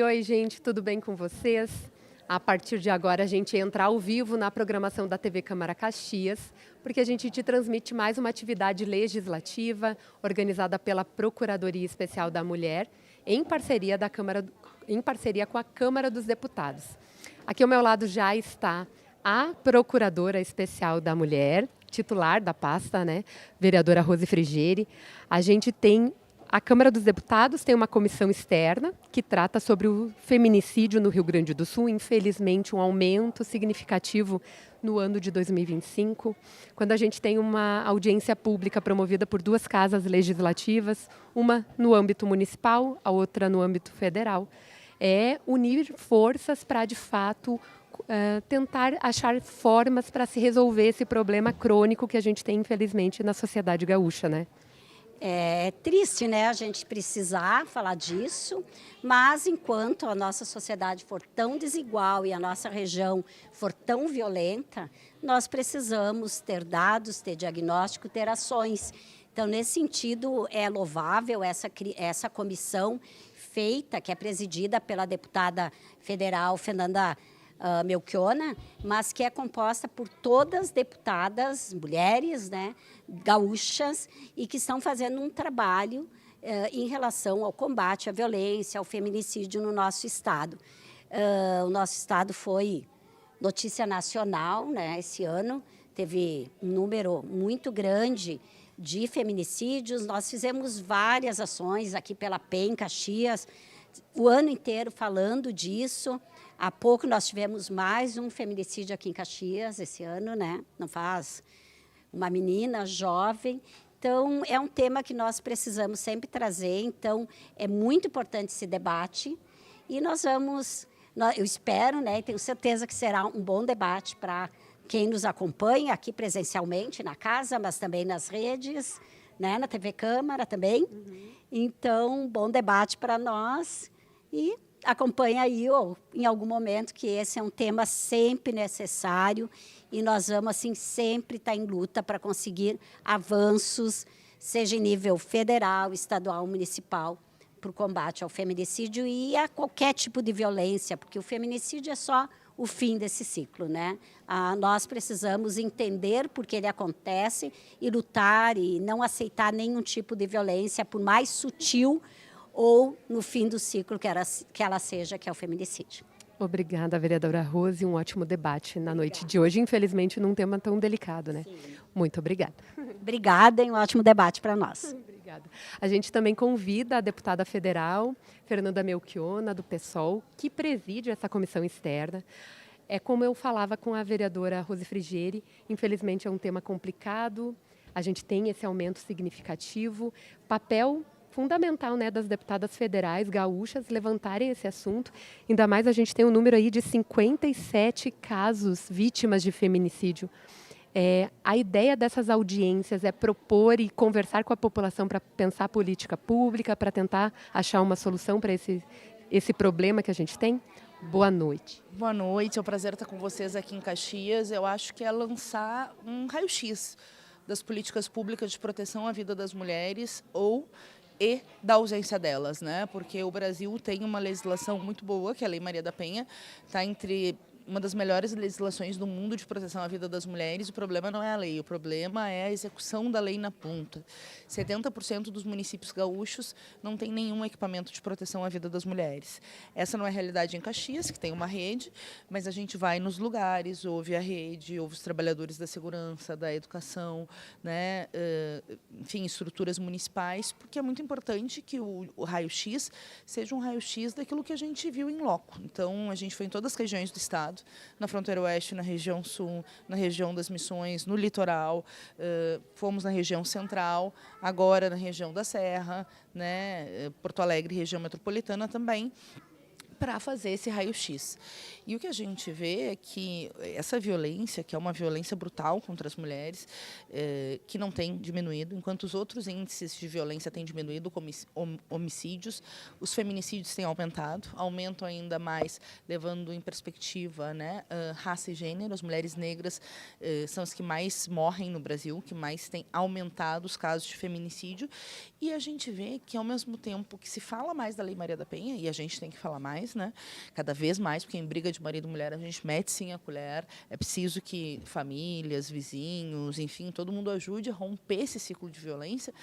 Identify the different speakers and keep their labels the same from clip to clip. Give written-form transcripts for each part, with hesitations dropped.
Speaker 1: Oi, gente, tudo bem com vocês? A partir de agora a gente entra ao vivo na programação da TV Câmara Caxias, porque a gente te transmite mais uma atividade legislativa organizada pela Procuradoria Especial da Mulher, em parceria com a Câmara dos Deputados. Aqui ao meu lado já está a Procuradora Especial da Mulher, titular da pasta, né, vereadora Rose Frigieri. A gente tem a Câmara dos Deputados tem uma comissão externa que trata sobre o feminicídio no Rio Grande do Sul. Infelizmente, um aumento significativo no ano de 2025, quando a gente tem uma audiência pública promovida por duas casas legislativas, uma no âmbito municipal, a outra no âmbito federal. É unir forças para, de fato, tentar achar formas para se resolver esse problema crônico que a gente tem, infelizmente, na sociedade gaúcha, né?
Speaker 2: É triste, né, a gente precisar falar disso, mas enquanto a nossa sociedade for tão desigual e a nossa região for tão violenta, nós precisamos ter dados, ter diagnóstico, ter ações. Então, nesse sentido, é louvável essa comissão feita, que é presidida pela deputada federal Fernanda Melchiona, mas que é composta por todas deputadas, mulheres, né, gaúchas, e que estão fazendo um trabalho em relação ao combate à violência, ao feminicídio no nosso estado. O nosso estado foi notícia nacional, né, esse ano, teve um número muito grande de feminicídios. Nós fizemos várias ações aqui pela PEN, Caxias, o ano inteiro falando disso. Há pouco nós tivemos mais um feminicídio aqui em Caxias, esse ano, né? Não faz, uma menina jovem. Então, é um tema que nós precisamos sempre trazer. Então, é muito importante esse debate. E eu espero, né, e tenho certeza que será um bom debate para quem nos acompanha aqui presencialmente na casa, mas também nas redes, né, na TV Câmara também. Então, um bom debate para nós e acompanha aí, ou em algum momento, que esse é um tema sempre necessário e nós vamos, assim, sempre estar em luta para conseguir avanços, seja em nível federal, estadual, municipal, para o combate ao feminicídio e a qualquer tipo de violência, porque o feminicídio é só o fim desse ciclo, né? Nós precisamos entender por que ele acontece e lutar e não aceitar nenhum tipo de violência, por mais sutil ou no fim do ciclo que ela seja, que é o feminicídio.
Speaker 1: Obrigada, vereadora Rose. Um ótimo debate na noite de hoje, infelizmente num tema tão delicado, né? Sim. Muito obrigada.
Speaker 2: Obrigada e um ótimo debate para nós.
Speaker 1: Obrigada. A gente também convida a deputada federal, Fernanda Melchiona, do PSOL, que preside essa comissão externa. É como eu falava com a vereadora Rose Frigieri, infelizmente é um tema complicado, a gente tem esse aumento significativo, papel fundamental, né, das deputadas federais gaúchas levantarem esse assunto. Ainda mais a gente tem um número aí de 57 casos vítimas de feminicídio. A ideia dessas audiências é propor e conversar com a população para pensar política pública, para tentar achar uma solução para esse problema que a gente tem. Boa noite.
Speaker 3: Boa noite, é um prazer estar com vocês aqui em Caxias. Eu acho que é lançar um raio-x das políticas públicas de proteção à vida das mulheres e da ausência delas, né? Porque o Brasil tem uma legislação muito boa, que é a Lei Maria da Penha, está entre uma das melhores legislações do mundo de proteção à vida das mulheres. O problema não é a lei, o problema é a execução da lei na ponta. 70% dos municípios gaúchos não tem nenhum equipamento de proteção à vida das mulheres. Essa não é a realidade em Caxias, que tem uma rede, mas a gente vai nos lugares, ouve a rede, ouve os trabalhadores da segurança, da educação, né? Enfim, estruturas municipais, porque é muito importante que o raio-x seja um raio-x daquilo que a gente viu em loco. Então, a gente foi em todas as regiões do estado, na fronteira oeste, na região sul, na região das Missões, no litoral, fomos na região central, agora na região da Serra, né, Porto Alegre, região metropolitana também, para fazer esse raio-x. E o que a gente vê é que essa violência, que é uma violência brutal contra as mulheres, que não tem diminuído, enquanto os outros índices de violência têm diminuído, como homicídios, os feminicídios têm aumentado, aumentam ainda mais, levando em perspectiva, né, raça e gênero. As mulheres negras são as que mais morrem no Brasil, que mais têm aumentado os casos de feminicídio, e a gente vê que, ao mesmo tempo que se fala mais da Lei Maria da Penha, e a gente tem que falar mais, né, cada vez mais, porque em briga de marido e mulher a gente mete sim a colher, é preciso que famílias, vizinhos, enfim, todo mundo ajude a romper esse ciclo de violência,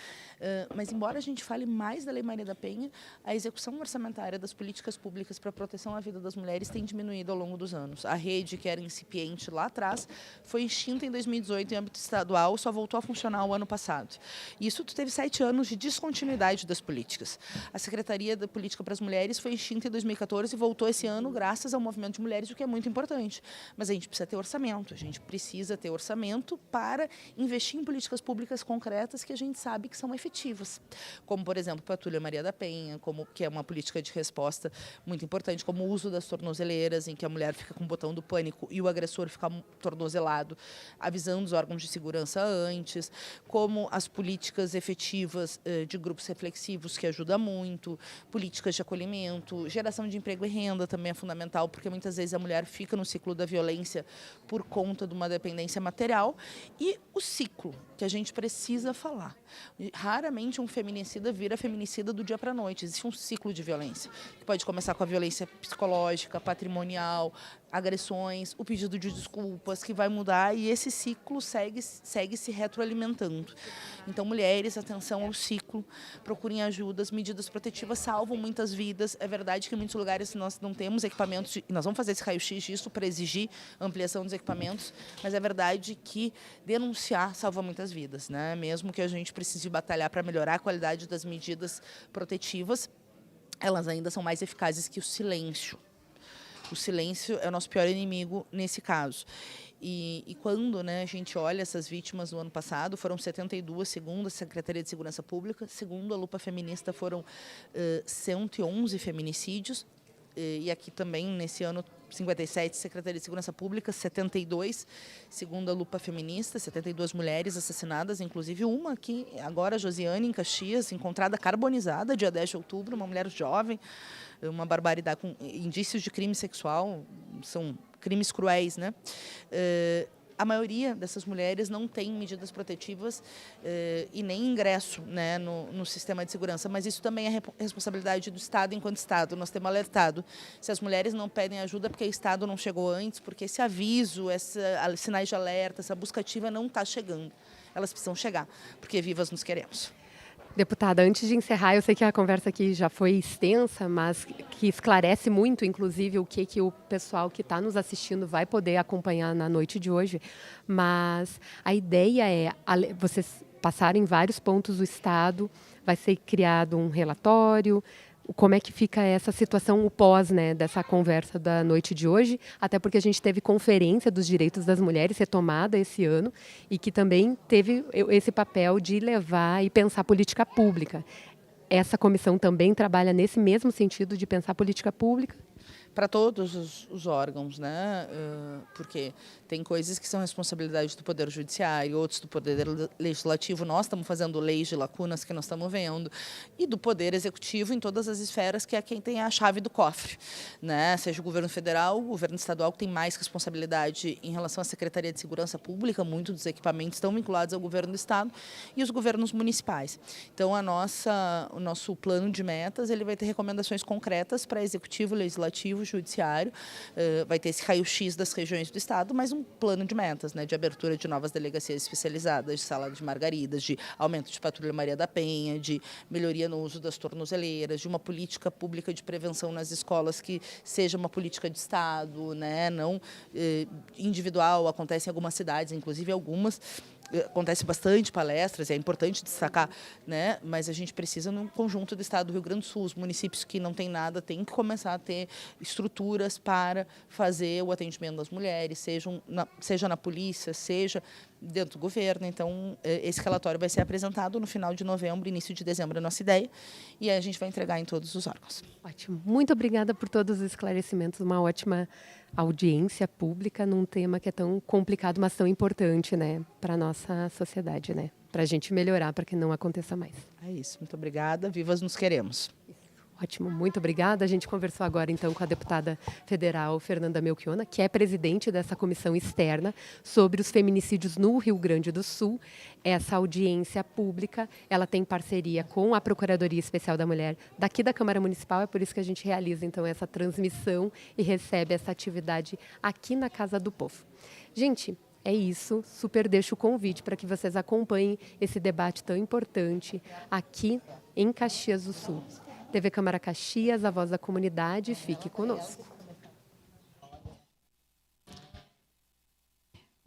Speaker 3: mas embora a gente fale mais da Lei Maria da Penha, a execução orçamentária das políticas públicas para a proteção à vida das mulheres tem diminuído ao longo dos anos. A rede, que era incipiente lá atrás, foi extinta em 2018 em âmbito estadual, só voltou a funcionar o ano passado. E isso teve 7 anos de descontinuidade das políticas. A Secretaria da Política para as Mulheres foi extinta em 2014 e voltou esse ano graças ao movimento de mulheres, o que é muito importante. Mas a gente precisa ter orçamento, a gente precisa ter orçamento para investir em políticas públicas concretas que a gente sabe que são efetivas, como, por exemplo, Patrulha Maria da Penha, que é uma política de resposta muito importante, como o uso das tornozeleiras, em que a mulher fica com o botão do pânico e o agressor fica tornozelado, avisando os órgãos de segurança antes, como as políticas efetivas de grupos reflexivos, que ajuda muito, políticas de acolhimento, geração de emprego e renda também é fundamental, porque muitas vezes a mulher fica no ciclo da violência por conta de uma dependência material, e o ciclo, que a gente precisa falar. Raramente um feminicida vira feminicida do dia para a noite, existe um ciclo de violência, que pode começar com a violência psicológica, patrimonial, agressões, o pedido de desculpas, que vai mudar, e esse ciclo segue se retroalimentando. Então, mulheres, atenção ao ciclo, procurem ajuda, as medidas protetivas salvam muitas vidas. É verdade que em muitos lugares nós não temos equipamentos, e nós vamos fazer esse raio-x disso para exigir ampliação dos equipamentos, mas é verdade que denunciar salva muitas vidas, né? Mesmo que a gente precise batalhar para melhorar a qualidade das medidas protetivas, elas ainda são mais eficazes que o silêncio. O silêncio é o nosso pior inimigo nesse caso. E quando, né, a gente olha essas vítimas no ano passado, foram 72, segundo a Secretaria de Segurança Pública, segundo a Lupa Feminista, foram 111 feminicídios, e aqui também, nesse ano, 57, Secretaria de Segurança Pública, 72, segundo a Lupa Feminista, 72 mulheres assassinadas, inclusive uma aqui, agora, Josiane, em Caxias, encontrada carbonizada, dia 10 de outubro, uma mulher jovem, uma barbaridade, com indícios de crime sexual, são crimes cruéis, né? A maioria dessas mulheres não tem medidas protetivas e nem ingresso, né, no sistema de segurança, mas isso também é responsabilidade do Estado enquanto Estado. Nós temos alertado, se as mulheres não pedem ajuda porque o Estado não chegou antes, porque esse aviso, sinais de alerta, essa busca ativa não está chegando. Elas precisam chegar, porque vivas nos queremos.
Speaker 1: Deputada, antes de encerrar, eu sei que a conversa aqui já foi extensa, mas que esclarece muito, inclusive, o que o pessoal que está nos assistindo vai poder acompanhar na noite de hoje. Mas a ideia é vocês passarem vários pontos do Estado, vai ser criado um relatório. Como é que fica essa situação, o pós, né, dessa conversa da noite de hoje, até porque a gente teve Conferência dos Direitos das Mulheres retomada esse ano e que também teve esse papel de levar e pensar política pública. Essa comissão também trabalha nesse mesmo sentido de pensar política pública?
Speaker 3: Para todos os órgãos, né? Porque tem coisas que são responsabilidade do Poder Judiciário, outros do Poder Legislativo. Nós estamos fazendo leis de lacunas que nós estamos vendo, e do Poder Executivo em todas as esferas, que é quem tem a chave do cofre, né? Seja o governo federal, o governo estadual, que tem mais responsabilidade em relação à Secretaria de Segurança Pública, muitos dos equipamentos estão vinculados ao governo do Estado, e os governos municipais. Então, o nosso plano de metas, ele vai ter recomendações concretas para Executivo, Legislativo, Judiciário, vai ter esse raio-x das regiões do Estado, mas um plano de metas, né, de abertura de novas delegacias especializadas, de sala de margaridas, de aumento de Patrulha Maria da Penha, de melhoria no uso das tornozeleiras, de uma política pública de prevenção nas escolas que seja uma política de Estado, né, não individual, acontece em algumas cidades, inclusive algumas, acontece bastante palestras, é importante destacar, né? Mas a gente precisa, no conjunto do estado do Rio Grande do Sul, os municípios que não têm nada têm que começar a ter estruturas para fazer o atendimento das mulheres, seja na polícia, seja dentro do governo. Então, esse relatório vai ser apresentado no final de novembro, início de dezembro, a nossa ideia, e aí a gente vai entregar em todos os órgãos.
Speaker 1: Ótimo. Muito obrigada por todos os esclarecimentos. Uma ótima audiência pública num tema que é tão complicado, mas tão importante, né, para a nossa sociedade, né, para a gente melhorar, para que não aconteça mais.
Speaker 3: É isso. Muito obrigada. Vivas nos queremos.
Speaker 1: Ótimo, muito obrigada. A gente conversou agora, então, com a deputada federal Fernanda Melchiona, que é presidente dessa comissão externa sobre os feminicídios no Rio Grande do Sul. Essa audiência pública, ela tem parceria com a Procuradoria Especial da Mulher daqui da Câmara Municipal, é por isso que a gente realiza, então, essa transmissão e recebe essa atividade aqui na Casa do Povo. Gente, é isso. Super deixo o convite para que vocês acompanhem esse debate tão importante aqui em Caxias do Sul. TV Câmara Caxias, a voz da comunidade, fique conosco.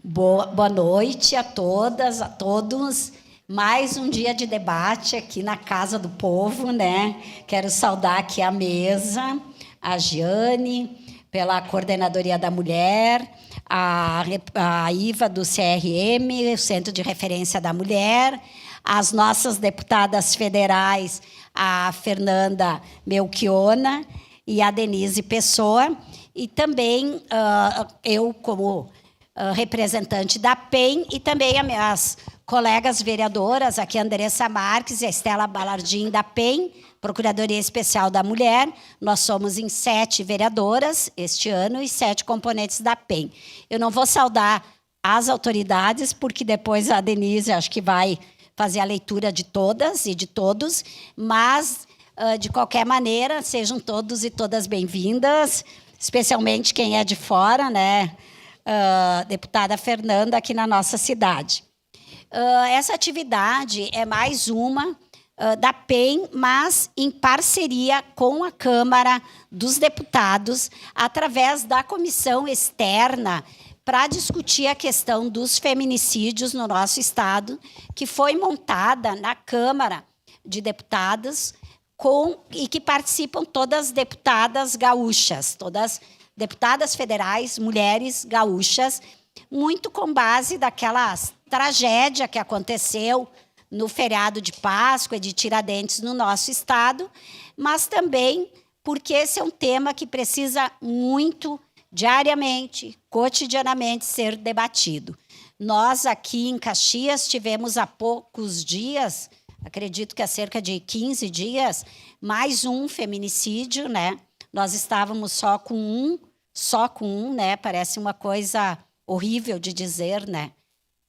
Speaker 2: Boa noite a todas, a todos. Mais um dia de debate aqui na Casa do Povo, né? Quero saudar aqui a mesa, a Giane, pela Coordenadoria da Mulher, a Iva do CRM, o Centro de Referência da Mulher, as nossas deputadas federais, a Fernanda Melchiona e a Denise Pessoa, e também eu como representante da PEN, e também as minhas colegas vereadoras, aqui a Andressa Marques e a Estela Balardim da PEN, Procuradoria Especial da Mulher. Nós somos em 7 vereadoras este ano e 7 componentes da PEN. Eu não vou saudar as autoridades, porque depois a Denise acho que vai fazer a leitura de todas e de todos, mas, de qualquer maneira, sejam todos e todas bem-vindas, especialmente quem é de fora, né? Deputada Fernanda, aqui na nossa cidade. Essa atividade é mais uma da PEN, mas em parceria com a Câmara dos Deputados, através da comissão externa para discutir a questão dos feminicídios no nosso estado, que foi montada na Câmara de Deputados e que participam todas deputadas gaúchas, todas deputadas federais, mulheres gaúchas, muito com base daquela tragédia que aconteceu no feriado de Páscoa e de Tiradentes no nosso estado, mas também porque esse é um tema que precisa muito diariamente, cotidianamente, ser debatido. Nós, aqui em Caxias, tivemos há poucos dias, acredito que há cerca de 15 dias, mais um feminicídio, né? Nós estávamos só com um, né? Parece uma coisa horrível de dizer, né?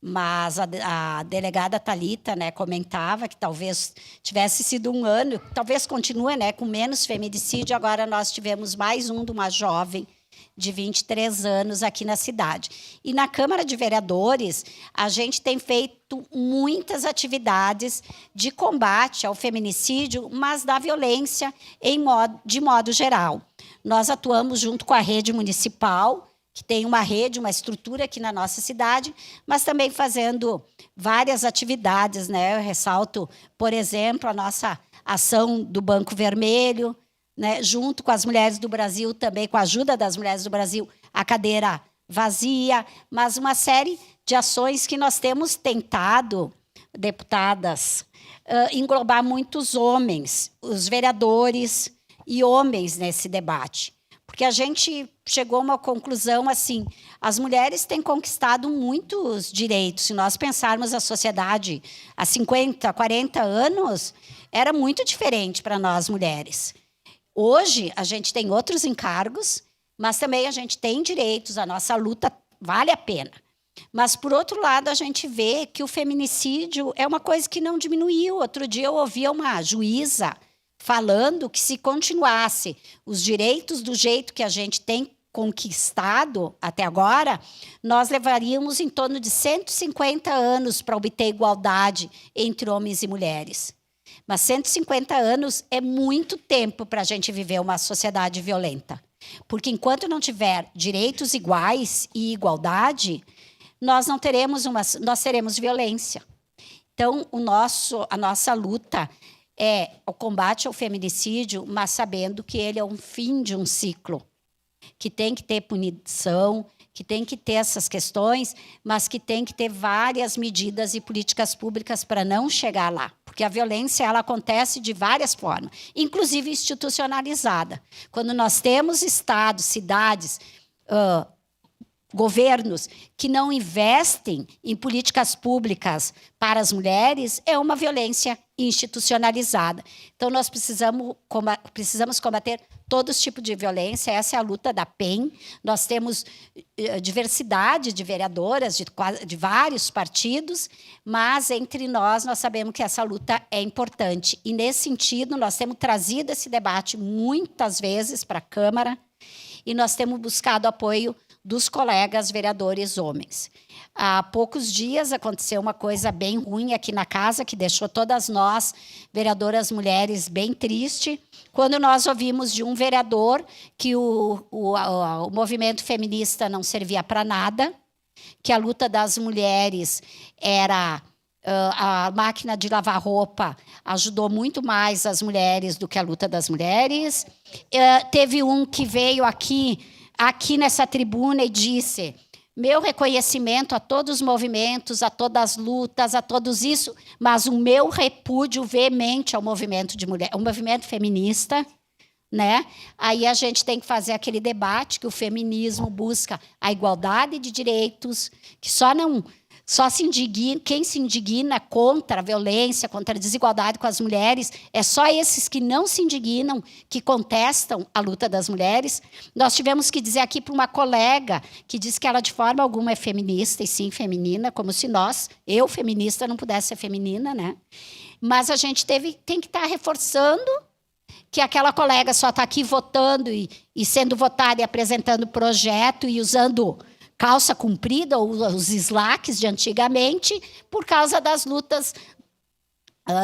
Speaker 2: Mas a delegada Thalita, né, comentava que talvez tivesse sido um ano, talvez continue, né, com menos feminicídio. Agora nós tivemos mais um de uma jovem de 23 anos aqui na cidade. E na Câmara de Vereadores, a gente tem feito muitas atividades de combate ao feminicídio, mas da violência de modo geral. Nós atuamos junto com a rede municipal, que tem uma rede, uma estrutura aqui na nossa cidade, mas também fazendo várias atividades, né? Eu ressalto, por exemplo, a nossa ação do Banco Vermelho, né, junto com as Mulheres do Brasil, também com a ajuda das Mulheres do Brasil, a cadeira vazia, mas uma série de ações que nós temos tentado, deputadas, englobar muitos homens, os vereadores e homens nesse debate. Porque a gente chegou a uma conclusão assim, as mulheres têm conquistado muitos direitos. Se nós pensarmos a sociedade há 50, 40 anos, era muito diferente para nós mulheres. Hoje, a gente tem outros encargos, mas também a gente tem direitos, a nossa luta vale a pena. Mas, por outro lado, a gente vê que o feminicídio é uma coisa que não diminuiu. Outro dia eu ouvia uma juíza falando que se continuasse os direitos do jeito que a gente tem conquistado até agora, nós levaríamos em torno de 150 anos para obter igualdade entre homens e mulheres. Mas 150 anos é muito tempo para a gente viver uma sociedade violenta. Porque enquanto não tiver direitos iguais e igualdade, nós teremos violência. Então, a nossa luta é o combate ao feminicídio, mas sabendo que ele é um fim de um ciclo, que tem que ter punição, que tem que ter essas questões, mas que tem que ter várias medidas e políticas públicas para não chegar lá. Porque a violência ela acontece de várias formas, inclusive institucionalizada. Quando nós temos estados, cidades, governos que não investem em políticas públicas para as mulheres, é uma violência institucionalizada. Então, nós precisamos combater todo tipo de violência. Essa é a luta da PEN. Nós temos diversidade de vereadoras de vários partidos, mas entre nós sabemos que essa luta é importante. E, nesse sentido, nós temos trazido esse debate muitas vezes para a Câmara e nós temos buscado apoio dos colegas vereadores homens. Há poucos dias aconteceu uma coisa bem ruim aqui na casa, que deixou todas nós, vereadoras mulheres, bem triste, quando nós ouvimos de um vereador que o movimento feminista não servia para nada, que a luta das mulheres era... a máquina de lavar roupa ajudou muito mais as mulheres do que a luta das mulheres. Teve um que veio aqui nessa tribuna e disse: meu reconhecimento a todos os movimentos, a todas as lutas, a todos isso, mas o meu repúdio veemente ao movimento de mulher, ao movimento feminista, né? Aí a gente tem que fazer aquele debate que o feminismo busca a igualdade de direitos, que só se indigna, quem se indigna contra a violência, contra a desigualdade com as mulheres, é só esses que não se indignam, que contestam a luta das mulheres. Nós tivemos que dizer aqui para uma colega que diz que ela de forma alguma é feminista, e sim feminina, como se eu feminista, não pudesse ser feminina, né? Mas a gente tem que estar reforçando que aquela colega só está aqui votando e sendo votada e apresentando projeto e usando calça comprida ou os slacks de antigamente, por causa das lutas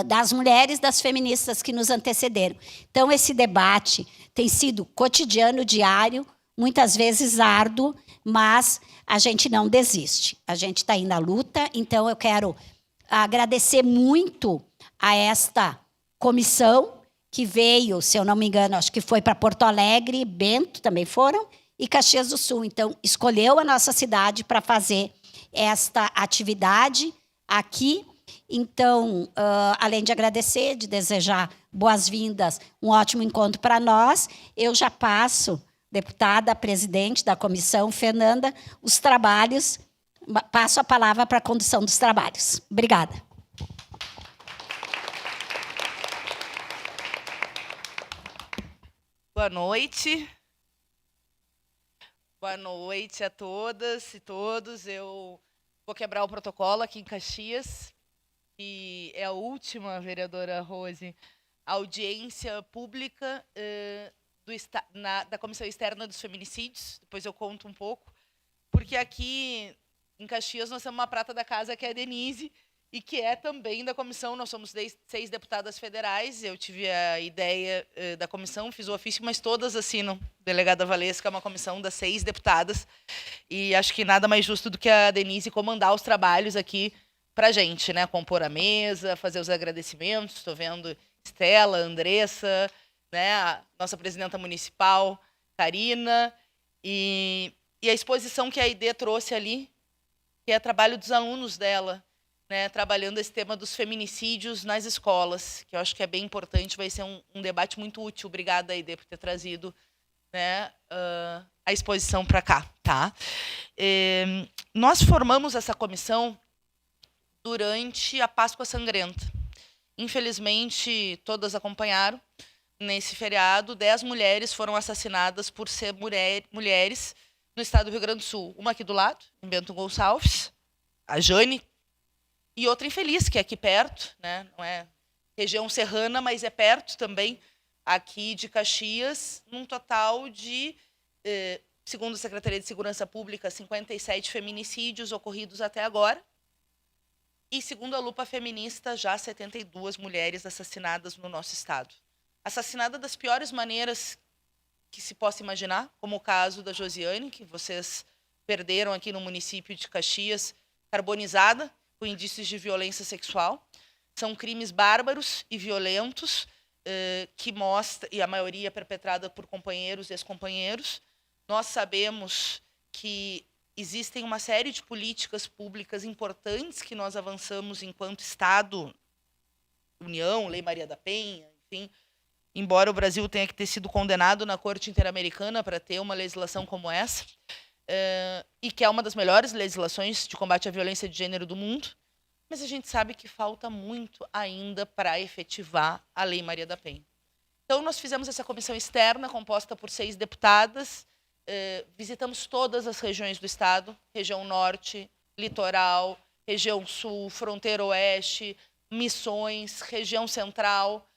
Speaker 2: das mulheres, das feministas que nos antecederam. Então, esse debate tem sido cotidiano, diário, muitas vezes árduo, mas a gente não desiste. A gente está aí na luta, então eu quero agradecer muito a esta comissão que veio, se eu não me engano, acho que foi para Porto Alegre, Bento também foram, e Caxias do Sul. Então, escolheu a nossa cidade para fazer esta atividade aqui. Então, além de agradecer, de desejar boas-vindas, um ótimo encontro para nós, eu já passo, deputada, presidente da comissão, Fernanda, os trabalhos, passo a palavra para a condução dos trabalhos. Obrigada.
Speaker 3: Boa noite. Boa noite a todas e todos. Eu vou quebrar o protocolo aqui em Caxias, que é a última, vereadora Rose, audiência pública da Comissão Externa dos Feminicídios. Depois eu conto um pouco, porque aqui em Caxias nós temos uma prata da casa, que é a Denise, e que é também da comissão. Nós somos 6 deputadas federais. Eu tive a ideia da comissão, fiz o ofício, mas todas assinam. Delegada Valesca é uma comissão das 6 deputadas. E acho que nada mais justo do que a Denise comandar os trabalhos aqui para a gente, né? Compor a mesa, fazer os agradecimentos. Estou vendo Estela, Andressa, né? A nossa presidenta municipal, Karina. E a exposição que a ID trouxe ali, que é trabalho dos alunos dela, né, trabalhando esse tema dos feminicídios nas escolas, que eu acho que é bem importante, vai ser um debate muito útil. Obrigada, Aide, por ter trazido, né, a exposição para cá. Tá? Nós formamos essa comissão durante a Páscoa Sangrenta. Infelizmente, todas acompanharam, nesse feriado, 10 mulheres foram assassinadas por ser mulheres no estado do Rio Grande do Sul. Uma aqui do lado, em Bento Gonçalves, a Jane, e outra infeliz, que é aqui perto, né? Não é região serrana, mas é perto também, aqui de Caxias, num total de, segundo a Secretaria de Segurança Pública, 57 feminicídios ocorridos até agora. E, segundo a Lupa Feminista, já 72 mulheres assassinadas no nosso estado. Assassinadas das piores maneiras que se possa imaginar, como o caso da Josiane, que vocês perderam aqui no município de Caxias, carbonizada, com indícios de violência sexual. São crimes bárbaros e violentos, que mostra, e a maioria perpetrada por companheiros e ex-companheiros. Nós sabemos que existem uma série de políticas públicas importantes que nós avançamos enquanto Estado, União, Lei Maria da Penha, enfim, embora o Brasil tenha que ter sido condenado na Corte Interamericana para ter uma legislação como essa, e que é uma das melhores legislações de combate à violência de gênero do mundo, mas a gente sabe que falta muito ainda para efetivar a Lei Maria da Penha. Então, nós fizemos essa comissão externa, composta por 6 deputadas, visitamos todas as regiões do Estado, região norte, litoral, região sul, fronteira oeste, Missões, região central,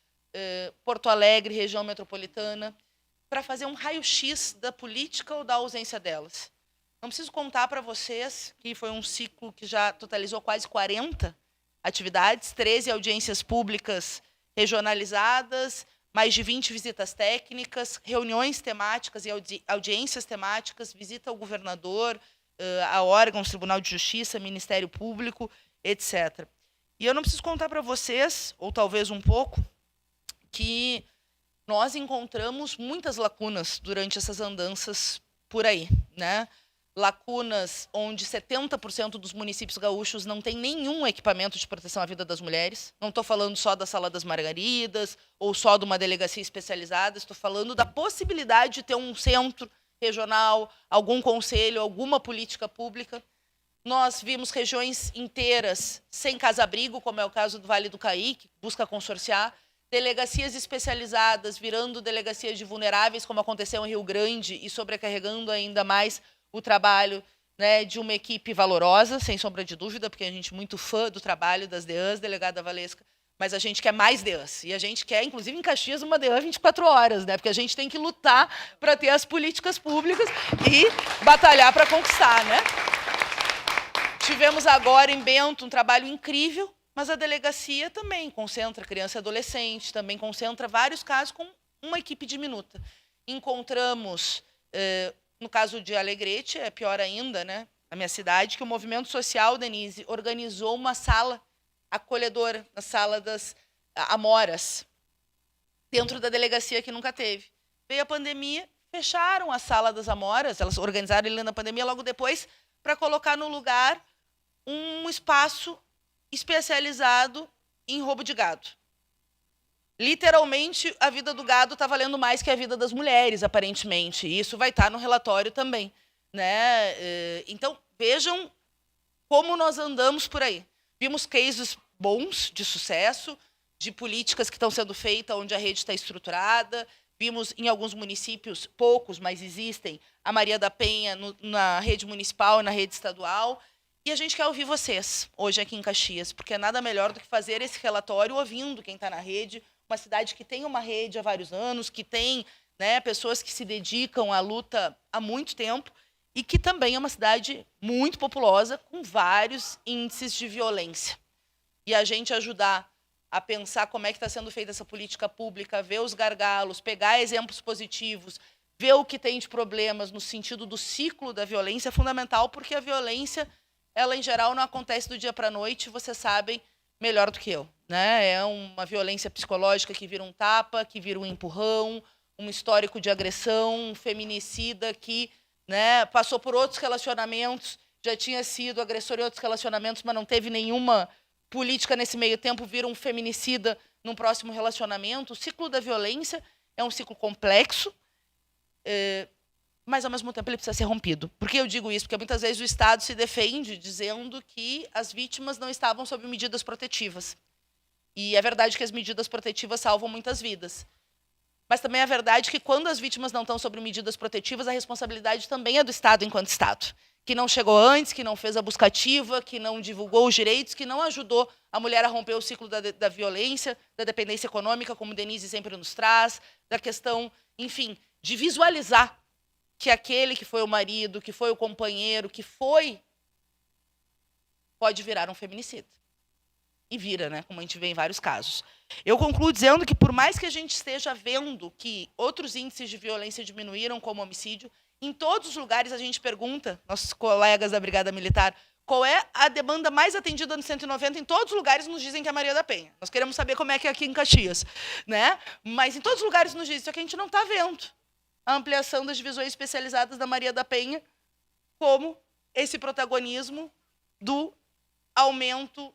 Speaker 3: Porto Alegre, região metropolitana, para fazer um raio-x da política ou da ausência delas. Não preciso contar para vocês que foi um ciclo que já totalizou quase 40 atividades, 13 audiências públicas regionalizadas, mais de 20 visitas técnicas, reuniões temáticas e audiências temáticas, visita ao governador, a órgãos, Tribunal de Justiça, Ministério Público, etc. E eu não preciso contar para vocês, ou talvez um pouco, que nós encontramos muitas lacunas durante essas andanças por aí, né? Lacunas onde 70% dos municípios gaúchos não tem nenhum equipamento de proteção à vida das mulheres. Não estou falando só da Sala das Margaridas ou só de uma delegacia especializada, estou falando da possibilidade de ter um centro regional, algum conselho, alguma política pública. Nós vimos regiões inteiras sem casa-abrigo, como é o caso do Vale do Caí, que busca consorciar, delegacias especializadas virando delegacias de vulneráveis, como aconteceu em Rio Grande, e sobrecarregando ainda mais o trabalho, né, de uma equipe valorosa, sem sombra de dúvida, porque a gente é muito fã do trabalho das DEANs, delegada Valesca, mas a gente quer mais DEANs. E a gente quer, inclusive, em Caxias, uma DEAN 24 horas, né, porque a gente tem que lutar para ter as políticas públicas e batalhar para conquistar, né? Tivemos agora em Bento um trabalho incrível, mas a delegacia também concentra criança e adolescente, também concentra vários casos com uma equipe diminuta. Encontramos, no caso de Alegrete, é pior ainda, né, na minha cidade, que o movimento social, Denise, organizou uma sala acolhedora, na sala das Amoras, dentro da delegacia que nunca teve. Veio a pandemia, fecharam a sala das Amoras, elas organizaram ele na pandemia logo depois, para colocar no lugar um espaço especializado em roubo de gado. Literalmente, a vida do gado está valendo mais que a vida das mulheres, aparentemente. E isso vai estar no relatório também, né? Então, vejam como nós andamos por aí. Vimos cases bons, de sucesso, de políticas que estão sendo feitas, onde a rede está estruturada. Vimos em alguns municípios, poucos, mas existem, a Maria da Penha na rede municipal e na rede estadual. E a gente quer ouvir vocês, hoje aqui em Caxias, porque é nada melhor do que fazer esse relatório ouvindo quem está na rede, uma cidade que tem uma rede há vários anos, que tem, né, pessoas que se dedicam à luta há muito tempo e que também é uma cidade muito populosa, com vários índices de violência. E a gente ajudar a pensar como é que está sendo feita essa política pública, ver os gargalos, pegar exemplos positivos, ver o que tem de problemas no sentido do ciclo da violência é fundamental, porque a violência, ela em geral não acontece do dia para a noite, vocês sabem melhor do que eu, né? É uma violência psicológica que vira um tapa, que vira um empurrão, um histórico de agressão, um feminicida que, né, passou por outros relacionamentos, já tinha sido agressor em outros relacionamentos, mas não teve nenhuma política nesse meio tempo, vira um feminicida num próximo relacionamento. O ciclo da violência é um ciclo complexo, mas, ao mesmo tempo, ele precisa ser rompido. Por que eu digo isso? Porque, muitas vezes, o Estado se defende dizendo que as vítimas não estavam sob medidas protetivas. E é verdade que as medidas protetivas salvam muitas vidas. Mas também é verdade que, quando as vítimas não estão sob medidas protetivas, a responsabilidade também é do Estado enquanto Estado. Que não chegou antes, que não fez a buscativa, que não divulgou os direitos, que não ajudou a mulher a romper o ciclo da violência, da dependência econômica, como Denise sempre nos traz, da questão, enfim, de visualizar que aquele que foi o marido, que foi o companheiro, que foi, pode virar um feminicida. E vira, né? Como a gente vê em vários casos. Eu concluo dizendo que, por mais que a gente esteja vendo que outros índices de violência diminuíram, como homicídio, Em todos os lugares a gente pergunta, nossos colegas da Brigada Militar, qual é a demanda mais atendida no 190? Em todos os lugares nos dizem que é Maria da Penha. Nós queremos saber como é que é aqui em Caxias, né? Mas em todos os lugares nos dizem, só que a gente não está vendo a ampliação das divisões especializadas da Maria da Penha como esse protagonismo do aumento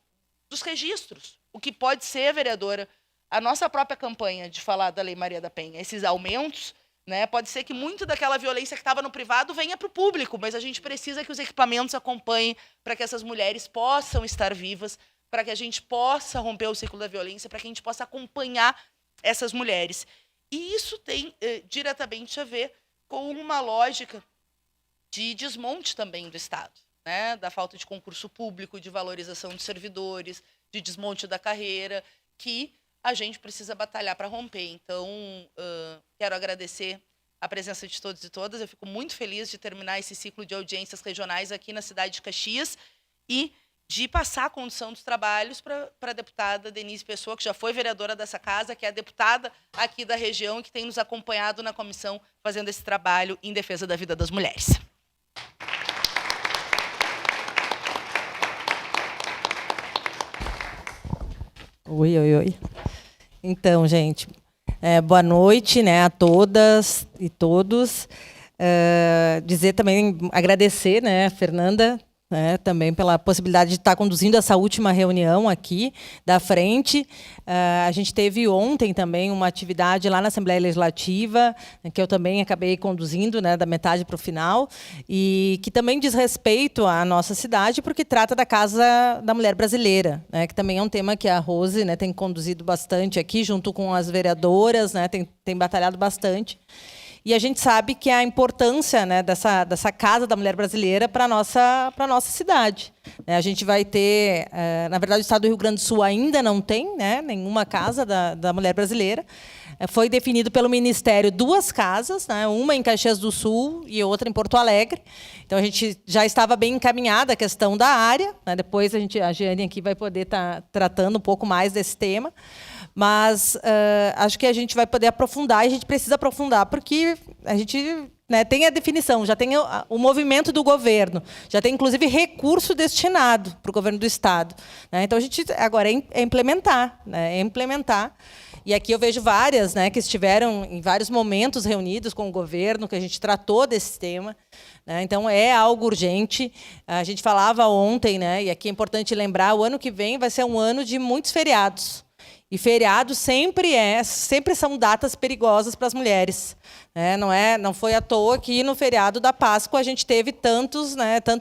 Speaker 3: dos registros. O que pode ser, vereadora, a nossa própria campanha de falar da Lei Maria da Penha, esses aumentos, né, pode ser que muito daquela violência que estava no privado venha para o público, mas a gente precisa que os equipamentos acompanhem para que essas mulheres possam estar vivas, para que a gente possa romper o ciclo da violência, para que a gente possa acompanhar essas mulheres. E isso tem diretamente a ver com uma lógica de desmonte também do Estado, né, da falta de concurso público, de valorização dos servidores, de desmonte da carreira, que a gente precisa batalhar para romper. Então, quero agradecer a presença de todos e todas. Eu fico muito feliz de terminar esse ciclo de audiências regionais aqui na cidade de Caxias e de passar a condução dos trabalhos para a deputada Denise Pessoa, que já foi vereadora dessa casa, que é a deputada aqui da região e que tem nos acompanhado na comissão fazendo esse trabalho em defesa da vida das mulheres.
Speaker 4: Oi. Então, gente, boa noite, né, a todas e todos. Dizer também, agradecer, né, Fernanda, né, também pela possibilidade de estar conduzindo essa última reunião aqui da frente. A gente teve ontem também uma atividade lá na Assembleia Legislativa, que eu também acabei conduzindo, né, da metade para o final, e que também diz respeito à nossa cidade, porque trata da Casa da Mulher Brasileira, né, que também é um tema que a Rose, né, tem conduzido bastante aqui, junto com as vereadoras, né, tem batalhado bastante. E a gente sabe que a importância, né, dessa Casa da Mulher Brasileira para a nossa cidade. A gente vai ter, na verdade, o Estado do Rio Grande do Sul ainda não tem, né, nenhuma Casa da Mulher Brasileira. Foi definido pelo Ministério 2 casas, né, uma em Caxias do Sul e outra em Porto Alegre. Então, a gente já estava bem encaminhada a questão da área, né, depois a Jeane aqui vai poder estar tratando um pouco mais desse tema. Mas acho que a gente vai poder aprofundar, e a gente precisa aprofundar, porque a gente, né, tem a definição, já tem o movimento do governo, já tem, inclusive, recurso destinado para o governo do Estado, né? Então, a gente agora é implementar, né, é implementar. E aqui eu vejo várias, né, que estiveram em vários momentos reunidos com o governo, que a gente tratou desse tema, né? Então, é algo urgente. A gente falava ontem, né, e aqui é importante lembrar, o ano que vem vai ser um ano de muitos feriados. E feriado sempre são datas perigosas para as mulheres, né? Não foi à toa que no feriado da Páscoa a gente teve tantos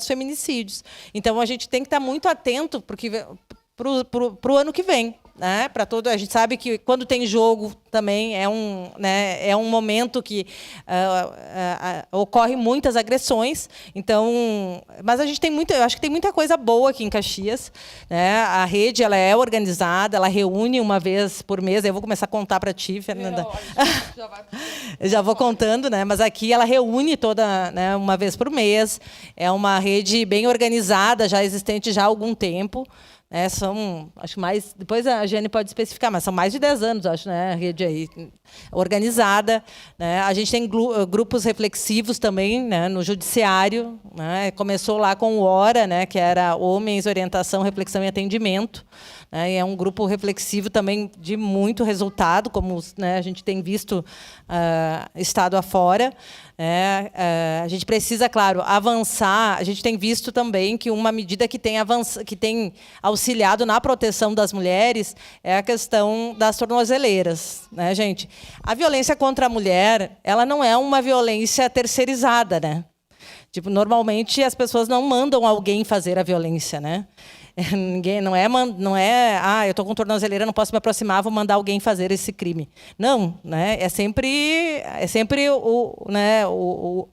Speaker 4: feminicídios. Então a gente tem que estar muito atento para o ano que vem, né? Para todo, a gente sabe que quando tem jogo também é um momento que ocorre muitas agressões. Então, mas a gente tem eu acho que tem muita coisa boa aqui em Caxias, né? A rede, ela é organizada, ela reúne uma vez por mês. Eu vou começar a contar para ti, Fernanda. Já vou contando, né? Mas aqui ela reúne toda, né, uma vez por mês. É uma rede bem organizada, já existente já há algum tempo. São, acho mais, depois a Jeane pode especificar, mas são mais de 10 anos, acho, né, a rede aí organizada, né? A gente tem grupos reflexivos também, né, no judiciário, né? Começou lá com o HORA, né, que era Homens, Orientação, Reflexão e Atendimento, né? E é um grupo reflexivo também de muito resultado, como, né, a gente tem visto estado afora. A gente precisa, claro, avançar. A gente tem visto também que uma medida que tem auxiliado na proteção das mulheres é a questão das tornozeleiras, né, gente? A violência contra a mulher, ela não é uma violência terceirizada, né? Tipo, normalmente as pessoas não mandam alguém fazer a violência, né? Ninguém, não é, eu estou com tornozeleira, não posso me aproximar, vou mandar alguém fazer esse crime. Não, né? É sempre o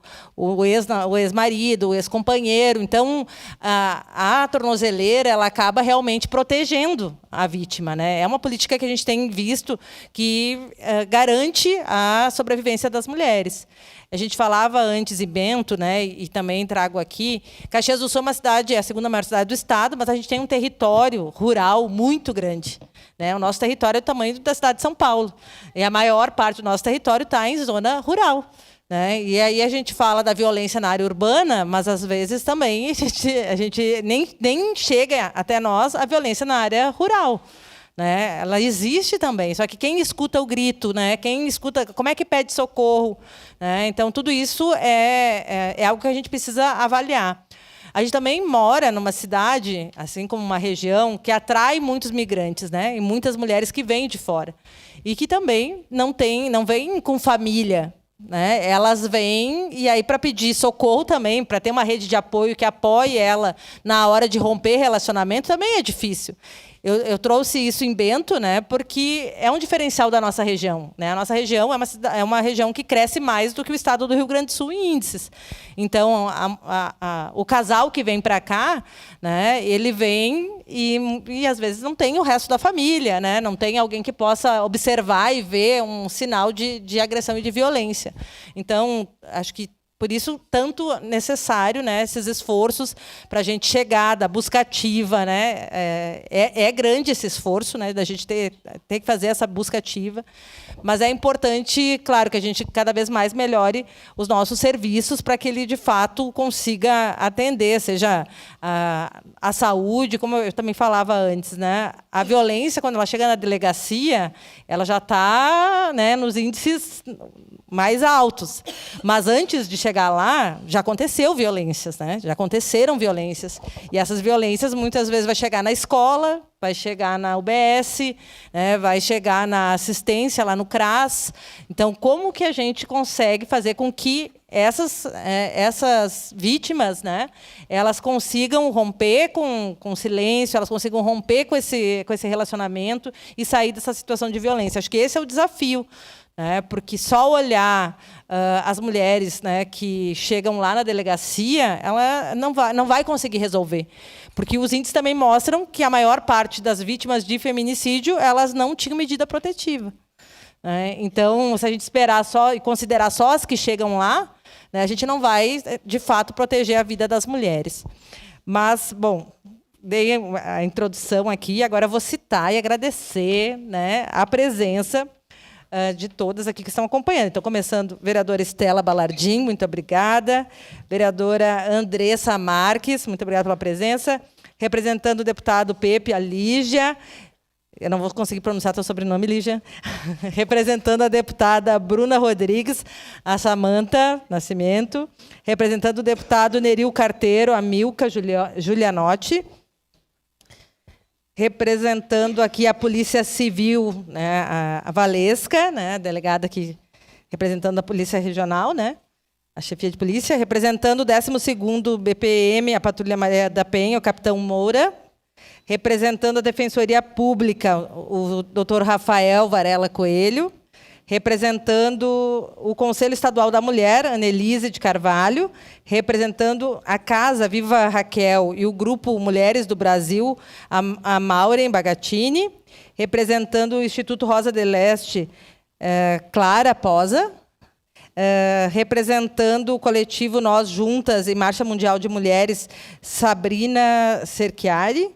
Speaker 4: ex-marido, o ex-companheiro. Então, a tornozeleira, ela acaba realmente protegendo a vítima, né? É uma política que a gente tem visto que garante a sobrevivência das mulheres. A gente falava antes em Bento, né, e também trago aqui, Caxias do Sul é uma cidade, é a segunda maior cidade do estado, mas a gente tem um território rural muito grande, né? O nosso território é do tamanho da cidade de São Paulo. E a maior parte do nosso território está em zona rural, né? E aí a gente fala da violência na área urbana, mas às vezes também a gente nem chega até nós a violência na área rural, né? Ela existe também, só que quem escuta o grito, né? Quem escuta, como é que pede socorro, né? Então tudo isso é algo que a gente precisa avaliar. A gente também mora numa cidade, assim como uma região, que atrai muitos migrantes, né? E muitas mulheres que vêm de fora. E que também não vêm com família, né? Elas vêm e aí para pedir socorro também, para ter uma rede de apoio que apoie ela na hora de romper relacionamento, também é difícil. Eu trouxe isso em Bento, né, porque é um diferencial da nossa região, né? A nossa região é uma região que cresce mais do que o estado do Rio Grande do Sul em índices. Então, o casal que vem para cá, né, ele vem e às vezes não tem o resto da família, né? Não tem alguém que possa observar e ver um sinal de agressão e de violência. Então, acho que por isso, tanto necessário, né, esses esforços para a gente chegar da busca ativa, né? É grande esse esforço, né, da gente ter que fazer essa busca ativa, mas é importante, claro, que a gente cada vez mais melhore os nossos serviços para que ele, de fato, consiga atender, seja a saúde, como eu também falava antes, né? A violência, quando ela chega na delegacia, ela já está, né, nos índices mais altos. Mas antes de chegar lá, já aconteceu violências, né? Já aconteceram violências. E essas violências muitas vezes vai chegar na escola, vai chegar na UBS, né? Vai chegar na assistência lá no CRAS. Então, como que a gente consegue fazer com que essas vítimas, né, elas consigam romper com silêncio, elas consigam romper com esse relacionamento e sair dessa situação de violência? Acho que esse é o desafio, né, porque só olhar as mulheres, né, que chegam lá na delegacia, ela não vai conseguir resolver. Porque os índices também mostram que a maior parte das vítimas de feminicídio, elas não tinham medida protetiva. Então, se a gente esperar só e considerar só as que chegam lá, né, a gente não vai, de fato, proteger a vida das mulheres. Mas, bom, dei a introdução aqui, agora vou citar e agradecer, né, a presença de todas aqui que estão acompanhando. Então, começando, vereadora Estela Balardim, muito obrigada. Vereadora Andressa Marques, muito obrigada pela presença. Representando o deputado Pepe, a Lígia. Eu não vou conseguir pronunciar teu sobrenome, Lígia. Representando a deputada Bruna Rodrigues, a Samanta Nascimento. Representando o deputado Neril Carteiro, a Milka Julianotti. Representando aqui a Polícia Civil, né, a Valesca, né, a delegada aqui representando a Polícia Regional, né, a chefia de polícia. Representando o 12º BPM, a Patrulha Maria da Penha, o capitão Moura. Representando a Defensoria Pública, o doutor Rafael Varela Coelho. Representando o Conselho Estadual da Mulher, Annelise de Carvalho. Representando a Casa Viva Raquel e o Grupo Mulheres do Brasil, a Maureen Bagatini. Representando o Instituto Rosa de Leste, Clara Posa. Representando o coletivo Nós Juntas e Marcha Mundial de Mulheres, Sabrina Cerchiari.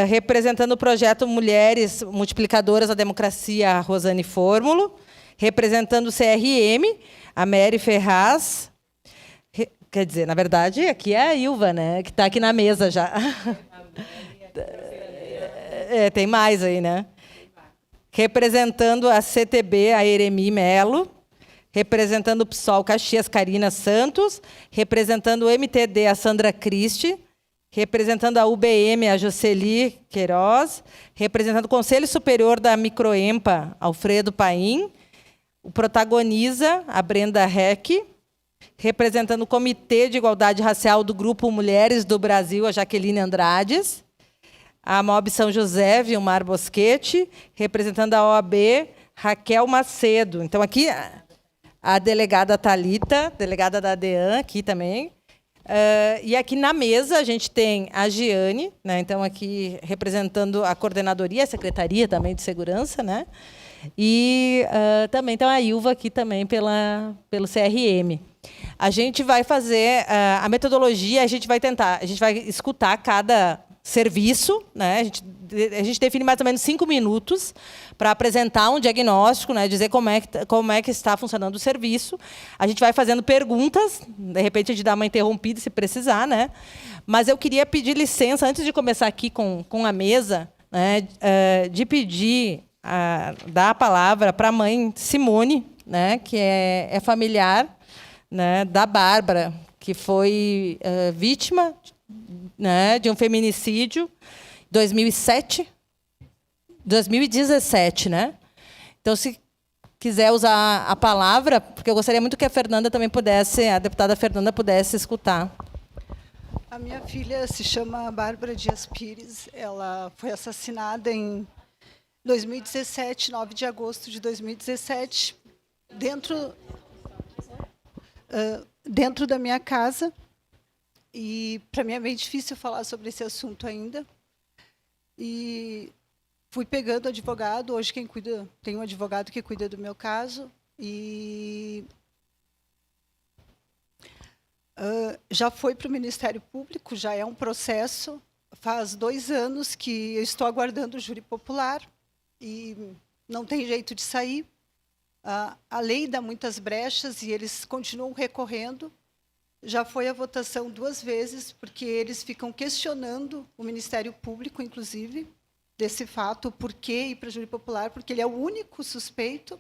Speaker 4: Representando o projeto Mulheres Multiplicadoras da Democracia, a Rosane Fórmulo. Representando o CRM, a Mary Ferraz. Quer dizer, na verdade, aqui é a Ilva, né, que está aqui na mesa já. Tem mais aí, né? Representando a CTB, a Eremi Melo. Representando o PSOL Caxias, Karina Santos. Representando o MTD, a Sandra Christi. Representando a UBM, a Jocely Queiroz. Representando o Conselho Superior da Microempa, Alfredo Paim. O Protagoniza, a Brenda Heck. Representando o Comitê de Igualdade Racial do Grupo Mulheres do Brasil, a Jaqueline Andrades. A MOB São José, Vilmar Boschetti. Representando a OAB, Raquel Macedo. Então, aqui a delegada Thalita, delegada da ADEAN, aqui também. E aqui na mesa a gente tem a Giane, né? Então, aqui representando a coordenadoria, a secretaria também de segurança, né? E também então a Ilva aqui também pelo CRM. A gente vai fazer a metodologia, a gente vai escutar cada serviço, né? A gente define mais ou menos 5 minutos para apresentar um diagnóstico, né? Dizer como é que está funcionando o serviço. A gente vai fazendo perguntas, de repente a gente dá uma interrompida se precisar, né? Mas eu queria pedir licença, antes de começar aqui com a mesa, né? De pedir, dar a palavra para a mãe Simone, né? Que é familiar, né? Da Bárbara, que foi vítima, né, de um feminicídio, 2017, né? Então, se quiser usar a palavra, porque eu gostaria muito que a deputada Fernanda pudesse escutar.
Speaker 5: A minha filha se chama Bárbara Dias Pires. Ela foi assassinada em 2017, 9 de agosto de 2017, dentro da minha casa. E para mim é bem difícil falar sobre esse assunto ainda. E fui pegando advogado. Hoje tem um advogado que cuida do meu caso. E já foi para o Ministério Público, já é um processo. Faz 2 anos que eu estou aguardando o júri popular e não tem jeito de sair. A lei dá muitas brechas e eles continuam recorrendo. Já foi a votação 2 vezes, porque eles ficam questionando o Ministério Público, inclusive, desse fato, por que ir para o júri popular, porque ele é o único suspeito.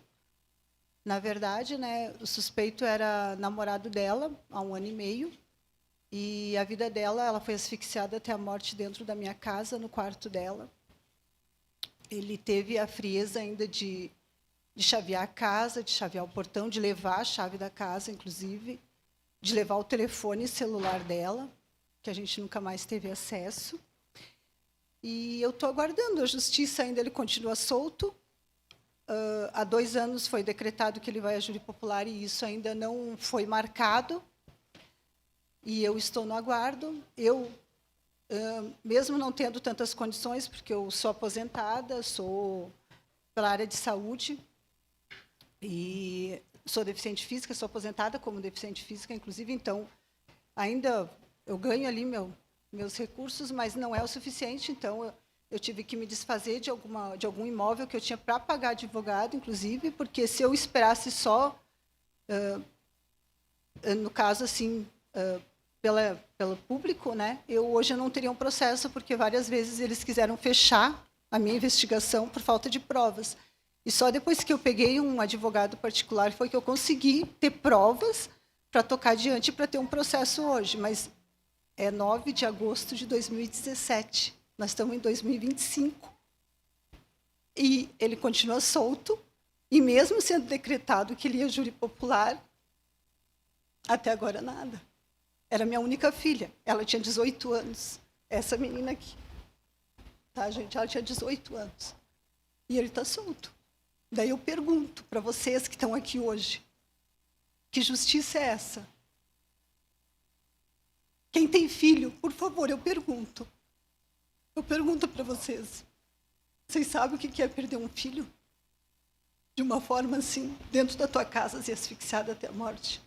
Speaker 5: Na verdade, né, o suspeito era namorado dela há 1 ano e meio, e a vida dela, ela foi asfixiada até a morte dentro da minha casa, no quarto dela. Ele teve a frieza ainda de chavear a casa, de chavear o portão, de levar a chave da casa, inclusive, de levar o telefone celular dela, que a gente nunca mais teve acesso. E eu estou aguardando. A justiça ainda ele continua solto. Há 2 anos foi decretado que ele vai a júri popular e isso ainda não foi marcado. E eu estou no aguardo. Eu, mesmo não tendo tantas condições, porque eu sou aposentada, sou pela área de saúde, e sou deficiente física, sou aposentada como deficiente física, inclusive, então, ainda eu ganho ali meus recursos, mas não é o suficiente, então eu tive que me desfazer de algum imóvel que eu tinha para pagar advogado, inclusive, porque se eu esperasse só, no caso, assim, pelo público, né, hoje eu não teria um processo, porque várias vezes eles quiseram fechar a minha investigação por falta de provas. E só depois que eu peguei um advogado particular foi que eu consegui ter provas para tocar adiante para ter um processo hoje. Mas é 9 de agosto de 2017. Nós estamos em 2025. E ele continua solto. E mesmo sendo decretado que ele ia júri popular, até agora nada. Era minha única filha. Ela tinha 18 anos. Essa menina aqui. Tá, gente? Ela tinha 18 anos. E ele está solto. Daí eu pergunto para vocês que estão aqui hoje, que justiça é essa? Quem tem filho, por favor, eu pergunto. Eu pergunto para vocês. Vocês sabem o que é perder um filho? De uma forma assim, dentro da tua casa, ser asfixiada até a morte.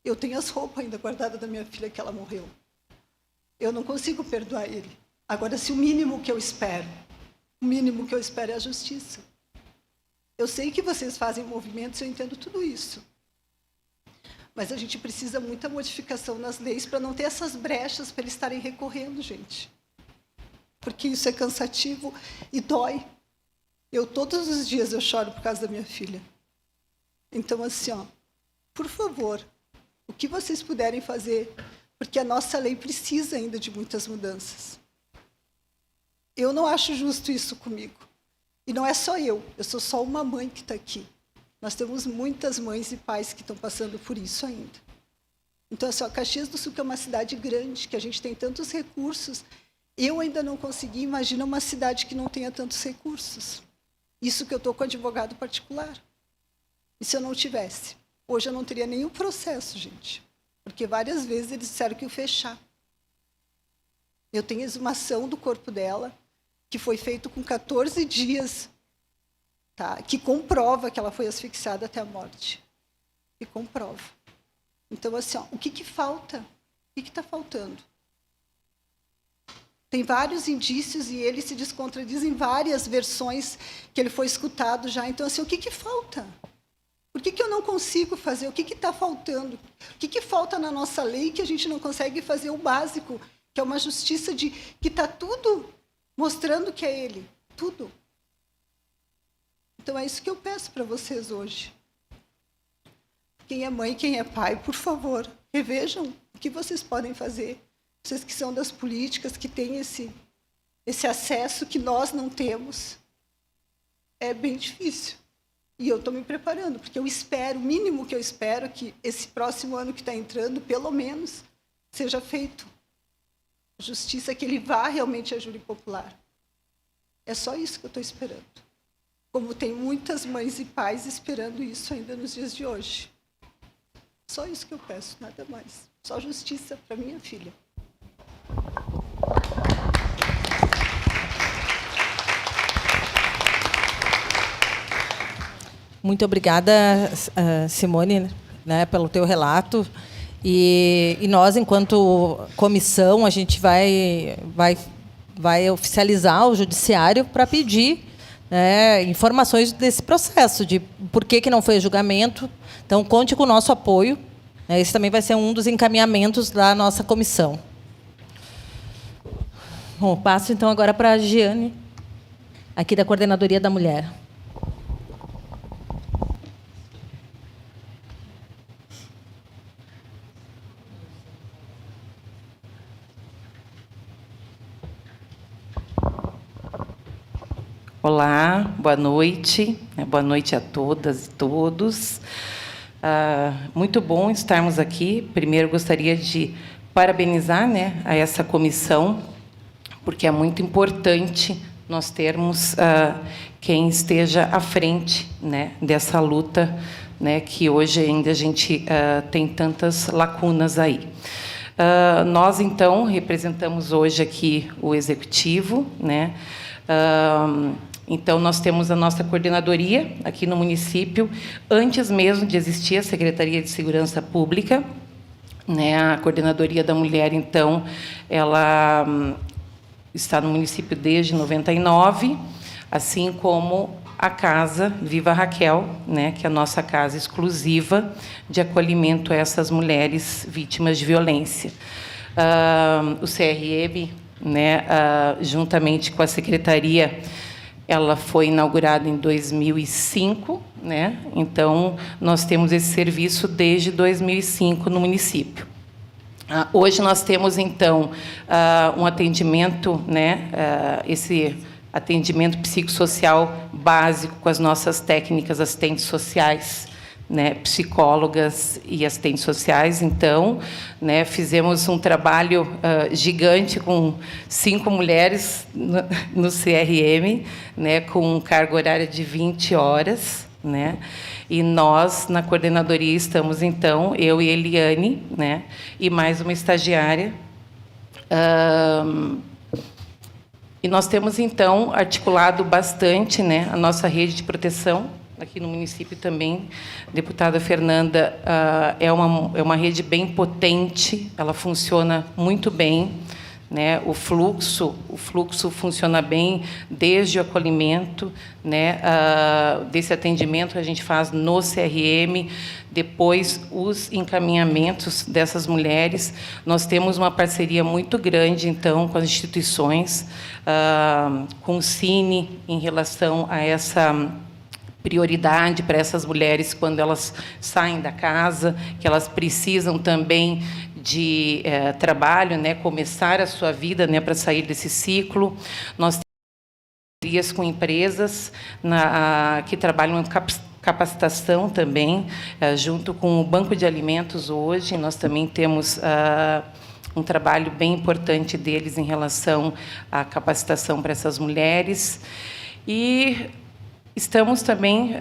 Speaker 5: Eu tenho as roupas ainda guardadas da minha filha que ela morreu. Eu não consigo perdoar ele. Agora, se o mínimo que eu espero é a justiça. Eu sei que vocês fazem movimentos, eu entendo tudo isso. Mas a gente precisa muita modificação nas leis para não ter essas brechas para eles estarem recorrendo, gente. Porque isso é cansativo e dói. Todos os dias eu choro por causa da minha filha. Então, assim, por favor, o que vocês puderem fazer, porque a nossa lei precisa ainda de muitas mudanças. Eu não acho justo isso comigo. E não é só eu sou só uma mãe que está aqui. Nós temos muitas mães e pais que estão passando por isso ainda. Então, assim, Caxias do Sul, que é uma cidade grande, que a gente tem tantos recursos, eu ainda não consegui imaginar uma cidade que não tenha tantos recursos. Isso que eu estou com advogado particular. E se eu não tivesse? Hoje eu não teria nenhum processo, gente. Porque várias vezes eles disseram que ia fechar. Eu tenho exumação do corpo dela, que foi feito com 14 dias, tá? Que comprova que ela foi asfixiada até a morte. E comprova. Então, assim, o que falta? O que está faltando? Tem vários indícios e ele se descontradiz em várias versões que ele foi escutado já. Então, assim, o que falta? Por que eu não consigo fazer? O que está faltando? O que falta na nossa lei que a gente não consegue fazer o básico, que é uma justiça que está tudo mostrando que é ele? Tudo. Então, é isso que eu peço para vocês hoje. Quem é mãe, quem é pai, por favor, revejam o que vocês podem fazer. Vocês que são das políticas, que têm esse acesso que nós não temos. É bem difícil. E eu estou me preparando, porque eu espero, o mínimo que eu espero, que esse próximo ano que está entrando, pelo menos, seja feito justiça, que ele vá realmente a júri popular. É só isso que eu estou esperando. Como tem muitas mães e pais esperando isso ainda nos dias de hoje. Só isso que eu peço, nada mais. Só justiça para minha filha.
Speaker 4: Muito obrigada, Simone, né, pelo teu relato. E nós, enquanto comissão, a gente vai oficializar o judiciário para pedir, né, informações desse processo, de por que não foi julgamento. Então, conte com o nosso apoio. Esse também vai ser um dos encaminhamentos da nossa comissão. Bom, passo, então, agora para a Giane, aqui da Coordenadoria da Mulher.
Speaker 6: Olá, boa noite a todas e todos. Muito bom estarmos aqui. Primeiro, gostaria de parabenizar, né, a essa comissão, porque é muito importante nós termos quem esteja à frente, né, dessa luta, né, que hoje ainda a gente tem tantas lacunas aí. Nós, então, representamos hoje aqui o Executivo, né? Então, nós temos a nossa coordenadoria aqui no município, antes mesmo de existir a Secretaria de Segurança Pública, né? A Coordenadoria da Mulher, então, ela está no município desde 99, assim como a Casa Viva Raquel, né? Que é a nossa casa exclusiva de acolhimento a essas mulheres vítimas de violência. O CRM, né, juntamente com a Secretaria, ela foi inaugurada em 2005, né? Então, nós temos esse serviço desde 2005 no município. Hoje nós temos, então, um atendimento, né? Esse atendimento psicossocial básico com as nossas técnicas assistentes sociais, né, psicólogas e assistentes sociais. Então, né, fizemos um trabalho gigante com 5 mulheres no CRM, né, com carga horária de 20 horas. Né, e nós, na coordenadoria, estamos, então, eu e Eliane, né, e mais uma estagiária. E nós temos, então, articulado bastante, né, a nossa rede de proteção, aqui no município também. Deputada Fernanda, é uma rede bem potente, ela funciona muito bem, né? O fluxo funciona bem desde o acolhimento, né? Desse atendimento que a gente faz no CRM, depois os encaminhamentos dessas mulheres. Nós temos uma parceria muito grande, então, com as instituições, com o Cine, em relação a essa prioridade para essas mulheres quando elas saem da casa, que elas precisam também de trabalho, né, começar a sua vida, né, para sair desse ciclo. Nós temos parcerias com empresas que trabalham em capacitação também, junto com o Banco de Alimentos hoje. Nós também temos um trabalho bem importante deles em relação à capacitação para essas mulheres. E estamos também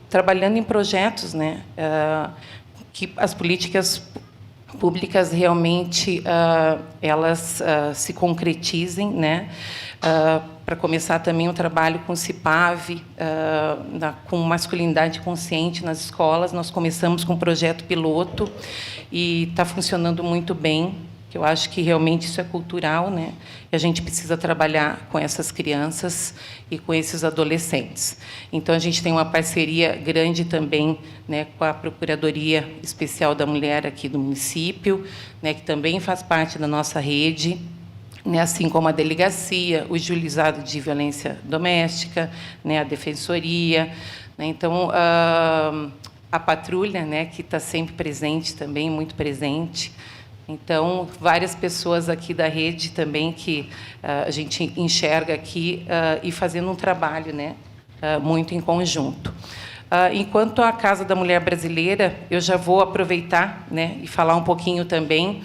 Speaker 6: trabalhando em projetos, né, que as políticas públicas realmente elas se concretizem, né, para começar também um trabalho com o CIPAV, com masculinidade consciente nas escolas. Nós começamos com um projeto piloto e está funcionando muito bem. que eu acho que realmente isso é cultural, né? E a gente precisa trabalhar com essas crianças e com esses adolescentes. Então, a gente tem uma parceria grande também, né, com a Procuradoria Especial da Mulher aqui do município, né, que também faz parte da nossa rede, né, assim como a delegacia, o juizado de violência doméstica, né, a defensoria, né? Então, a patrulha, né, que está sempre presente também, muito presente. Então, várias pessoas aqui da rede também que a gente enxerga aqui e fazendo um trabalho, né, muito em conjunto. Enquanto a Casa da Mulher Brasileira, eu já vou aproveitar, né, e falar um pouquinho também.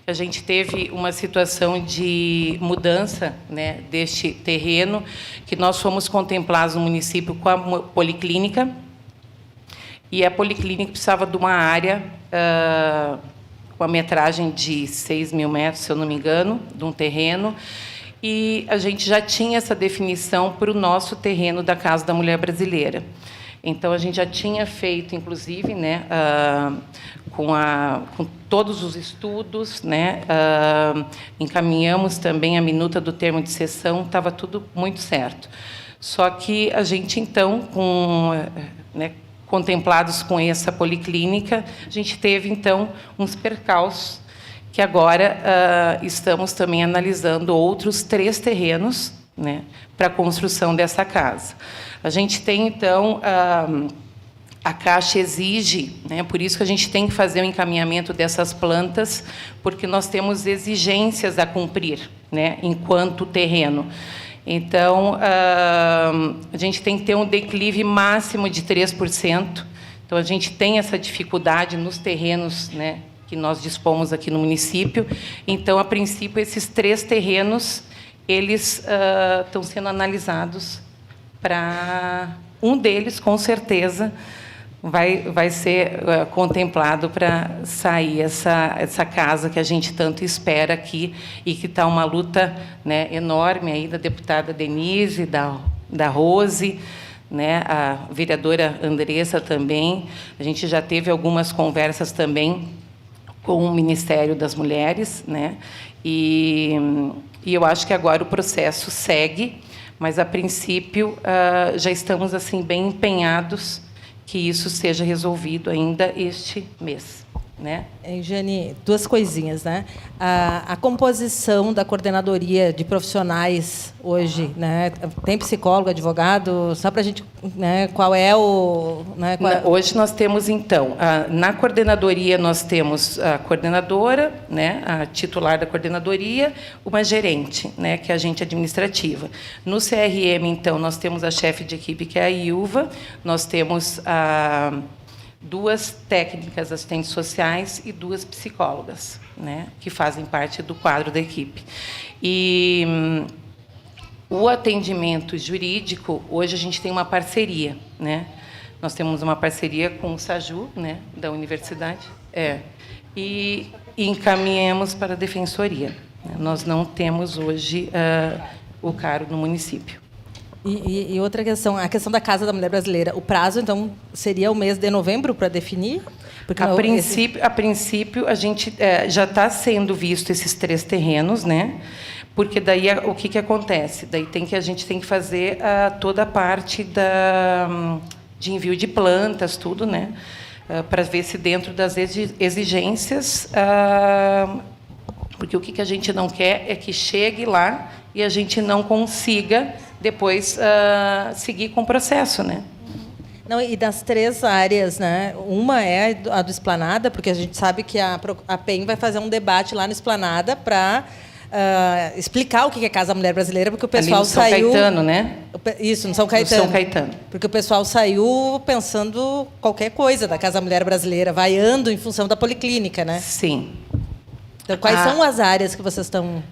Speaker 6: A gente teve uma situação de mudança, né, deste terreno, que nós fomos contemplados no município com a policlínica, e a policlínica precisava de uma área com a metragem de 6.000 metros, se eu não me engano, de um terreno, e a gente já tinha essa definição para o nosso terreno da Casa da Mulher Brasileira. Então, a gente já tinha feito, inclusive, né, com todos os estudos, né, encaminhamos também a minuta do termo de cessão, estava tudo muito certo. Só que a gente, então, né, contemplados com essa policlínica, a gente teve, então, uns percalços, que agora estamos também analisando outros 3 terrenos, né, para a construção dessa casa. A gente tem, então, a Caixa exige, né, por isso que a gente tem que fazer o encaminhamento dessas plantas, porque nós temos exigências a cumprir, né, enquanto terreno. Então, a gente tem que ter um declive máximo de 3%. Então, a gente tem essa dificuldade nos terrenos, né, que nós dispomos aqui no município. Então, a princípio, esses 3 terrenos, eles estão sendo analisados para um deles, com certeza, vai ser contemplado para sair essa casa que a gente tanto espera aqui e que está uma luta, né, enorme aí da deputada Denise, da Rose, né, a vereadora Andressa também. A gente já teve algumas conversas também com o Ministério das Mulheres, né, e eu acho que agora o processo segue, mas a princípio já estamos assim bem empenhados que isso seja resolvido ainda este mês, né?
Speaker 4: Jane, 2 coisinhas, né? A composição da coordenadoria de profissionais hoje, né? Tem psicólogo, advogado, só para a gente, né? Qual é o, né?
Speaker 6: Hoje nós temos, então, na coordenadoria nós temos a coordenadora, né? A titular da coordenadoria, uma gerente, né? Que é a agente administrativa. No CRM, então, nós temos a chefe de equipe, que é a Ilva, nós temos 2 técnicas assistentes sociais e 2 psicólogas, né, que fazem parte do quadro da equipe. E o atendimento jurídico, hoje a gente tem uma parceria, né? Nós temos uma parceria com o SAJU, né, da universidade, e encaminhamos para a defensoria. Nós não temos hoje o cargo no município.
Speaker 4: E outra questão, a questão da Casa da Mulher Brasileira. O prazo, então, seria o mês de novembro para definir? Porque
Speaker 6: a princípio, a gente já está sendo visto esses 3 terrenos, né? Porque daí o que acontece? Daí a gente tem que fazer toda a parte de envio de plantas, tudo, né? Para ver se dentro das exigências, porque o que a gente não quer é que chegue lá e a gente não consiga depois seguir com o processo, né?
Speaker 4: Não, e das 3 áreas, né? Uma é a do Esplanada, porque a gente sabe que a PEN vai fazer um debate lá no Esplanada para explicar o que é Casa Mulher Brasileira, porque o pessoal
Speaker 6: ali no São Caetano, né?
Speaker 4: Isso, no São Caetano.
Speaker 6: No São Caetano.
Speaker 4: Porque o pessoal saiu pensando qualquer coisa da Casa Mulher Brasileira, vaiando em função da policlínica, né?
Speaker 6: Sim.
Speaker 4: Então, quais são as áreas que vocês estão...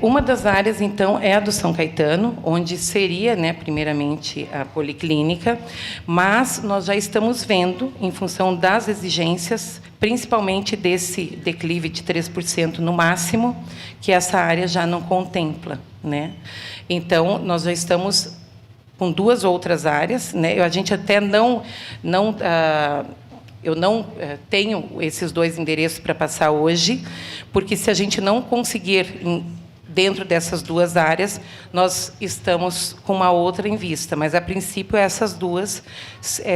Speaker 6: Uma das áreas, então, é a do São Caetano, onde seria, né, primeiramente, a policlínica, mas nós já estamos vendo, em função das exigências, principalmente desse declive de 3% no máximo, que essa área já não contempla, né? Então, nós já estamos com 2 outras áreas, né? A gente até não eu não tenho esses 2 endereços para passar hoje, porque se a gente não conseguir dentro dessas 2 áreas, nós estamos com uma outra em vista, mas a princípio essas 2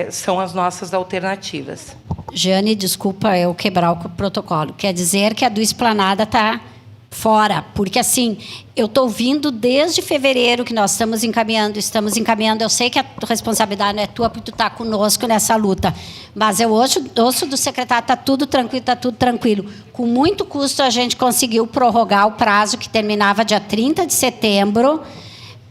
Speaker 6: são as nossas alternativas.
Speaker 2: Jane, desculpa eu quebrar o protocolo. Quer dizer que a do Esplanada está fora, porque assim, eu estou vindo desde fevereiro que nós estamos encaminhando, eu sei que a responsabilidade não é tua, porque tu está conosco nessa luta, mas eu ouço do secretário, está tudo tranquilo. Com muito custo a gente conseguiu prorrogar o prazo que terminava dia 30 de setembro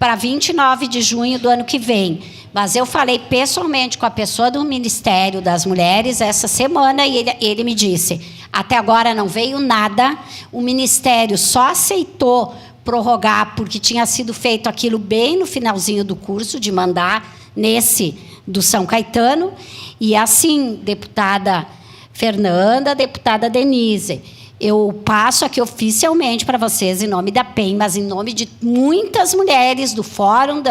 Speaker 2: para 29 de junho do ano que vem. Mas eu falei pessoalmente com a pessoa do Ministério das Mulheres essa semana e ele me disse, até agora não veio nada, o Ministério só aceitou prorrogar porque tinha sido feito aquilo bem no finalzinho do curso, de mandar nesse do São Caetano. E assim, deputada Fernanda, deputada Denise, eu passo aqui oficialmente para vocês, em nome da PEN, mas em nome de muitas mulheres do fórum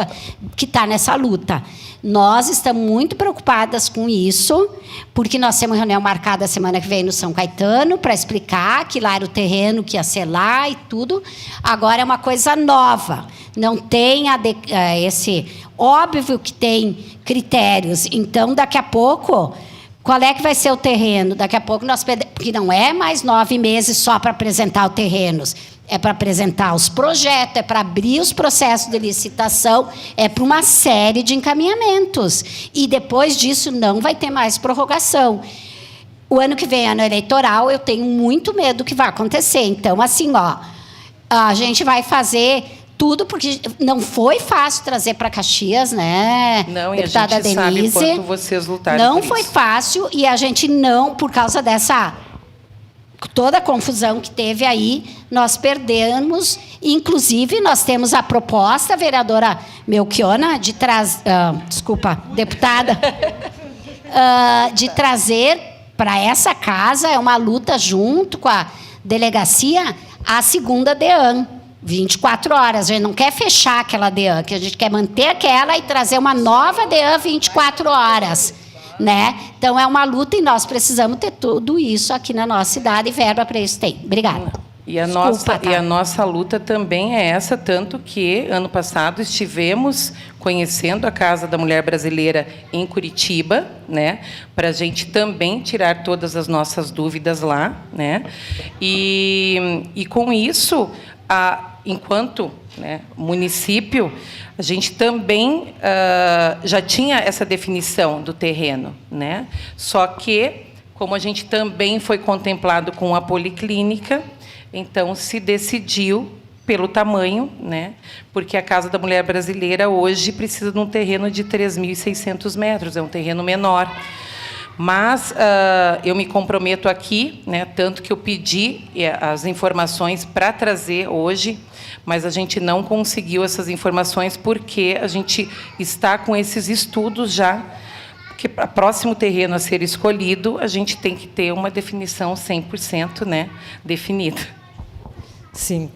Speaker 2: que está nessa luta. Nós estamos muito preocupadas com isso, porque nós temos reunião marcada a semana que vem no São Caetano para explicar que lá era o terreno que ia ser lá e tudo. Agora é uma coisa nova. Não tem esse... Óbvio que tem critérios. Então, daqui a pouco... Qual é que vai ser o terreno? Daqui a pouco porque não é mais 9 meses só para apresentar os terrenos. É para apresentar os projetos, é para abrir os processos de licitação, é para uma série de encaminhamentos. E depois disso não vai ter mais prorrogação. O ano que vem, ano eleitoral, eu tenho muito medo do que vai acontecer. Então, assim, a gente vai fazer tudo, porque não foi fácil trazer para Caxias, né,
Speaker 6: não,
Speaker 2: deputada Denise?
Speaker 6: E a gente sabe quanto vocês lutaram
Speaker 2: não
Speaker 6: por
Speaker 2: foi
Speaker 6: isso.
Speaker 2: fácil, e a gente não, por causa dessa... toda a confusão que teve aí, nós perdemos. Inclusive, nós temos a proposta, vereadora Melchiona, de trazer... deputada, de trazer para essa casa, é uma luta junto com a delegacia, a segunda DEAN. 24 horas. A gente não quer fechar aquela DEAN, que a gente quer manter aquela e trazer uma nova DEAN 24 horas. Né? Então, é uma luta e nós precisamos ter tudo isso aqui na nossa cidade e verba para isso tem. Obrigada.
Speaker 6: E a nossa luta também é essa, tanto que, ano passado, estivemos conhecendo a Casa da Mulher Brasileira em Curitiba, né, para a gente também tirar todas as nossas dúvidas lá. Né, e com isso... enquanto, né, município, a gente também já tinha essa definição do terreno, né? Só que, como a gente também foi contemplado com a policlínica, então se decidiu pelo tamanho, né? Porque a Casa da Mulher Brasileira hoje precisa de um terreno de 3.600 metros, é um terreno menor. Mas eu me comprometo aqui, né, tanto que eu pedi as informações para trazer hoje, mas a gente não conseguiu essas informações porque a gente está com esses estudos já, porque para o próximo terreno a ser escolhido, a gente tem que ter uma definição 100%, né, definida.
Speaker 4: Sim.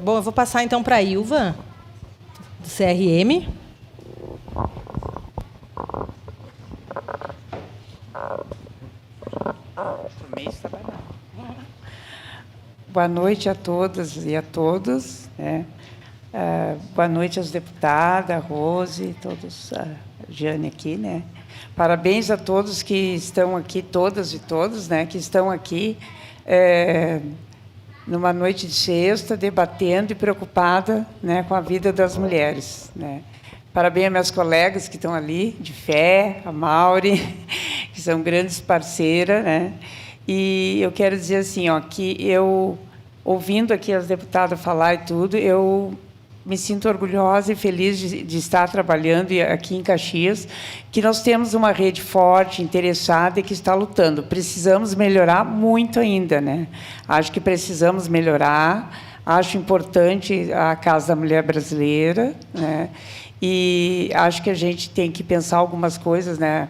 Speaker 4: Bom, eu vou passar, então, para a Ilva, do CRM.
Speaker 7: Boa noite a todas e a todos. Né? Boa noite aos deputados, a Rose, todos, a Jane aqui. Né? Parabéns a todos que estão aqui, todas e todos, né, que estão aqui numa noite de sexta, debatendo e preocupada, né, com a vida das mulheres. Né? Parabéns a minhas colegas que estão ali, de fé, a Mauri, que são grandes parceiras. Né? E eu quero dizer assim, que eu, ouvindo aqui as deputadas falar e tudo, eu me sinto orgulhosa e feliz de estar trabalhando aqui em Caxias, que nós temos uma rede forte, interessada e que está lutando. Precisamos melhorar muito ainda. Né? Acho que precisamos melhorar, acho importante a Casa da Mulher Brasileira, né? E acho que a gente tem que pensar algumas coisas, né,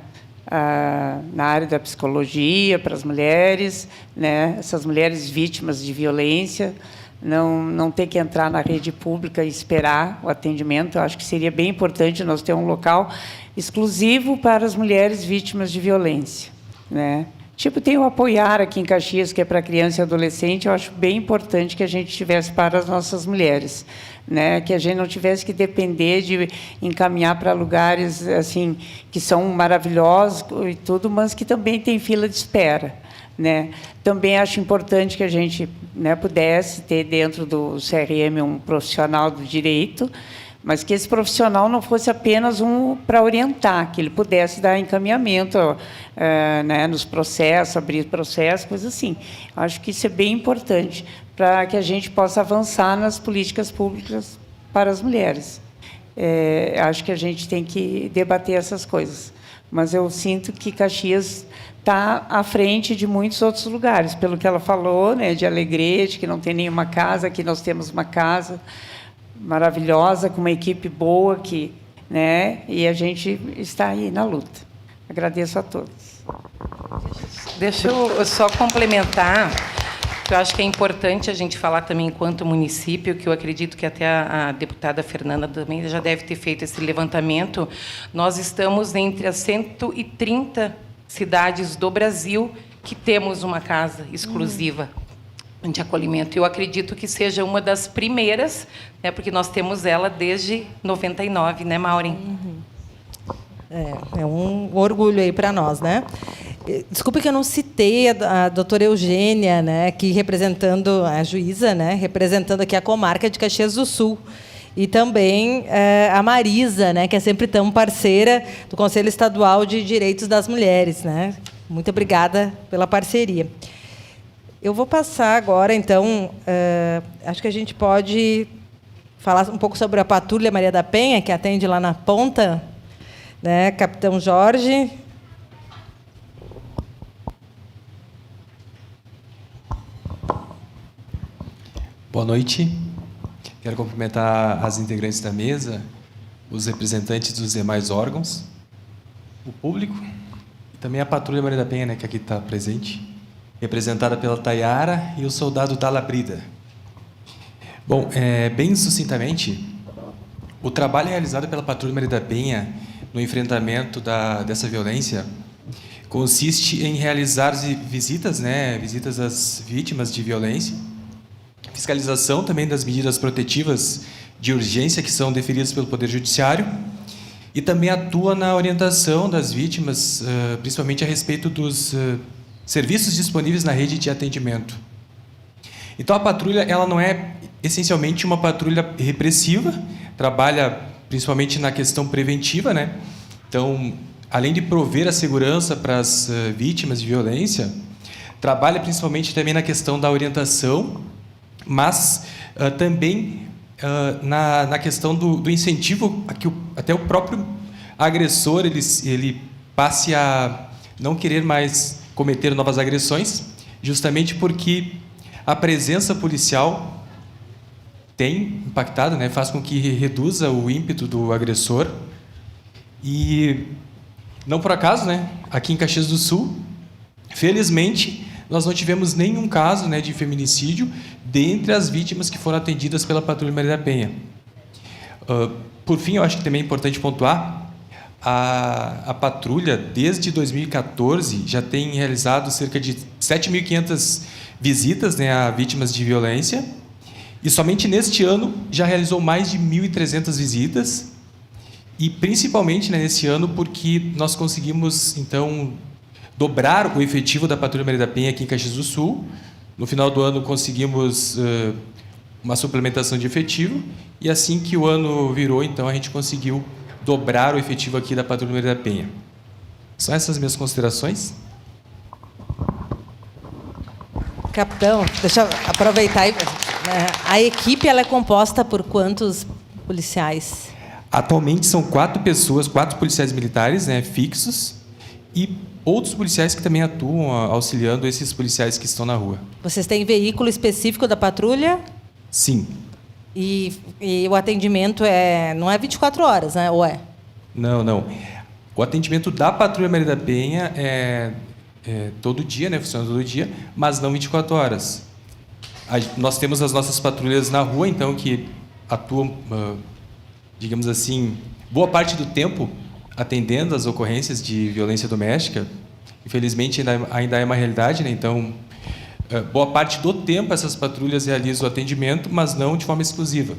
Speaker 7: na área da psicologia para as mulheres, né, essas mulheres vítimas de violência, não ter que entrar na rede pública e esperar o atendimento. Eu acho que seria bem importante nós ter um local exclusivo para as mulheres vítimas de violência, né? Tipo, tem o Apoiar aqui em Caxias, que é para criança e adolescente. Eu acho bem importante que a gente tivesse para as nossas mulheres, né? Que a gente não tivesse que depender de encaminhar para lugares assim que são maravilhosos e tudo, mas que também tem fila de espera, né? Também acho importante que a gente, né, pudesse ter dentro do CRM um profissional do direito, mas que esse profissional não fosse apenas um para orientar, que ele pudesse dar encaminhamento, né, nos processos, abrir processos, coisas assim. Acho que isso é bem importante para que a gente possa avançar nas políticas públicas para as mulheres. Acho que a gente tem que debater essas coisas. Mas eu sinto que Caxias está à frente de muitos outros lugares, pelo que ela falou, né, de Alegrete, que não tem nenhuma casa, aqui nós temos uma casa maravilhosa, com uma equipe boa, né, e a gente está aí na luta. Agradeço a todos.
Speaker 6: Deixa eu só complementar, que eu acho que é importante a gente falar também enquanto município, que eu acredito que até a deputada Fernanda também já deve ter feito esse levantamento. Nós estamos entre as 130 cidades do Brasil que temos uma casa exclusiva de acolhimento. Eu acredito que seja uma das primeiras, né, porque nós temos ela desde 99, né, Maureen?
Speaker 4: É um orgulho aí para nós, né? Desculpe que eu não citei a doutora Eugênia, né, aqui representando a juíza, né, representando aqui a comarca de Caxias do Sul. E também a Marisa, né, que é sempre tão parceira do Conselho Estadual de Direitos das Mulheres, né? Muito obrigada pela parceria. Eu vou passar agora, então, acho que a gente pode falar um pouco sobre a Patrulha Maria da Penha, que atende lá na ponta, né, Capitão Jorge.
Speaker 8: Boa noite. Quero cumprimentar as integrantes da mesa, os representantes dos demais órgãos, o público e também a Patrulha Maria da Penha, né, que aqui está presente, representada pela Tayara e o soldado Dalla Brida. Bom, bem sucintamente, o trabalho realizado pela Patrulha Maria da Penha no enfrentamento dessa violência consiste em realizar visitas, né, visitas às vítimas de violência, fiscalização também das medidas protetivas de urgência que são deferidas pelo Poder Judiciário e também atua na orientação das vítimas, principalmente a respeito dos serviços disponíveis na rede de atendimento. Então, a patrulha ela não é essencialmente uma patrulha repressiva, trabalha principalmente na questão preventiva, né? Então, além de prover a segurança para as vítimas de violência, trabalha principalmente também na questão da orientação, mas também na questão do incentivo a que até o próprio agressor ele passe a não querer mais cometer novas agressões, justamente porque a presença policial tem impactado, né, faz com que reduza o ímpeto do agressor. E não por acaso, né, aqui em Caxias do Sul, felizmente, nós não tivemos nenhum caso, né, de feminicídio dentre as vítimas que foram atendidas pela Patrulha Maria da Penha. Por fim, eu acho que também é importante pontuar, a patrulha, desde 2014, já tem realizado cerca de 7.500 visitas, né, a vítimas de violência, e somente neste ano já realizou mais de 1.300 visitas, e principalmente, né, nesse ano porque nós conseguimos, então, dobrar o efetivo da Patrulha Maria da Penha aqui em Caxias do Sul. No final do ano conseguimos uma suplementação de efetivo, e assim que o ano virou, então, a gente conseguiu dobrar o efetivo aqui da Patrulha Maria da Penha. São essas minhas considerações.
Speaker 4: Capitão, deixa eu aproveitar. A equipe ela é composta por quantos policiais?
Speaker 8: Atualmente são 4 pessoas, 4 policiais militares, né, fixos, e outros policiais que também atuam auxiliando esses policiais que estão na rua.
Speaker 4: Vocês têm veículo específico da patrulha?
Speaker 8: Sim.
Speaker 4: E o atendimento não é 24 horas, né? Ou é?
Speaker 8: Não. O atendimento da Patrulha Maria da Penha é todo dia, né? Funciona todo dia, mas não 24 horas. Nós temos as nossas patrulhas na rua, então, que atuam, digamos assim, boa parte do tempo atendendo às ocorrências de violência doméstica. Infelizmente, ainda é uma realidade, né? Então, boa parte do tempo essas patrulhas realizam o atendimento, mas não de forma exclusiva.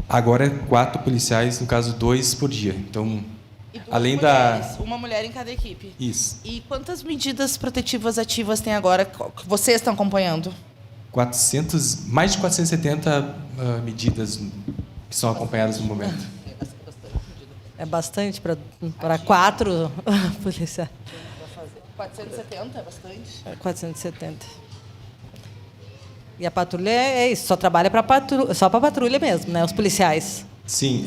Speaker 8: Agora, 4 policiais, no caso, 2 por dia. Então, além
Speaker 3: mulheres, uma mulher em cada equipe.
Speaker 8: Isso.
Speaker 3: E quantas medidas protetivas ativas tem agora que vocês estão acompanhando?
Speaker 8: Mais de 470 medidas que são acompanhadas no momento.
Speaker 4: É bastante para 4 policiais.
Speaker 3: 470 é bastante?
Speaker 4: 470. E a patrulha é isso, só trabalha só para patrulha mesmo, né? Os policiais.
Speaker 8: Sim,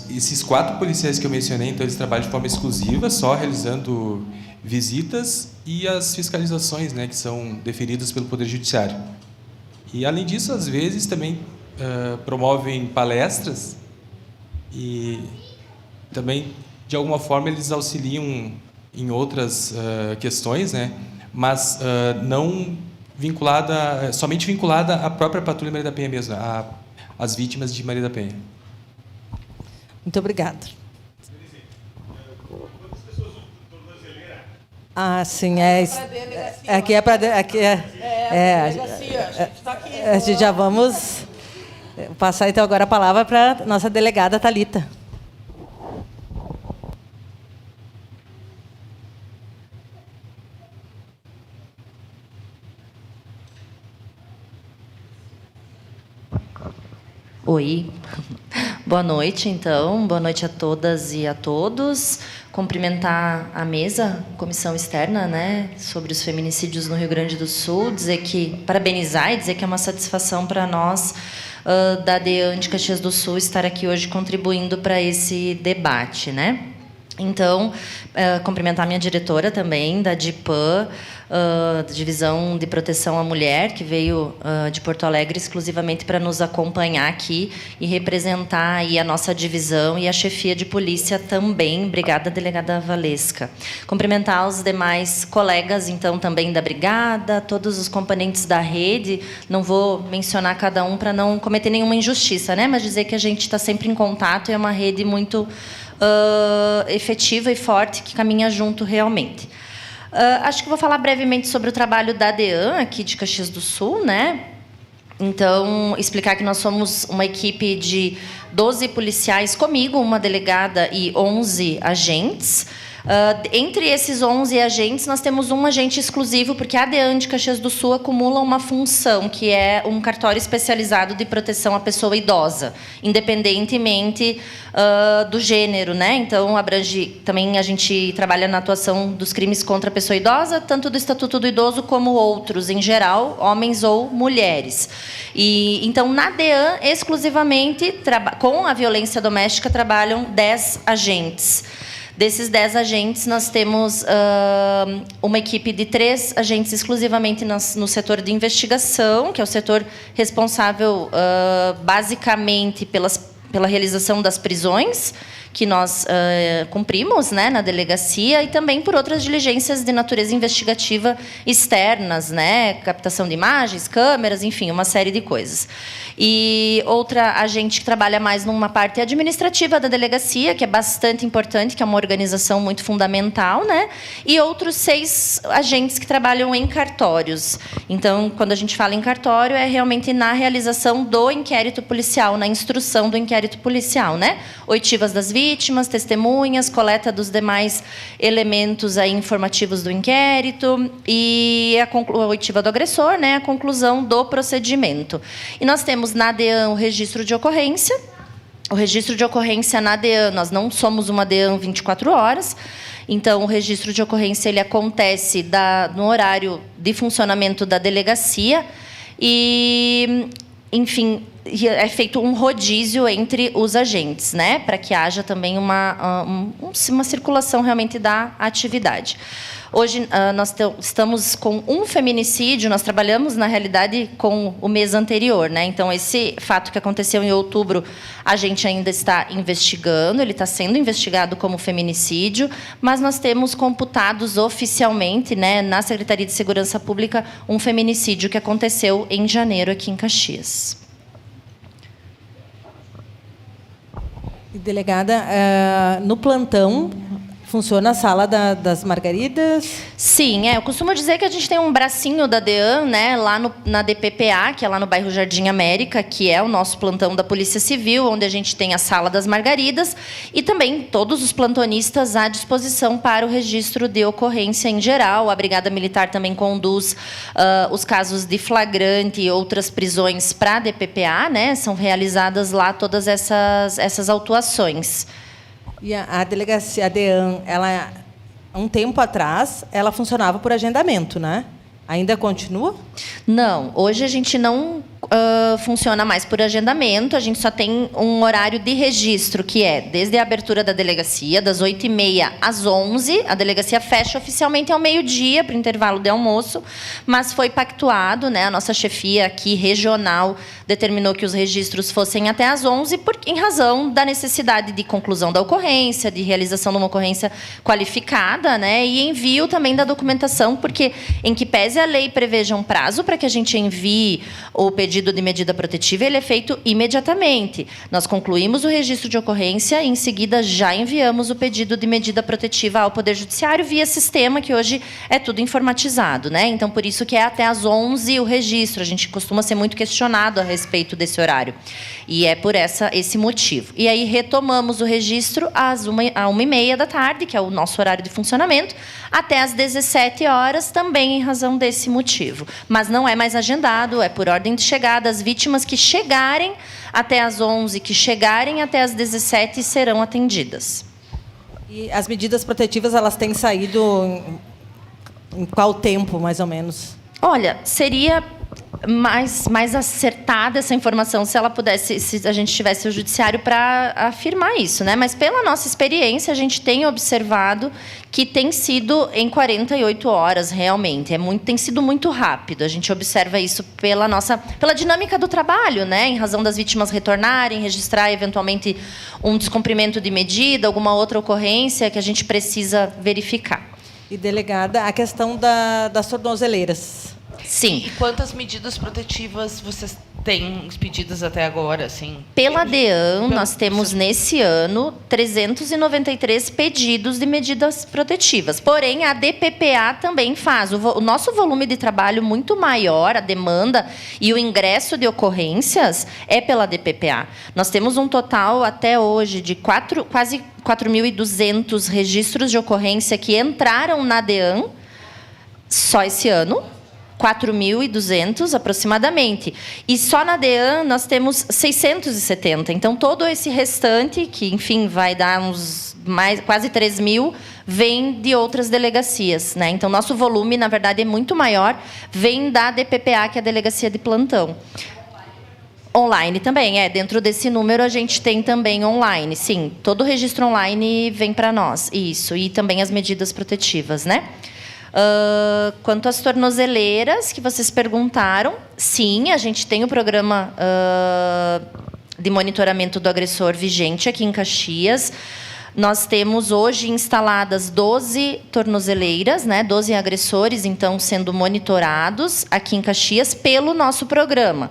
Speaker 8: esses 4 policiais que eu mencionei, então eles trabalham de forma exclusiva, só realizando visitas e as fiscalizações, né, que são deferidas pelo Poder Judiciário. E, além disso, às vezes também promovem palestras e também, de alguma forma, eles auxiliam em outras questões, né, mas não somente vinculada à própria Patrulha Maria da Penha mesmo, às vítimas de Maria da Penha.
Speaker 4: Muito obrigada. Ah, sim, aqui é para a gente já vamos passar então agora a palavra para a nossa delegada Thalita.
Speaker 9: Oi, boa noite, então. Boa noite a todas e a todos. Cumprimentar a mesa, comissão externa, né, sobre os feminicídios no Rio Grande do Sul, parabenizar e dizer que é uma satisfação para nós da DEAN de Caxias do Sul estar aqui hoje contribuindo para esse debate, né? Então, cumprimentar a minha diretora também, da DIPAM, Divisão de Proteção à Mulher, que veio de Porto Alegre exclusivamente para nos acompanhar aqui e representar aí a nossa divisão e a chefia de polícia também. Obrigada, delegada Valesca. Cumprimentar os demais colegas, então, também da brigada, todos os componentes da rede. Não vou mencionar cada um para não cometer nenhuma injustiça, né? Mas dizer que a gente está sempre em contato e é uma rede muito efetiva e forte que caminha junto realmente. Acho que vou falar brevemente sobre o trabalho da DEAN aqui de Caxias do Sul, né? Então, explicar que nós somos uma equipe de 12 policiais comigo, uma delegada e 11 agentes. Entre esses 11 agentes, nós temos um agente exclusivo, porque a DEAN de Caxias do Sul acumula uma função, que é um cartório especializado de proteção à pessoa idosa, independentemente do gênero, né? Então, abrange também, a gente trabalha na atuação dos crimes contra a pessoa idosa, tanto do Estatuto do Idoso como outros, em geral, homens ou mulheres. E, então, na DEAN, exclusivamente, com a violência doméstica, trabalham 10 agentes. Desses 10 agentes, nós temos uma equipe de 3 agentes exclusivamente no setor de investigação, que é o setor responsável, basicamente, pela realização das prisões, que nós cumprimos, né, na delegacia, e também por outras diligências de natureza investigativa externas, né, captação de imagens, câmeras, enfim, uma série de coisas. E outra agente que trabalha mais numa parte administrativa da delegacia, que é bastante importante, que é uma organização muito fundamental, né? E outros 6 agentes que trabalham em cartórios. Então, quando a gente fala em cartório, é realmente na realização do inquérito policial, na instrução do inquérito policial, né? Oitivas das vítimas, testemunhas, coleta dos demais elementos aí informativos do inquérito e a oitiva do agressor, né? A conclusão do procedimento. E nós temos na DEAN o registro de ocorrência. O registro de ocorrência na DEAN, nós não somos uma DEAN 24 horas, então o registro de ocorrência ele acontece no horário de funcionamento da delegacia e, enfim, é feito um rodízio entre os agentes, né, para que haja também uma circulação realmente da atividade. Hoje, nós estamos com um feminicídio, nós trabalhamos, na realidade, com o mês anterior, né? Então, esse fato que aconteceu em outubro, a gente ainda está investigando, ele está sendo investigado como feminicídio, mas nós temos computados oficialmente, né, na Secretaria de Segurança Pública, um feminicídio que aconteceu em janeiro aqui em Caxias.
Speaker 4: Delegada, no plantão, funciona a sala das Margaridas?
Speaker 9: Sim, eu costumo dizer que a gente tem um bracinho da DEAN, né, lá na DPPA, que é lá no bairro Jardim América, que é o nosso plantão da Polícia Civil, onde a gente tem a sala das Margaridas, e também todos os plantonistas à disposição para o registro de ocorrência em geral. A Brigada Militar também conduz os casos de flagrante e outras prisões para a DPPA, né, são realizadas lá todas essas autuações.
Speaker 4: E a delegacia, a DEAN, ela, um tempo atrás, ela funcionava por agendamento, né? Ainda continua?
Speaker 9: Não, hoje a gente não funciona mais por agendamento, a gente só tem um horário de registro, que é desde a abertura da delegacia, das 8h30 às 11h, a delegacia fecha oficialmente ao meio-dia, para o intervalo de almoço, mas foi pactuado, né, a nossa chefia aqui regional determinou que os registros fossem até às 11h, em razão da necessidade de conclusão da ocorrência, de realização de uma ocorrência qualificada, né, e envio também da documentação, porque, em que pese a lei preveja um prazo para que a gente envie o pedido de medida protetiva, ele é feito imediatamente. Nós concluímos o registro de ocorrência e, em seguida, já enviamos o pedido de medida protetiva ao Poder Judiciário via sistema, que hoje é tudo informatizado, né? Então, por isso que é até às 11h o registro. A gente costuma ser muito questionado a respeito desse horário. E é por esse motivo. E aí retomamos o registro às 1h30 da tarde, que é o nosso horário de funcionamento, até às 17h, também em razão desse motivo. Mas não é mais agendado, é por ordem de chegada. As vítimas que chegarem até às 11h, que chegarem até às 17h, serão atendidas.
Speaker 4: E as medidas protetivas, elas têm saído em qual tempo, mais ou menos?
Speaker 9: Olha, seria mais acertada essa informação se ela pudesse, se a gente tivesse o judiciário para afirmar isso, né? Mas pela nossa experiência, a gente tem observado que tem sido em 48 horas, realmente. Tem sido muito rápido. A gente observa isso pela dinâmica do trabalho, né? Em razão das vítimas retornarem, registrar eventualmente um descumprimento de medida, alguma outra ocorrência que a gente precisa verificar.
Speaker 4: E, delegada, a questão das tornozeleiras.
Speaker 9: Sim.
Speaker 3: E quantas medidas protetivas vocês têm expedidas até agora? Assim?
Speaker 9: Pela DEAN, nós temos, nesse ano, 393 pedidos de medidas protetivas. Porém, a DPPA também faz. O nosso volume de trabalho muito maior, a demanda e o ingresso de ocorrências é pela DPPA. Nós temos um total, até hoje, de quase 4.200 registros de ocorrência que entraram na DEAN só esse ano. 4.200 aproximadamente. E só na DEAN nós temos 670. Então, todo esse restante, que, enfim, vai dar quase 3.000, vem de outras delegacias, né? Então, nosso volume, na verdade, é muito maior, vem da DPPA, que é a Delegacia de Plantão. Online também, dentro desse número a gente tem também online, sim. Todo o registro online vem para nós, isso. E também as medidas protetivas, né? Quanto às tornozeleiras que vocês perguntaram, sim, a gente tem o programa de monitoramento do agressor vigente aqui em Caxias. Nós temos hoje instaladas 12 tornozeleiras, né, 12 agressores, então, sendo monitorados aqui em Caxias pelo nosso programa.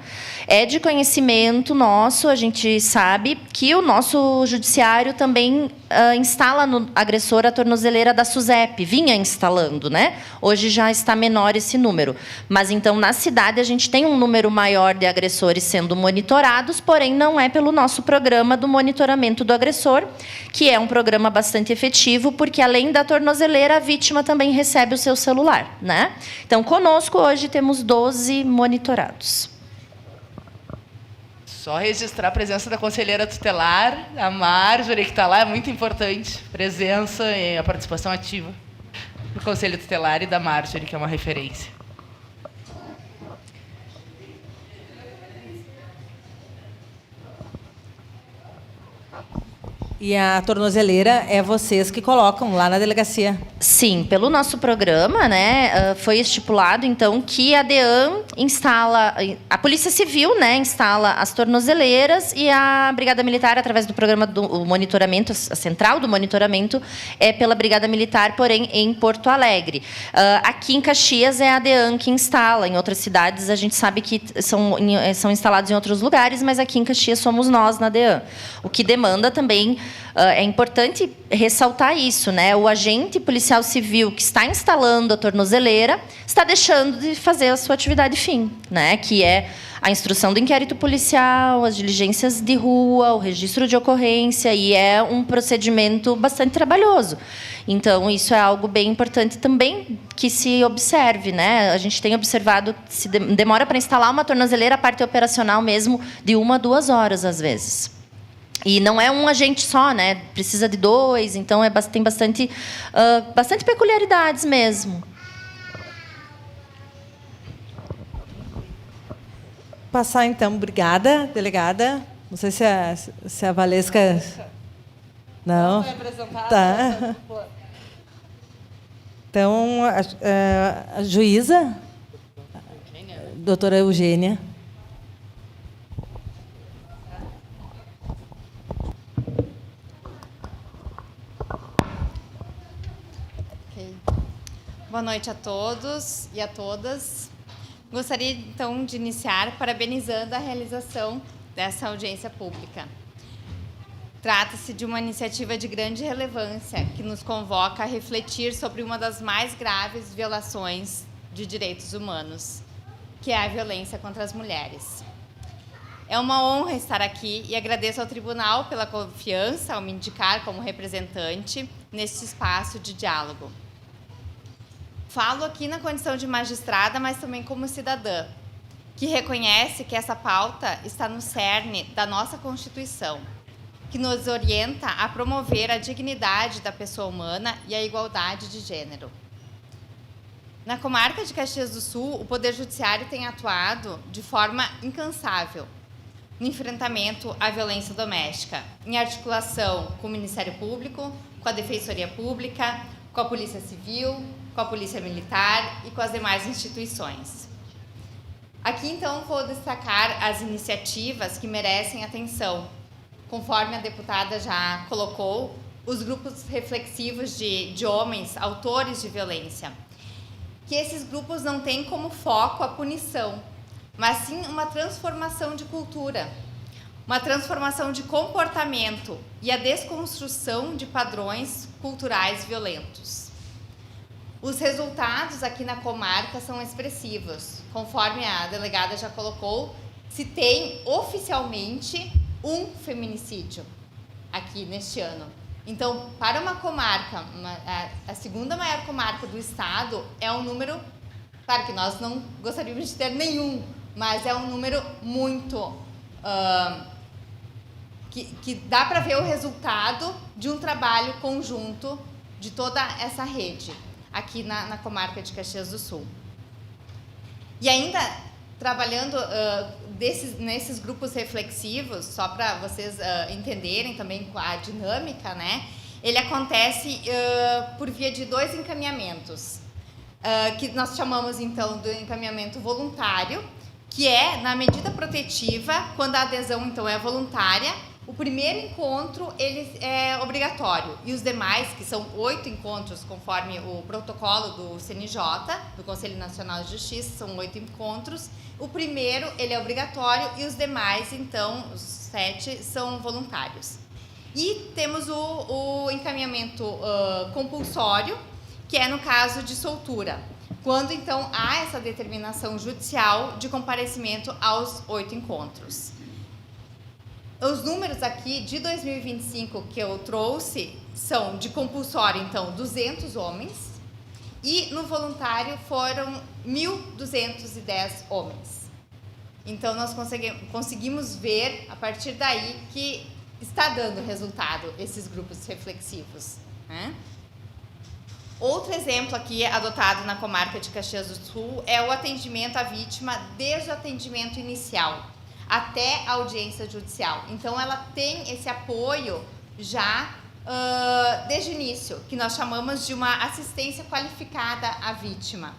Speaker 9: É de conhecimento nosso, a gente sabe que o nosso judiciário também instala no agressor a tornozeleira da SUSEP, vinha instalando, né? Hoje já está menor esse número. Mas, então, na cidade, a gente tem um número maior de agressores sendo monitorados, porém, não é pelo nosso programa do monitoramento do agressor, que é um programa bastante efetivo, porque, além da tornozeleira, a vítima também recebe o seu celular, né? Então, conosco, hoje, temos 12 monitorados.
Speaker 3: Só registrar a presença da conselheira tutelar, a Marjorie, que está lá, é muito importante. Presença e a participação ativa do Conselho Tutelar e da Marjorie, que é uma referência.
Speaker 4: E a tornozeleira é vocês que colocam lá na delegacia?
Speaker 9: Sim, pelo nosso programa, né, foi estipulado, então, que a DEAN instala, a Polícia Civil, né, instala as tornozeleiras e a Brigada Militar, através do programa do monitoramento, a central do monitoramento, é pela Brigada Militar, porém, em Porto Alegre. Aqui em Caxias é a DEAN que instala, em outras cidades a gente sabe que são instalados em outros lugares, mas aqui em Caxias somos nós na DEAN. O que demanda também, é importante ressaltar isso, né? O agente policial civil que está instalando a tornozeleira está deixando de fazer a sua atividade fim, né? Que é a instrução do inquérito policial, as diligências de rua, o registro de ocorrência, e é um procedimento bastante trabalhoso. Então, isso é algo bem importante também que se observe, né? A gente tem observado que se demora para instalar uma tornozeleira, a parte operacional mesmo, de 1 a 2 horas, às vezes. E não é um agente só, né? Precisa de 2, então tem bastante peculiaridades mesmo.
Speaker 4: Passar, então. Obrigada, delegada. Não sei se a Valesca... Não? Tá. Então, a juíza, doutora Eugênia.
Speaker 10: Boa noite a todos e a todas. Gostaria, então, de iniciar parabenizando a realização dessa audiência pública. Trata-se de uma iniciativa de grande relevância que nos convoca a refletir sobre uma das mais graves violações de direitos humanos, que é a violência contra as mulheres. É uma honra estar aqui e agradeço ao Tribunal pela confiança ao me indicar como representante neste espaço de diálogo. Falo aqui na condição de magistrada, mas também como cidadã, que reconhece que essa pauta está no cerne da nossa Constituição, que nos orienta a promover a dignidade da pessoa humana e a igualdade de gênero. Na comarca de Caxias do Sul, o Poder Judiciário tem atuado de forma incansável no enfrentamento à violência doméstica, em articulação com o Ministério Público, com a Defensoria Pública, com a Polícia Civil, com a Polícia Militar e com as demais instituições. Aqui, então, vou destacar as iniciativas que merecem atenção. Conforme a deputada já colocou, os grupos reflexivos de homens autores de violência. Que esses grupos não têm como foco a punição, mas sim uma transformação de cultura, uma transformação de comportamento e a desconstrução de padrões culturais violentos. Os resultados aqui na comarca são expressivos. Conforme a delegada já colocou, se tem oficialmente um feminicídio aqui neste ano. Então, para uma comarca, a segunda maior comarca do estado, é um número, claro que nós não gostaríamos de ter nenhum, mas é um número muito... que dá para ver o resultado de um trabalho conjunto de toda essa rede, aqui na comarca de Caxias do Sul. E ainda trabalhando nesses grupos reflexivos, só para vocês entenderem também a dinâmica, né? Ele acontece por via de 2 encaminhamentos, que nós chamamos, então, do encaminhamento voluntário, que é na medida protetiva, quando a adesão, então, é voluntária. O primeiro encontro ele é obrigatório e os demais, que são 8 encontros, conforme o protocolo do CNJ, do Conselho Nacional de Justiça, são 8 encontros. O primeiro ele é obrigatório e os demais, então, os 7, são voluntários. E temos o encaminhamento compulsório, que é no caso de soltura, quando, então, há essa determinação judicial de comparecimento aos 8 encontros. Os números aqui de 2025 que eu trouxe são de compulsório, então, 200 homens, e no voluntário foram 1.210 homens. Então, nós conseguimos ver, a partir daí, que está dando resultado esses grupos reflexivos, né? Outro exemplo aqui adotado na comarca de Caxias do Sul é o atendimento à vítima desde o atendimento inicial até a audiência judicial. Então, ela tem esse apoio já desde o início, que nós chamamos de uma assistência qualificada à vítima.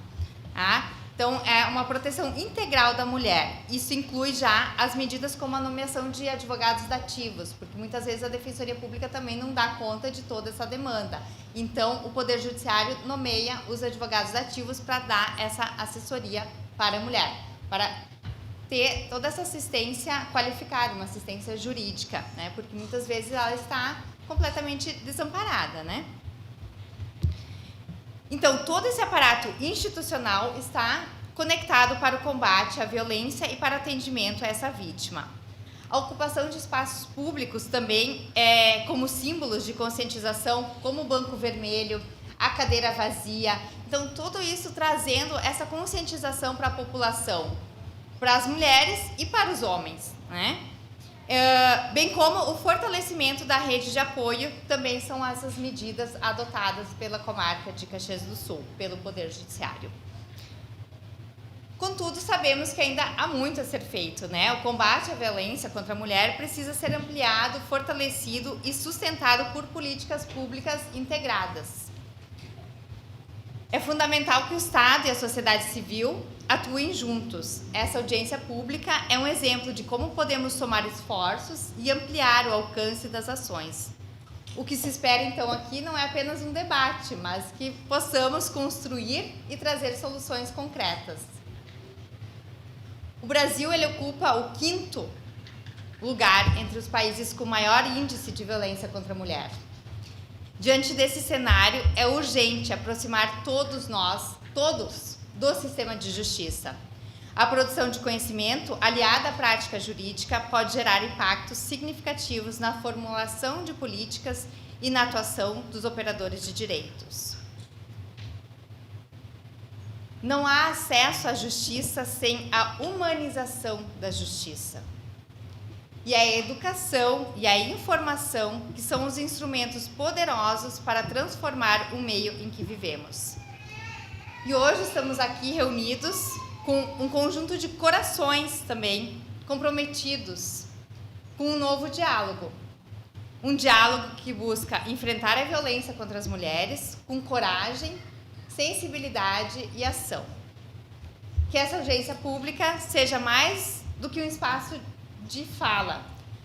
Speaker 10: Tá? Então, é uma proteção integral da mulher. Isso inclui já as medidas como a nomeação de advogados dativos, porque muitas vezes a Defensoria Pública também não dá conta de toda essa demanda. Então, o Poder Judiciário nomeia os advogados dativos para dar essa assessoria para a mulher, para ter toda essa assistência qualificada, uma assistência jurídica, né? Porque muitas vezes ela está completamente desamparada, né? Então, todo esse aparato institucional está conectado para o combate à violência e para atendimento a essa vítima. A ocupação de espaços públicos também é como símbolos de conscientização, como o Banco Vermelho, a cadeira vazia. Então, tudo isso trazendo essa conscientização para a população, para as mulheres e para os homens, né? Bem como o fortalecimento da rede de apoio, também são essas medidas adotadas pela comarca de Caxias do Sul, pelo Poder Judiciário. Contudo, sabemos que ainda há muito a ser feito, né? O combate à violência contra a mulher precisa ser ampliado, fortalecido e sustentado por políticas públicas integradas. É fundamental que o Estado e a sociedade civil atuem juntos. Essa audiência pública é um exemplo de como podemos somar esforços e ampliar o alcance das ações. O que se espera, então, aqui não é apenas um debate, mas que possamos construir e trazer soluções concretas. O Brasil, ele ocupa o 5º lugar entre os países com maior índice de violência contra a mulher. Diante desse cenário, é urgente aproximar todos nós, do sistema de justiça. A produção de conhecimento, aliada à prática jurídica, pode gerar impactos significativos na formulação de políticas e na atuação dos operadores de direitos. Não há acesso à justiça sem a humanização da justiça. E a educação e a informação que são os instrumentos poderosos para transformar o meio em que vivemos. E hoje estamos aqui reunidos com um conjunto de corações também comprometidos com um novo diálogo. Um diálogo que busca enfrentar a violência contra as mulheres com coragem, sensibilidade e ação. Que essa audiência pública seja mais do que um espaço de fala,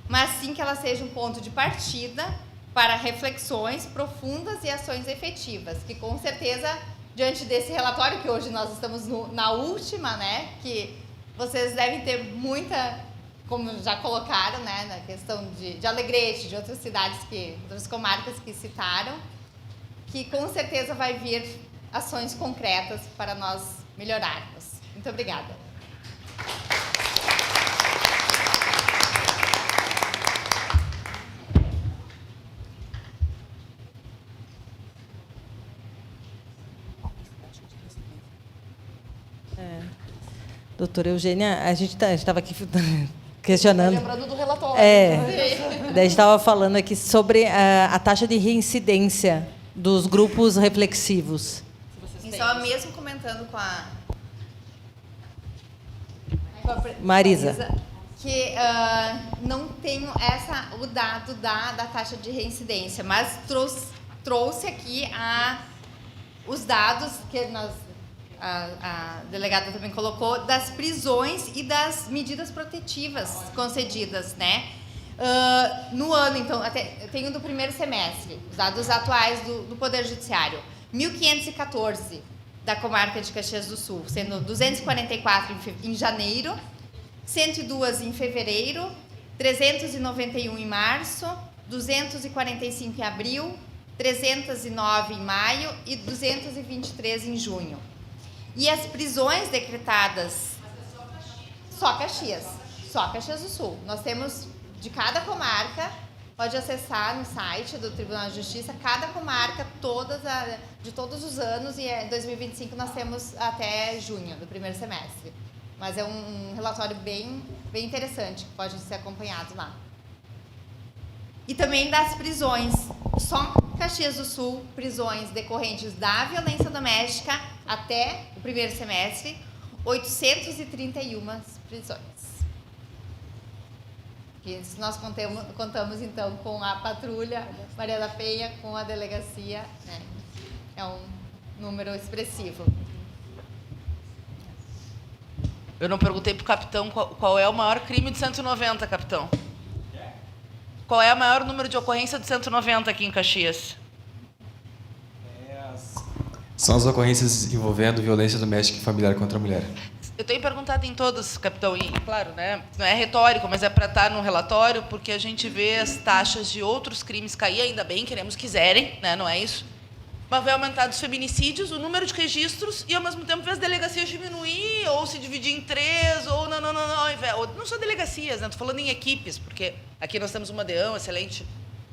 Speaker 10: mas sim que ela seja um ponto de partida para reflexões profundas e ações efetivas, que com certeza, diante desse relatório, que hoje nós estamos na última, né, que vocês devem ter muita, como já colocaram, né, na questão de Alegrete, de outras cidades, outras comarcas que citaram, que com certeza vai vir ações concretas para nós melhorarmos. Muito obrigada.
Speaker 4: Doutora Eugênia, a gente estava aqui questionando.
Speaker 11: Lembrando do relatório.
Speaker 4: Daí a gente estava falando aqui sobre a taxa de reincidência dos grupos reflexivos.
Speaker 10: Só mesmo comentando com a
Speaker 4: Marisa.
Speaker 10: Que não tenho o dado da taxa de reincidência, mas trouxe aqui os dados que a delegada também colocou, das prisões e das medidas protetivas concedidas, né? No ano, então, eu tenho do primeiro semestre, os dados atuais do Poder Judiciário. 1.514 da comarca de Caxias do Sul, sendo 244 em janeiro, 102 em fevereiro, 391 em março, 245 em abril, 309 em maio e 223 em junho. E as prisões decretadas... Só Caxias do Sul. Nós temos, de cada comarca, pode acessar no site do Tribunal de Justiça, cada comarca, de todos os anos, e em 2025 nós temos até junho, do primeiro semestre. Mas é um relatório bem interessante, que pode ser acompanhado lá. E também das prisões. Só Caxias do Sul, prisões decorrentes da violência doméstica até o primeiro semestre, 831 prisões. Que nós contamos, então, com a patrulha Maria da Penha, com a delegacia, né? É um número expressivo.
Speaker 3: Eu não perguntei para o capitão qual é o maior crime de 190, capitão. Qual é o maior número de ocorrência de 190 aqui em Caxias?
Speaker 8: São as ocorrências envolvendo violência doméstica e familiar contra a mulher.
Speaker 3: Eu tenho perguntado em todos, capitão, e claro, né, não é retórico, mas é para estar no relatório, porque a gente vê as taxas de outros crimes cair, ainda bem, queremos que zerem, né, não é isso? Mas vai aumentar dos feminicídios, o número de registros, e ao mesmo tempo ver as delegacias diminuir, ou se dividir em 3, ou não só delegacias, né, estou falando em equipes, porque aqui nós temos uma DEAN, excelente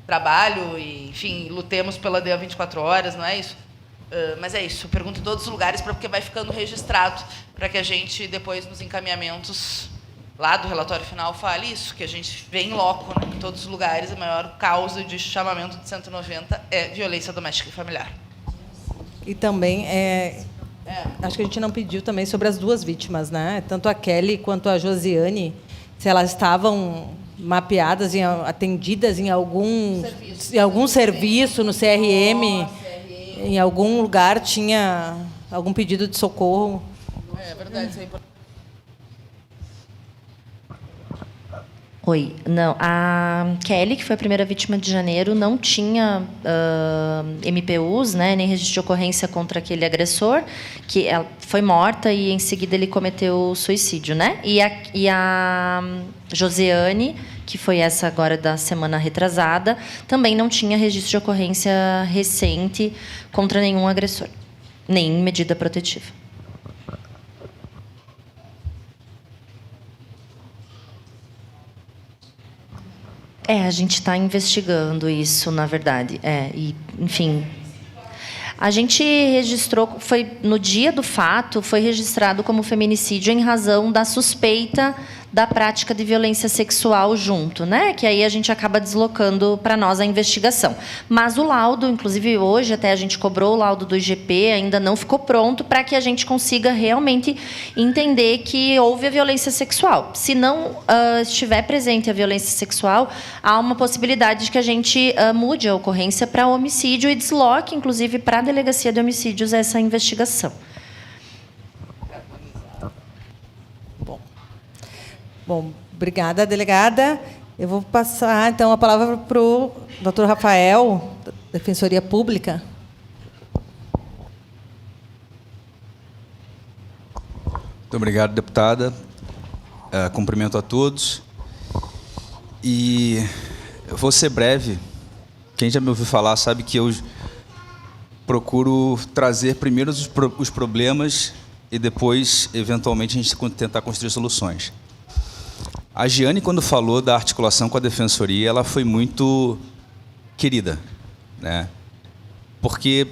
Speaker 3: trabalho, e, enfim, lutemos pela DEAN 24 horas, não é isso? Mas é isso, eu pergunto em todos os lugares, porque vai ficando registrado, para que a gente, depois, nos encaminhamentos lá do relatório final, fale isso, que a gente vê em loco, né, em todos os lugares, a maior causa de chamamento de 190 é violência doméstica e familiar.
Speaker 4: E também, acho que a gente não pediu também sobre as duas vítimas, né? Tanto a Kelly quanto a Josiane, se elas estavam mapeadas, atendidas em algum serviço no CRM, em algum lugar tinha algum pedido de socorro.
Speaker 3: É verdade, isso é importante.
Speaker 9: Oi, não, a Kelly, que foi a primeira vítima de janeiro, não tinha MPUs, né, nem registro de ocorrência contra aquele agressor, que ela foi morta e, em seguida, ele cometeu suicídio, né? E a Josiane, que foi essa agora da semana retrasada, também não tinha registro de ocorrência recente contra nenhum agressor, nem medida protetiva. A gente está investigando isso, na verdade. E, enfim, a gente registrou, foi no dia do fato, foi registrado como feminicídio em razão da suspeita da prática de violência sexual junto, né? Que aí a gente acaba deslocando para nós a investigação. Mas o laudo, inclusive hoje até a gente cobrou o laudo do IGP, ainda não ficou pronto para que a gente consiga realmente entender que houve a violência sexual. Se não estiver presente a violência sexual, há uma possibilidade de que a gente mude a ocorrência para homicídio e desloque, inclusive, para a Delegacia de Homicídios essa investigação.
Speaker 4: Bom, obrigada, delegada. Eu vou passar, então, a palavra para o doutor Rafael, da Defensoria Pública.
Speaker 11: Muito obrigado, deputada. Cumprimento a todos. E eu vou ser breve. Quem já me ouviu falar sabe que eu procuro trazer primeiro os problemas e depois, eventualmente, a gente tentar construir soluções. A Giane, quando falou da articulação com a Defensoria, ela foi muito querida, né? Porque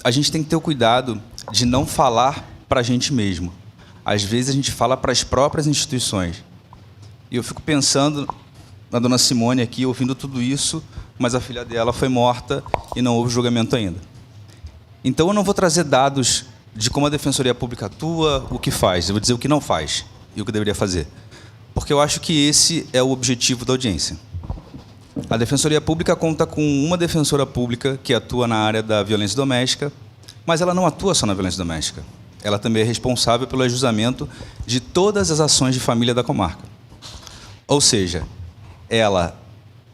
Speaker 11: a gente tem que ter o cuidado de não falar para a gente mesmo. Às vezes, a gente fala para as próprias instituições. E eu fico pensando na dona Simone aqui, ouvindo tudo isso, mas a filha dela foi morta e não houve julgamento ainda. Então, eu não vou trazer dados de como a Defensoria Pública atua, o que faz. Eu vou dizer o que não faz e o que deveria fazer. Porque eu acho que esse é o objetivo da audiência. A Defensoria Pública conta com uma defensora pública que atua na área da violência doméstica, mas ela não atua só na violência doméstica. Ela também é responsável pelo ajustamento de todas as ações de família da comarca. Ou seja, ela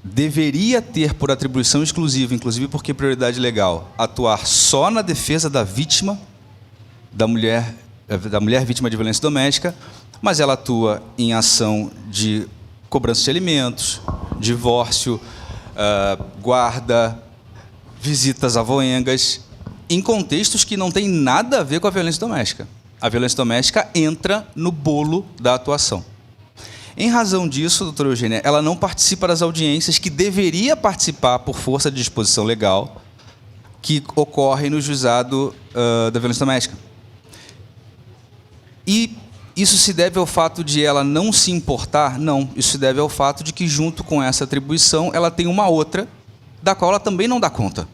Speaker 11: deveria ter por atribuição exclusiva, inclusive porque prioridade legal, atuar só na defesa da vítima, da mulher vítima de violência doméstica, mas ela atua em ação de cobrança de alimentos, divórcio, guarda, visitas avoengas, em contextos que não têm nada a ver com a violência doméstica. A violência doméstica entra no bolo da atuação. Em razão disso, doutora Eugênia, ela não participa das audiências que deveria participar por força de disposição legal que ocorre no juizado da violência doméstica. E isso se deve ao fato de ela não se importar? Não. Isso se deve ao fato de que, junto com essa atribuição, ela tem uma outra, da qual ela também não dá conta.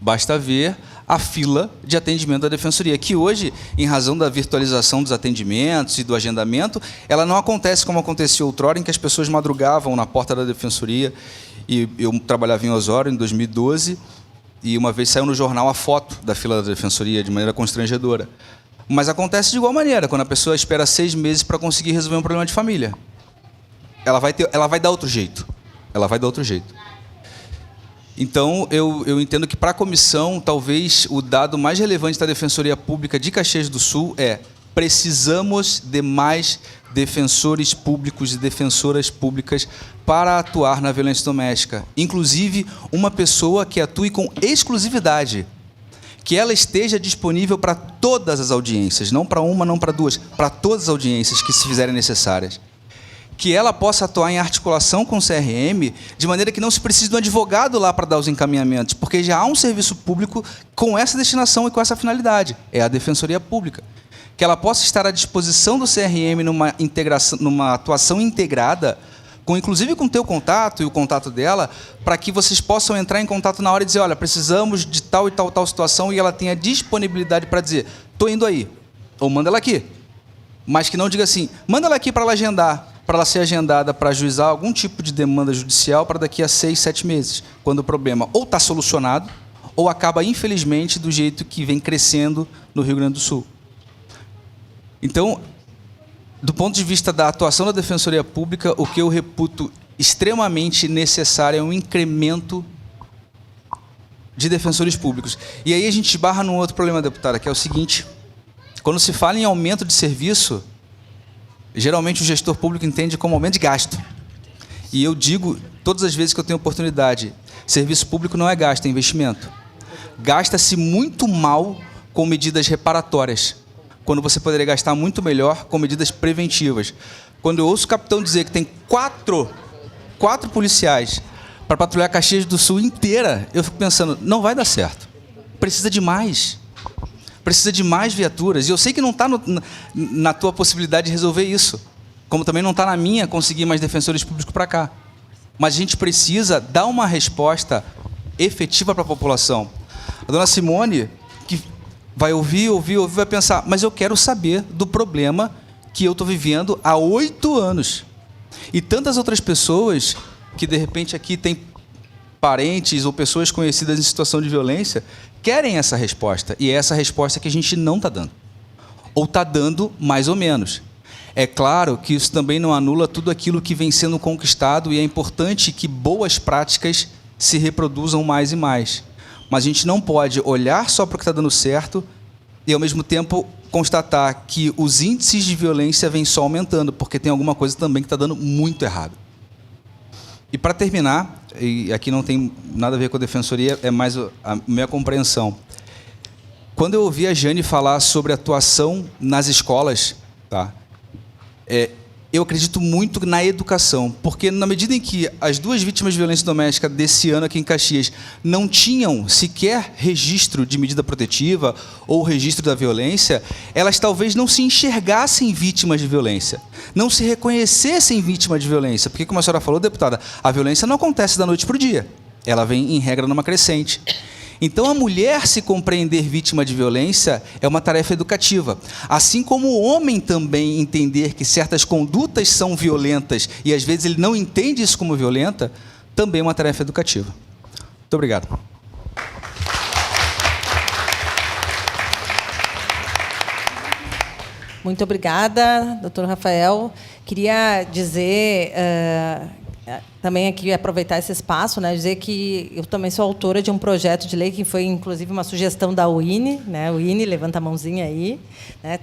Speaker 11: Basta ver a fila de atendimento da Defensoria, que hoje, em razão da virtualização dos atendimentos e do agendamento, ela não acontece como acontecia outrora, em que as pessoas madrugavam na porta da Defensoria. E eu trabalhava em Osório, em 2012, e uma vez saiu no jornal a foto da fila da Defensoria, de maneira constrangedora. Mas acontece de igual maneira, quando a pessoa espera 6 meses para conseguir resolver um problema de família. Ela vai dar outro jeito. Ela vai dar outro jeito. Então, eu entendo que, para a comissão, talvez o dado mais relevante da Defensoria Pública de Caxias do Sul é: precisamos de mais defensores públicos e defensoras públicas para atuar na violência doméstica. Inclusive, uma pessoa que atue com exclusividade, que ela esteja disponível para todas as audiências, não para uma, não para duas, para todas as audiências que se fizerem necessárias. Que ela possa atuar em articulação com o CRM, de maneira que não se precise de um advogado lá para dar os encaminhamentos, porque já há um serviço público com essa destinação e com essa finalidade, é a Defensoria Pública. Que ela possa estar à disposição do CRM numa atuação integrada, inclusive com o teu contato e o contato dela, para que vocês possam entrar em contato na hora e dizer: olha, precisamos de tal e tal situação, e ela tenha disponibilidade para dizer: estou indo aí, ou manda ela aqui. Mas que não diga assim: manda ela aqui para ela agendar, para ela ser agendada para ajuizar algum tipo de demanda judicial para daqui a 6, 7 meses, quando o problema ou está solucionado, ou acaba, infelizmente, do jeito que vem crescendo no Rio Grande do Sul. Então, do ponto de vista da atuação da Defensoria Pública, o que eu reputo extremamente necessário é um incremento de defensores públicos. E aí a gente esbarra num outro problema, deputada, que é o seguinte: quando se fala em aumento de serviço, geralmente o gestor público entende como aumento de gasto. E eu digo, todas as vezes que eu tenho oportunidade, serviço público não é gasto, é investimento. Gasta-se muito mal com medidas reparatórias, quando você poderia gastar muito melhor com medidas preventivas. Quando eu ouço o capitão dizer que tem quatro policiais para patrulhar Caxias do Sul inteira, eu fico pensando: não vai dar certo. Precisa de mais. Precisa de mais viaturas. E eu sei que não está na tua possibilidade de resolver isso, como também não está na minha conseguir mais defensores públicos para cá. Mas a gente precisa dar uma resposta efetiva para a população. A dona Simone, que vai ouvir, vai pensar: mas eu quero saber do problema que eu estou vivendo há 8 anos. E tantas outras pessoas que, de repente, aqui têm parentes ou pessoas conhecidas em situação de violência, querem essa resposta. E é essa resposta que a gente não está dando. Ou está dando mais ou menos. É claro que isso também não anula tudo aquilo que vem sendo conquistado, e é importante que boas práticas se reproduzam mais e mais. Mas a gente não pode olhar só para o que está dando certo e, ao mesmo tempo, constatar que os índices de violência vêm só aumentando, porque tem alguma coisa também que está dando muito errado. E, para terminar, e aqui não tem nada a ver com a Defensoria, é mais a minha compreensão. Quando eu ouvi a Jane falar sobre atuação nas escolas, tá? Eu acredito muito na educação, porque na medida em que as 2 vítimas de violência doméstica desse ano aqui em Caxias não tinham sequer registro de medida protetiva ou registro da violência, elas talvez não se enxergassem vítimas de violência, não se reconhecessem vítimas de violência, porque, como a senhora falou, deputada, a violência não acontece da noite para o dia, ela vem, em regra, numa crescente. Então, a mulher se compreender vítima de violência é uma tarefa educativa. Assim como o homem também entender que certas condutas são violentas e, às vezes, ele não entende isso como violenta, também é uma tarefa educativa. Muito obrigado.
Speaker 4: Muito obrigada, doutor Rafael. Queria dizer... também aqui aproveitar esse espaço, né, dizer que eu também sou autora de um projeto de lei que foi, inclusive, uma sugestão da UINE, né, UINE, levanta a mãozinha aí, né,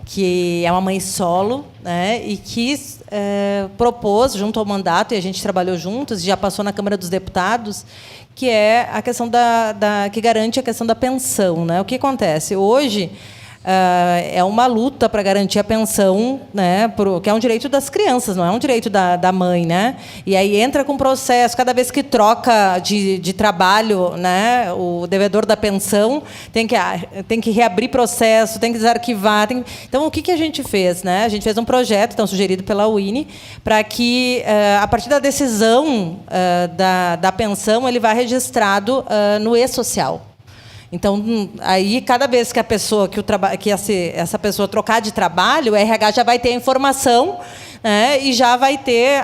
Speaker 4: que é uma mãe solo, né, e que propôs, junto ao mandato, e a gente trabalhou juntos, e já passou na Câmara dos Deputados, que é a questão que garante a questão da pensão, né. O que acontece? Hoje, é uma luta para garantir a pensão, né, que é um direito das crianças, não é um direito da mãe, né? E aí entra com processo, cada vez que troca de trabalho, né, o devedor da pensão tem que reabrir processo, tem que desarquivar. Então, o que a gente fez, né? A gente fez um projeto, então, sugerido pela UINE, para que, a partir da decisão da pensão, ele vá registrado no e-social. Então, aí, cada vez que a pessoa, essa pessoa trocar de trabalho, o RH já vai ter a informação, né, e já vai ter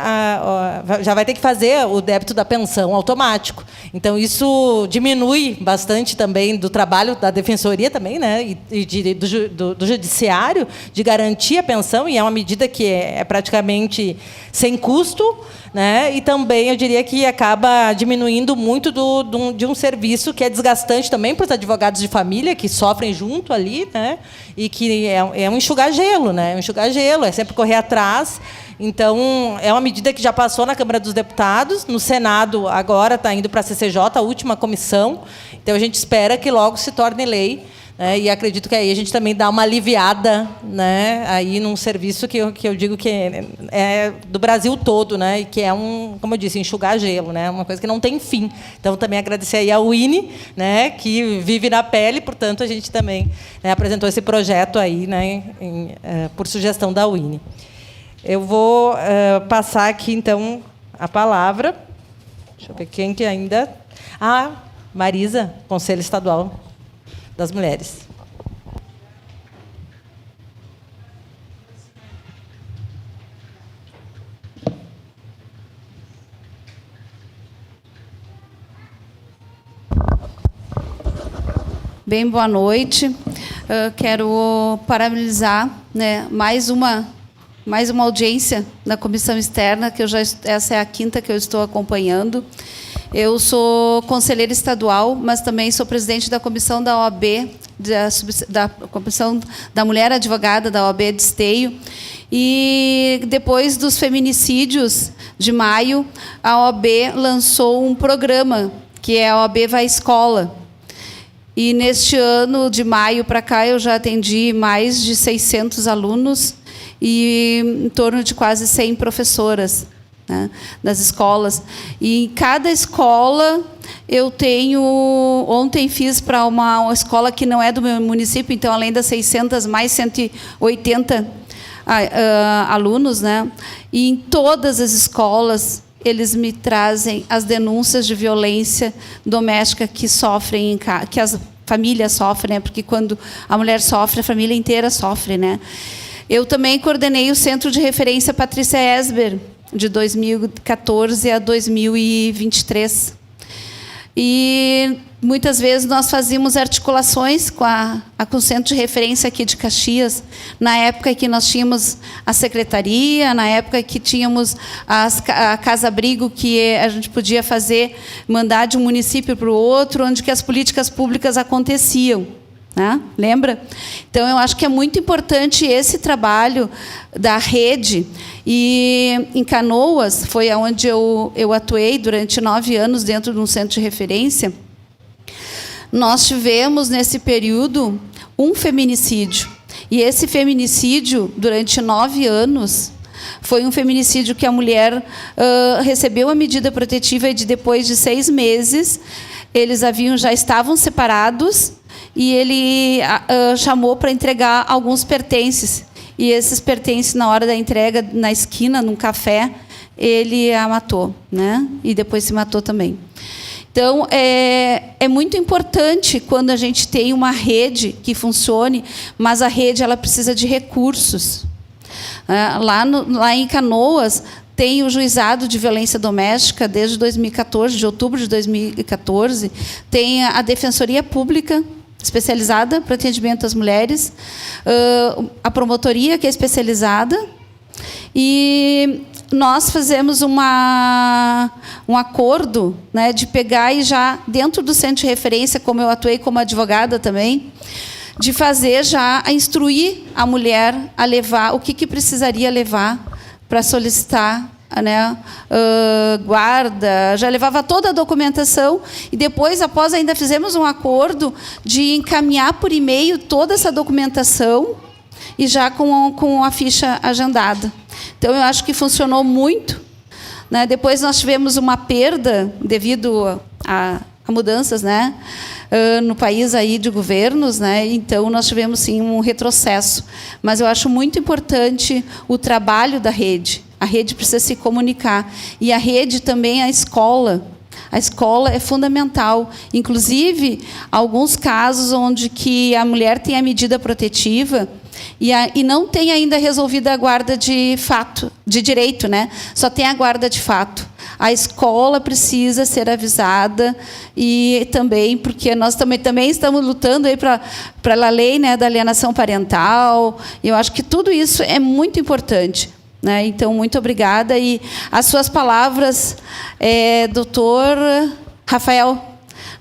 Speaker 4: que fazer o débito da pensão automático. Então, isso diminui bastante também do trabalho da defensoria também, né, e do judiciário, de garantir a pensão, e é uma medida que é praticamente sem custo, né, e também, eu diria que acaba diminuindo muito de um serviço que é desgastante também para os advogados de família, que sofrem junto ali, né, e que é um enxugar gelo, né, é sempre correr atrás. Então, é uma medida que já passou na Câmara dos Deputados, no Senado agora está indo para a CCJ, a última comissão. Então, a gente espera que logo se torne lei, né, e acredito que aí a gente também dá uma aliviada, né, aí num serviço que eu digo que é do Brasil todo, né, e que é como eu disse, enxugar gelo, né, uma coisa que não tem fim. Então, também agradecer aí ao INE, né, que vive na pele, portanto, a gente também, né, apresentou esse projeto aí, né, por sugestão da UINE. Eu vou passar aqui, então, a palavra. Deixa eu ver quem que ainda... Marisa, Conselho Estadual das Mulheres.
Speaker 12: Bem, boa noite. Quero parabenizar, né, mais uma audiência na comissão externa, que essa é a 5ª que eu estou acompanhando. Eu sou conselheira estadual, mas também sou presidente da comissão da OAB, da Comissão da Mulher Advogada da OAB de Esteio. E, depois dos feminicídios de maio, a OAB lançou um programa, que é a OAB Vai Escola. E, neste ano, de maio para cá, eu já atendi mais de 600 alunos e em torno de quase 100 professoras, né, das escolas. E em cada escola eu tenho... Ontem fiz para uma escola que não é do meu município, então, além das 600, mais 180 alunos, né? E em todas as escolas eles me trazem as denúncias de violência doméstica que sofrem, que as famílias sofrem, né? Porque quando a mulher sofre, a família inteira sofre, né? Eu também coordenei o Centro de Referência Patrícia Esber, de 2014 a 2023. E muitas vezes nós fazíamos articulações com o Centro de Referência aqui de Caxias, na época que nós tínhamos a secretaria, na época que tínhamos a casa-abrigo, que a gente podia mandar de um município para o outro, onde que as políticas públicas aconteciam. Né? Lembra? Então, eu acho que é muito importante esse trabalho da rede. E em Canoas, foi onde eu atuei durante 9 anos dentro de um centro de referência. Nós tivemos, nesse período, um feminicídio. E esse feminicídio, durante 9 anos, foi um feminicídio que a mulher recebeu a medida protetiva e, depois de 6 meses, eles já estavam separados, e ele chamou para entregar alguns pertences. E esses pertences, na hora da entrega, na esquina, num café, ele a matou, né? E depois se matou também. Então, é muito importante quando a gente tem uma rede que funcione, mas a rede ela precisa de recursos. Lá em Canoas, tem o Juizado de Violência Doméstica desde 2014, de outubro de 2014, tem a Defensoria Pública especializada para atendimento às mulheres, a promotoria, que é especializada, e nós fazemos um acordo, né, de pegar e já, dentro do centro de referência, como eu atuei como advogada também, de fazer já, a instruir a mulher a levar, o que precisaria levar para solicitar, né, guarda, já levava toda a documentação, e depois, após, ainda fizemos um acordo de encaminhar por e-mail toda essa documentação e já com a ficha agendada. Então, eu acho que funcionou muito, né? Depois nós tivemos uma perda devido a mudanças, né, no país aí de governos, né? Então nós tivemos sim um retrocesso, mas eu acho muito importante o trabalho da rede. A rede precisa se comunicar, e a rede também, a escola, A escola é fundamental. Inclusive, alguns casos onde que a mulher tem a medida protetiva e não tem ainda resolvida a guarda de fato, de direito, né? Só tem a guarda de fato. A escola precisa ser avisada e também, porque nós também estamos lutando aí para a lei, né, da alienação parental. Eu acho que tudo isso é muito importante, né? Então, muito obrigada. E as suas palavras, doutor Rafael,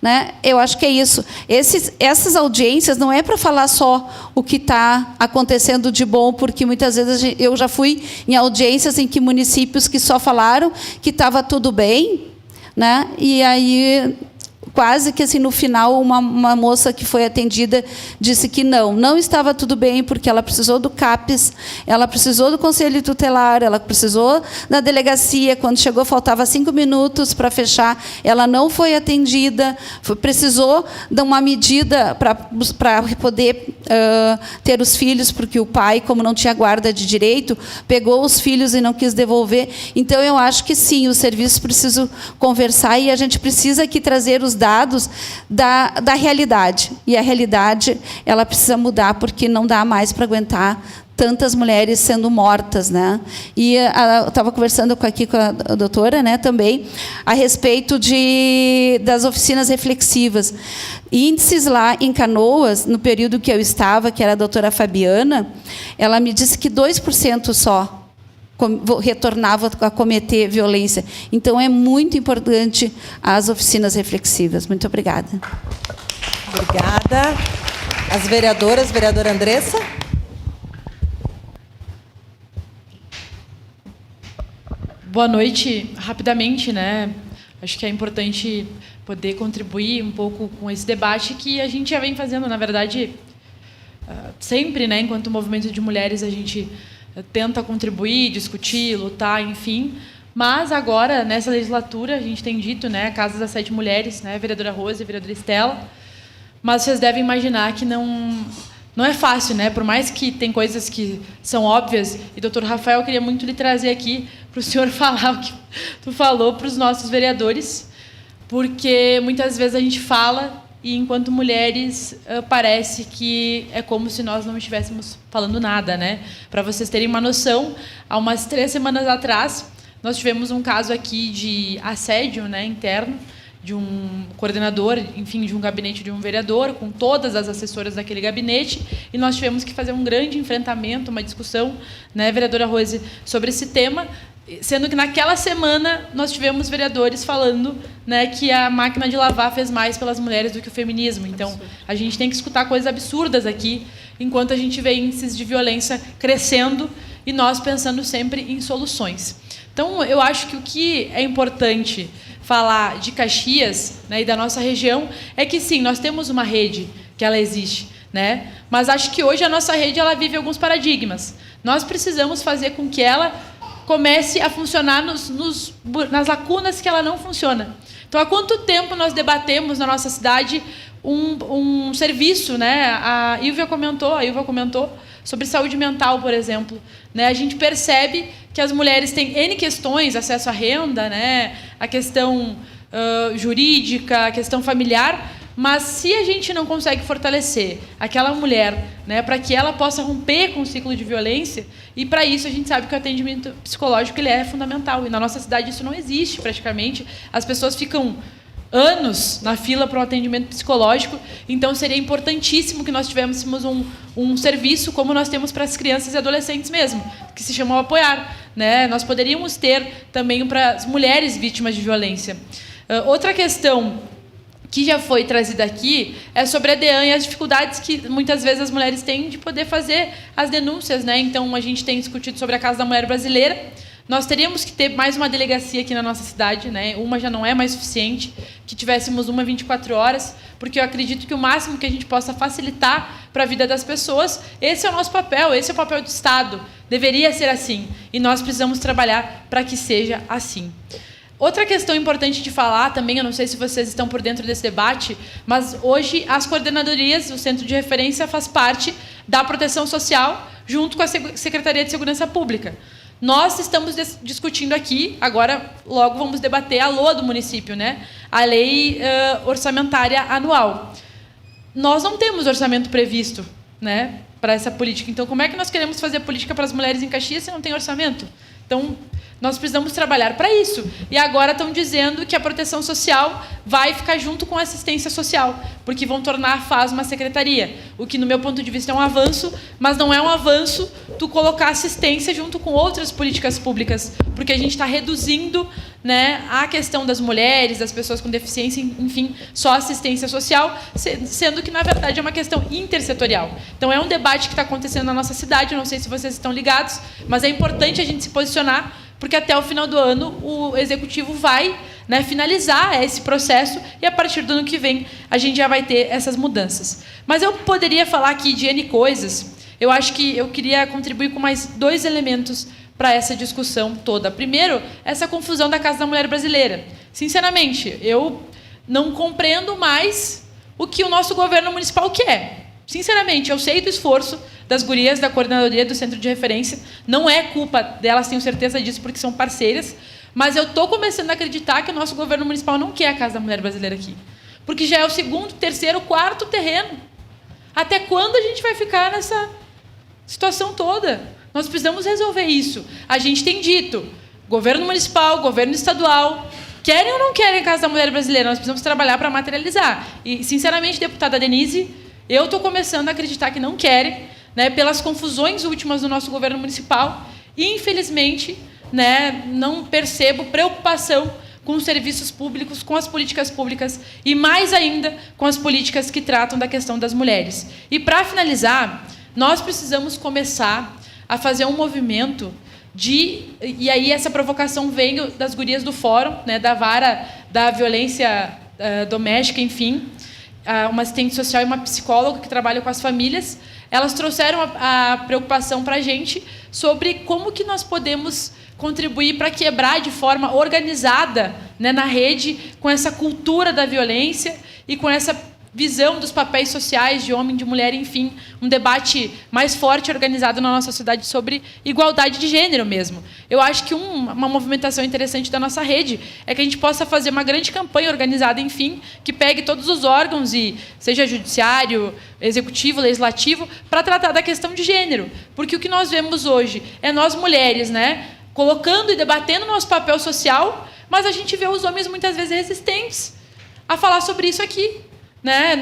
Speaker 12: né? Eu acho que é isso. Essas audiências não é para falar só o que está acontecendo de bom, porque muitas vezes eu já fui em audiências em que municípios que só falaram que estava tudo bem, né? E aí quase que assim no final uma moça que foi atendida disse que não estava tudo bem, porque ela precisou do CAPES, ela precisou do Conselho Tutelar, ela precisou da delegacia, quando chegou faltava 5 minutos para fechar, ela não foi atendida, precisou de uma medida para poder ter os filhos, porque o pai, como não tinha guarda de direito, pegou os filhos e não quis devolver. Então, eu acho que sim, os serviços precisam conversar e a gente precisa aqui trazer os dados da realidade. E a realidade, ela precisa mudar, porque não dá mais para aguentar tantas mulheres sendo mortas, né? E eu estava conversando aqui com a doutora, né, também, a respeito das oficinas reflexivas. Índices lá em Canoas, no período que eu estava, que era a doutora Fabiana, ela me disse que 2% só retornava a cometer violência. Então, é muito importante as oficinas reflexivas. Muito obrigada.
Speaker 4: Obrigada. As vereadoras, vereadora Andressa.
Speaker 13: Boa noite. Rapidamente, né? Acho que é importante poder contribuir um pouco com esse debate que a gente já vem fazendo, na verdade, sempre, né? Enquanto movimento de mulheres, a gente tenta contribuir, discutir, lutar, enfim. Mas agora, nessa legislatura, a gente tem dito, né, a Casa das 7 Mulheres, né, a vereadora Rose e a vereadora Estela, mas vocês devem imaginar que não é fácil, né? Por mais que tem coisas que são óbvias, e doutor Rafael, eu queria muito lhe trazer aqui para o senhor falar o que tu falou para os nossos vereadores, porque muitas vezes a gente fala e, enquanto mulheres, parece que é como se nós não estivéssemos falando nada, né? Para vocês terem uma noção, há umas 3 semanas atrás, nós tivemos um caso aqui de assédio, né, interno, de um coordenador, enfim, de um gabinete de um vereador, com todas as assessoras daquele gabinete, e nós tivemos que fazer um grande enfrentamento, uma discussão, né, vereadora Rose, sobre esse tema, sendo que naquela semana nós tivemos vereadores falando, né, que a máquina de lavar fez mais pelas mulheres do que o feminismo. Então, a gente tem que escutar coisas absurdas aqui, enquanto a gente vê índices de violência crescendo e nós pensando sempre em soluções. Então, eu acho que o que é importante falar de Caxias, né, e da nossa região é que, sim, nós temos uma rede, que ela existe, né? Mas acho que hoje a nossa rede ela vive alguns paradigmas. Nós precisamos fazer com que ela comece a funcionar nas lacunas que ela não funciona. Então, há quanto tempo nós debatemos na nossa cidade um serviço, né? A Ilva comentou sobre saúde mental, por exemplo, né? A gente percebe que as mulheres têm N questões, acesso à renda, né? A questão jurídica, a questão familiar, mas se a gente não consegue fortalecer aquela mulher, né, para que ela possa romper com o ciclo de violência, e para isso a gente sabe que o atendimento psicológico ele é fundamental, e na nossa cidade isso não existe praticamente, as pessoas ficam anos na fila para um atendimento psicológico, então seria importantíssimo que nós tivéssemos um serviço como nós temos para as crianças e adolescentes mesmo, que se chama Apoiar, né? Nós poderíamos ter também para as mulheres vítimas de violência. Outra questão que já foi trazida aqui é sobre a DEAN e as dificuldades que muitas vezes as mulheres têm de poder fazer as denúncias, né? Então, a gente tem discutido sobre a Casa da Mulher Brasileira. Nós teríamos que ter mais uma delegacia aqui na nossa cidade, né? Uma já não é mais suficiente, que tivéssemos uma 24 horas, porque eu acredito que o máximo que a gente possa facilitar para a vida das pessoas, esse é o nosso papel, esse é o papel do Estado. Deveria ser assim, e nós precisamos trabalhar para que seja assim. Outra questão importante de falar também, eu não sei se vocês estão por dentro desse debate, mas hoje as coordenadorias, o Centro de Referência faz parte da Proteção Social, junto com a Secretaria de Segurança Pública. Nós estamos discutindo aqui, agora logo vamos debater a LOA do município, né? A lei orçamentária anual. Nós não temos orçamento previsto, né, para essa política. Então, como é que nós queremos fazer política para as mulheres em Caxias se não tem orçamento? Então, nós precisamos trabalhar para isso. E agora estão dizendo que a proteção social vai ficar junto com a assistência social, porque vão tornar a FAS uma secretaria, o que, no meu ponto de vista, é um avanço, mas não é um avanço tu colocar assistência junto com outras políticas públicas, porque a gente está reduzindo, né, a questão das mulheres, das pessoas com deficiência, enfim, só assistência social, sendo que, na verdade, é uma questão intersetorial. Então, é um debate que está acontecendo na nossa cidade, eu não sei se vocês estão ligados, mas é importante a gente se posicionar, porque até o final do ano o Executivo vai, né, finalizar esse processo e, a partir do ano que vem, a gente já vai ter essas mudanças. Mas eu poderia falar aqui de N coisas. Eu acho que eu queria contribuir com mais 2 elementos para essa discussão toda. Primeiro, essa confusão da Casa da Mulher Brasileira. Sinceramente, eu não compreendo mais o que o nosso governo municipal quer. Sinceramente, eu sei do esforço das gurias da coordenadoria do Centro de Referência. Não é culpa delas, tenho certeza disso, porque são parceiras. Mas eu estou começando a acreditar que o nosso governo municipal não quer a Casa da Mulher Brasileira aqui. Porque já é o 2º, 3º, 4º terreno. Até quando a gente vai ficar nessa situação toda? Nós precisamos resolver isso. A gente tem dito, governo municipal, governo estadual, querem ou não querem a Casa da Mulher Brasileira? Nós precisamos trabalhar para materializar. E, sinceramente, deputada Denise, eu estou começando a acreditar que não querem, né, pelas confusões últimas do nosso governo municipal. E, infelizmente, né, não percebo preocupação com os serviços públicos, com as políticas públicas e, mais ainda, com as políticas que tratam da questão das mulheres. E, para finalizar, nós precisamos começar a fazer um movimento e aí essa provocação veio das gurias do fórum, né, da vara da violência doméstica, enfim, uma assistente social e uma psicóloga que trabalham com as famílias. Elas trouxeram a preocupação para a gente sobre como que nós podemos contribuir para quebrar de forma organizada, né, na rede, com essa cultura da violência e com essa visão dos papéis sociais de homem, de mulher, enfim, um debate mais forte organizado na nossa sociedade sobre igualdade de gênero mesmo. Eu acho que uma movimentação interessante da nossa rede é que a gente possa fazer uma grande campanha organizada, enfim, que pegue todos os órgãos, e seja judiciário, executivo, legislativo, para tratar da questão de gênero. Porque o que nós vemos hoje é nós mulheres, né, colocando e debatendo nosso papel social, mas a gente vê os homens muitas vezes resistentes a falar sobre isso aqui. Né?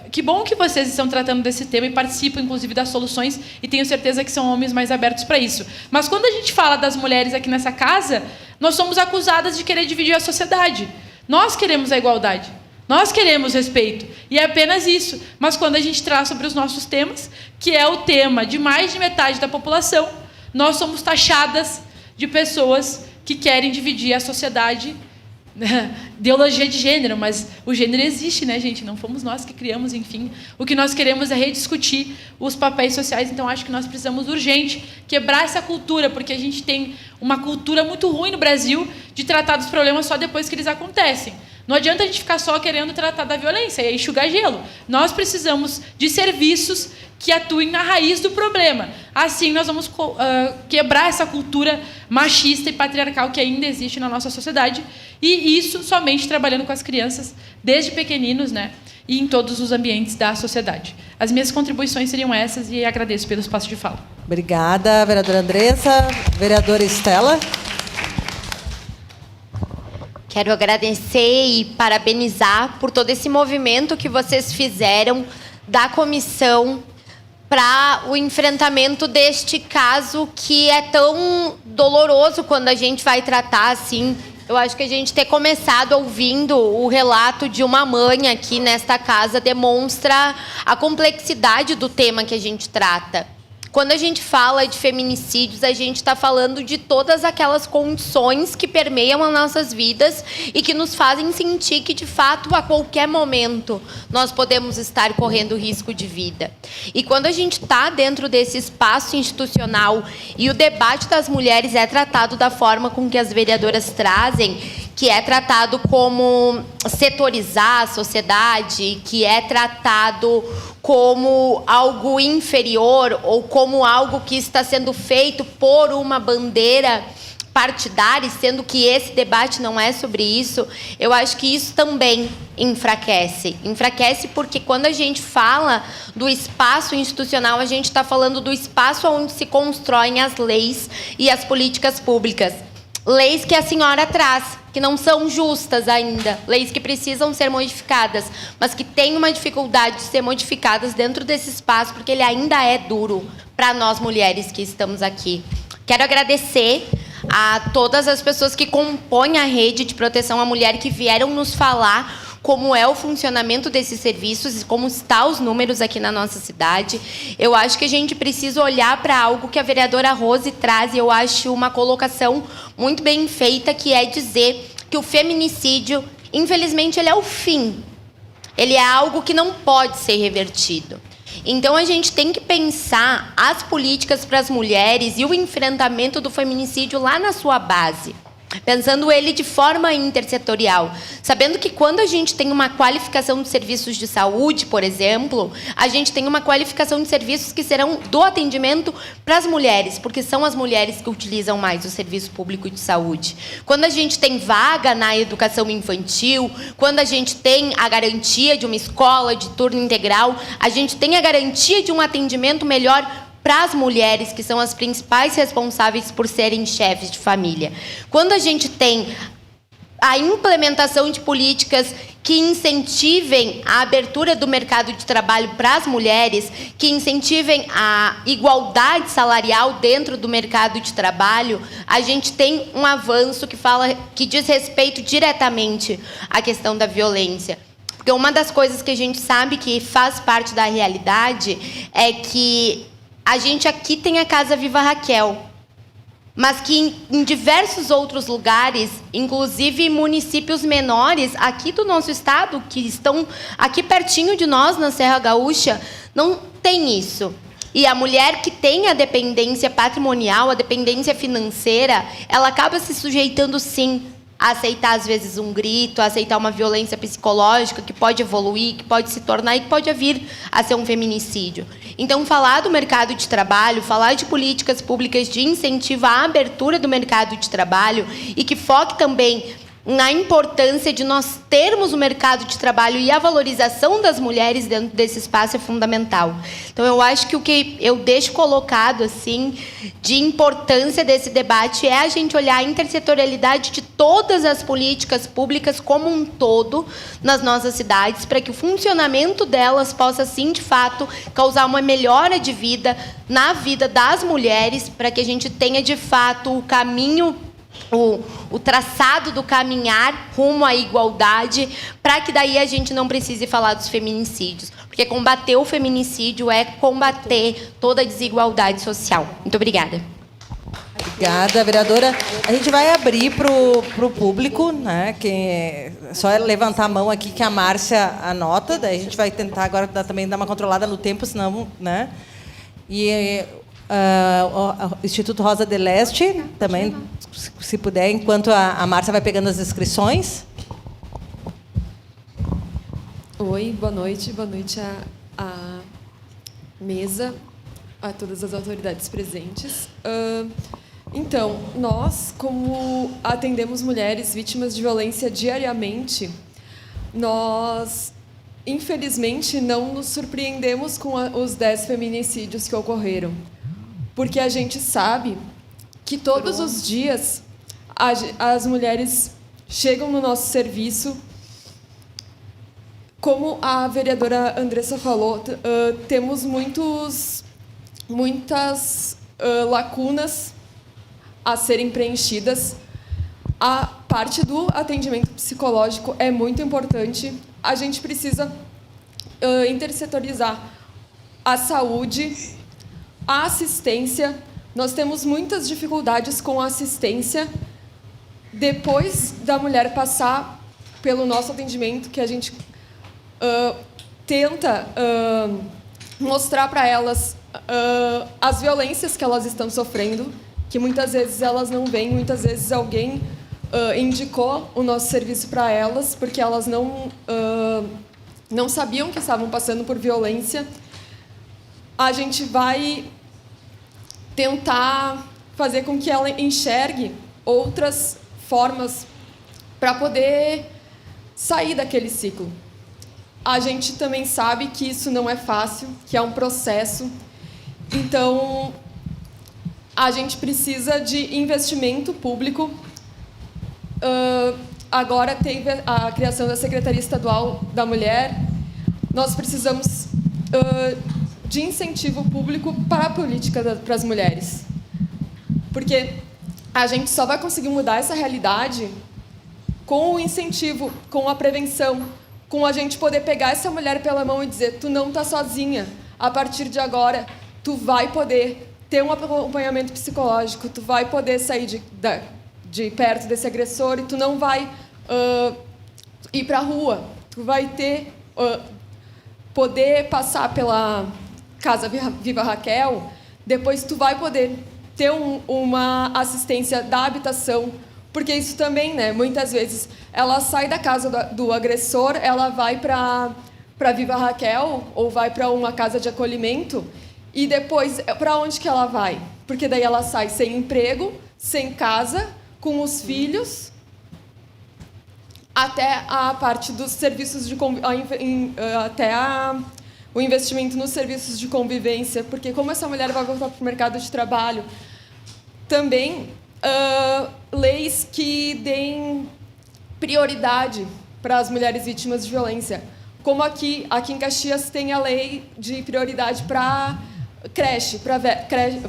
Speaker 13: Que bom que vocês estão tratando desse tema e participam, inclusive, das soluções, e tenho certeza que são homens mais abertos para isso. Mas, quando a gente fala das mulheres aqui nessa casa, nós somos acusadas de querer dividir a sociedade. Nós queremos a igualdade. Nós queremos respeito. E é apenas isso. Mas, quando a gente traz sobre os nossos temas, que é o tema de mais de metade da população, nós somos taxadas de pessoas que querem dividir a sociedade. Ideologia de gênero, mas o gênero existe, né, gente? Não fomos nós que criamos, enfim. O que nós queremos é rediscutir os papéis sociais, então acho que nós precisamos, urgente, quebrar essa cultura, porque a gente tem uma cultura muito ruim no Brasil de tratar dos problemas só depois que eles acontecem. Não adianta a gente ficar só querendo tratar da violência e enxugar gelo. Nós precisamos de serviços que atuem na raiz do problema. Assim, nós vamos quebrar essa cultura machista e patriarcal que ainda existe na nossa sociedade, e isso somente trabalhando com as crianças, desde pequeninos, né, e em todos os ambientes da sociedade. As minhas contribuições seriam essas, e agradeço pelo espaço de fala.
Speaker 4: Obrigada, vereadora Andressa. Vereadora Estela.
Speaker 14: Quero agradecer e parabenizar por todo esse movimento que vocês fizeram da comissão para o enfrentamento deste caso que é tão doloroso quando a gente vai tratar assim. Eu acho que a gente ter começado ouvindo o relato de uma mãe aqui nesta casa demonstra a complexidade do tema que a gente trata. Quando a gente fala de feminicídios, a gente está falando de todas aquelas condições que permeiam as nossas vidas e que nos fazem sentir que, de fato, a qualquer momento, nós podemos estar correndo risco de vida. E quando a gente está dentro desse espaço institucional e o debate das mulheres é tratado da forma com que as vereadoras trazem, que é tratado como setorizar a sociedade, que é tratado como algo inferior ou como algo que está sendo feito por uma bandeira partidária, sendo que esse debate não é sobre isso, eu acho que isso também enfraquece. Enfraquece porque quando a gente fala do espaço institucional, a gente está falando do espaço onde se constroem as leis e as políticas públicas. Leis que a senhora traz, que não são justas ainda, leis que precisam ser modificadas, mas que têm uma dificuldade de ser modificadas dentro desse espaço, porque ele ainda é duro para nós mulheres que estamos aqui. Quero agradecer a todas as pessoas que compõem a rede de proteção à mulher, que vieram nos falar como é o funcionamento desses serviços e como estão os números aqui na nossa cidade. Eu acho que a gente precisa olhar para algo que a vereadora Rose traz, e eu acho uma colocação muito bem feita, que é dizer que o feminicídio, infelizmente, ele é o fim. Ele é algo que não pode ser revertido. Então, a gente tem que pensar as políticas para as mulheres e o enfrentamento do feminicídio lá na sua base, pensando ele de forma intersetorial, sabendo que quando a gente tem uma qualificação de serviços de saúde, por exemplo, a gente tem uma qualificação de serviços que serão do atendimento para as mulheres, porque são as mulheres que utilizam mais o serviço público de saúde. Quando a gente tem vaga na educação infantil, quando a gente tem a garantia de uma escola de turno integral, a gente tem a garantia de um atendimento melhor para as mulheres, que são as principais responsáveis por serem chefes de família. Quando a gente tem a implementação de políticas que incentivem a abertura do mercado de trabalho para as mulheres, que incentivem a igualdade salarial dentro do mercado de trabalho, a gente tem um avanço que diz respeito diretamente à questão da violência. Porque uma das coisas que a gente sabe que faz parte da realidade é que a gente aqui tem a Casa Viva Raquel, mas que em diversos outros lugares, inclusive municípios menores aqui do nosso estado, que estão aqui pertinho de nós, na Serra Gaúcha, não tem isso. E a mulher que tem a dependência patrimonial, a dependência financeira, ela acaba se sujeitando, sim, a aceitar, às vezes, um grito, a aceitar uma violência psicológica que pode evoluir, que pode se tornar e que pode vir a ser um feminicídio. Então, falar do mercado de trabalho, falar de políticas públicas de incentivo à abertura do mercado de trabalho e que foque também na importância de nós termos o mercado de trabalho e a valorização das mulheres dentro desse espaço é fundamental. Então, eu acho que o que eu deixo colocado assim de importância desse debate é a gente olhar a intersetorialidade de todas as políticas públicas como um todo nas nossas cidades, para que o funcionamento delas possa, sim, de fato, causar uma melhora de vida na vida das mulheres, para que a gente tenha, de fato, o caminho, o traçado do caminhar rumo à igualdade, para que daí a gente não precise falar dos feminicídios. Porque combater o feminicídio é combater toda a desigualdade social. Muito obrigada.
Speaker 4: Obrigada, vereadora. A gente vai abrir para o público, né? Que só é levantar a mão aqui que a Márcia anota, daí a gente vai tentar agora também dar uma controlada no tempo, senão, né? E o Instituto Rosa de Leste também, se puder, enquanto a Márcia vai pegando as inscrições.
Speaker 15: Oi, boa noite à mesa, a todas as autoridades presentes. Então, nós, como atendemos mulheres vítimas de violência diariamente, nós, infelizmente, não nos surpreendemos com os 10 feminicídios que ocorreram, porque a gente sabe que todos os dias as mulheres chegam no nosso serviço. Como a vereadora Andressa falou, temos muitas lacunas a serem preenchidas. A parte do atendimento psicológico é muito importante. A gente precisa intersetorizar a saúde, a assistência. Nós temos muitas dificuldades com a assistência depois da mulher passar pelo nosso atendimento, que a gente tenta mostrar para elas as violências que elas estão sofrendo, que muitas vezes elas não veem, muitas vezes alguém indicou o nosso serviço para elas, porque elas não sabiam que estavam passando por violência. A gente vai tentar fazer com que ela enxergue outras formas para poder sair daquele ciclo. A gente também sabe que isso não é fácil, que é um processo. Então, a gente precisa de investimento público. Agora teve a criação da Secretaria Estadual da Mulher. Nós precisamos de incentivo público para a política para as mulheres. Porque a gente só vai conseguir mudar essa realidade com o incentivo, com a prevenção, com a gente poder pegar essa mulher pela mão e dizer: tu não está sozinha. A partir de agora, tu vai poder ter um acompanhamento psicológico, tu vai poder sair de perto desse agressor e tu não vai ir para a rua. Tu vai poder passar pela Casa Viva Raquel, depois tu vai poder ter uma assistência da habitação, porque isso também, né, muitas vezes, ela sai da casa do agressor, ela vai para Viva Raquel ou vai para uma casa de acolhimento, e depois, para onde que ela vai? Porque daí ela sai sem emprego, sem casa, com os filhos, até a parte dos serviços de o investimento nos serviços de convivência, porque como essa mulher vai voltar para o mercado de trabalho, também leis que deem prioridade para as mulheres vítimas de violência, como aqui em Caxias tem a lei de prioridade para creche, para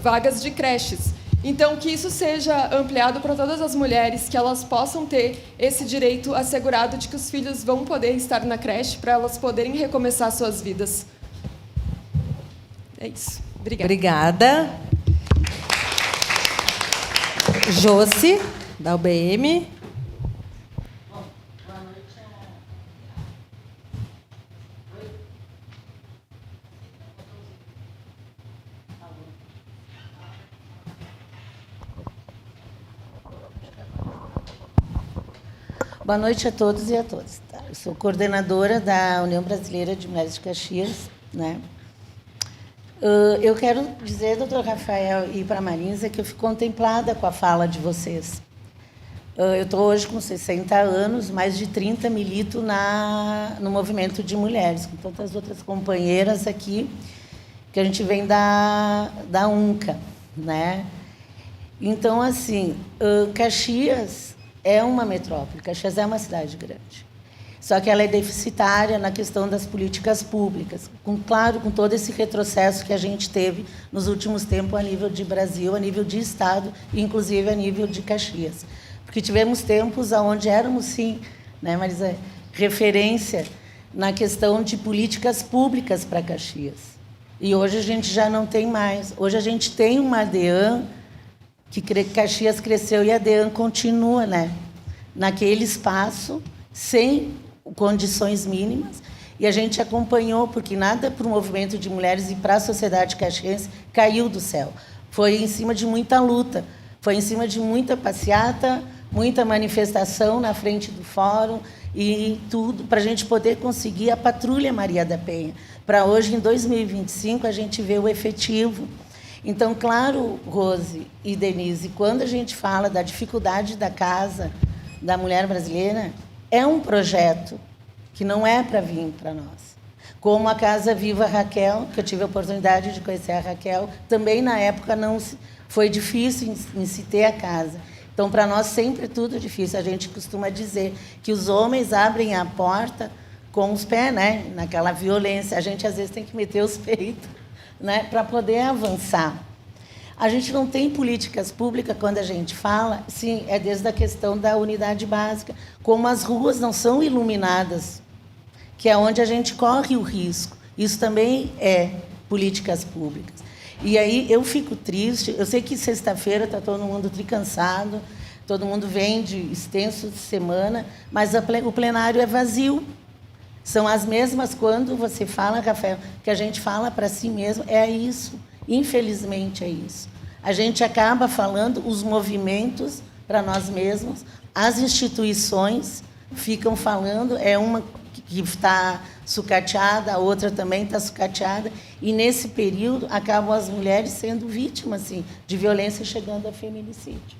Speaker 15: vagas de creches. Então, que isso seja ampliado para todas as mulheres, que elas possam ter esse direito assegurado de que os filhos vão poder estar na creche para elas poderem recomeçar suas vidas. É isso. Obrigada.
Speaker 4: Obrigada. Josi, da UBM.
Speaker 16: Boa noite a todos e a todas. Eu sou coordenadora da União Brasileira de Mulheres de Caxias, né? Eu quero dizer, doutor Rafael e para a Marisa, que eu fico contemplada com a fala de vocês. Eu estou hoje com 60 anos, mais de 30 milito no movimento de mulheres, com tantas outras companheiras aqui, que a gente vem da UNCA, né? Então, assim, Caxias é uma metrópole, Caxias é uma cidade grande. Só que ela é deficitária na questão das políticas públicas, claro, com todo esse retrocesso que a gente teve nos últimos tempos a nível de Brasil, a nível de Estado, e inclusive a nível de Caxias. Porque tivemos tempos onde éramos, sim, né, Marisa, referência na questão de políticas públicas para Caxias. E hoje a gente já não tem mais. Hoje a gente tem uma ADEAN, que Caxias cresceu e a ADEAN continua, né, naquele espaço, sem condições mínimas, e a gente acompanhou, porque nada para o movimento de mulheres e para a sociedade caxiense caiu do céu. Foi em cima de muita luta, foi em cima de muita passeata, muita manifestação na frente do fórum, e tudo para a gente poder conseguir a Patrulha Maria da Penha. Para hoje, em 2025, a gente vê o efetivo. Então, claro, Rose e Denise, quando a gente fala da dificuldade da casa da mulher brasileira, é um projeto que não é para vir para nós. Como a Casa Viva Raquel, que eu tive a oportunidade de conhecer a Raquel, também na época não foi difícil em se ter a casa. Então, para nós sempre é tudo difícil. A gente costuma dizer que os homens abrem a porta com os pés, né? Naquela violência. A gente, às vezes, tem que meter os peitos, né? Para poder avançar. A gente não tem políticas públicas quando a gente fala, sim, é desde a questão da unidade básica, como as ruas não são iluminadas, que é onde a gente corre o risco. Isso também é políticas públicas. E aí eu fico triste, eu sei que sexta-feira está todo mundo tricansado, todo mundo vem de extenso de semana, mas o plenário é vazio. São as mesmas quando você fala, Rafael, que a gente fala para si mesmo, é isso. Infelizmente, é isso. A gente acaba falando os movimentos para nós mesmos. As instituições ficam falando, é uma que está sucateada, a outra também está sucateada, e nesse período acabam as mulheres sendo vítimas assim, de violência, chegando a feminicídio.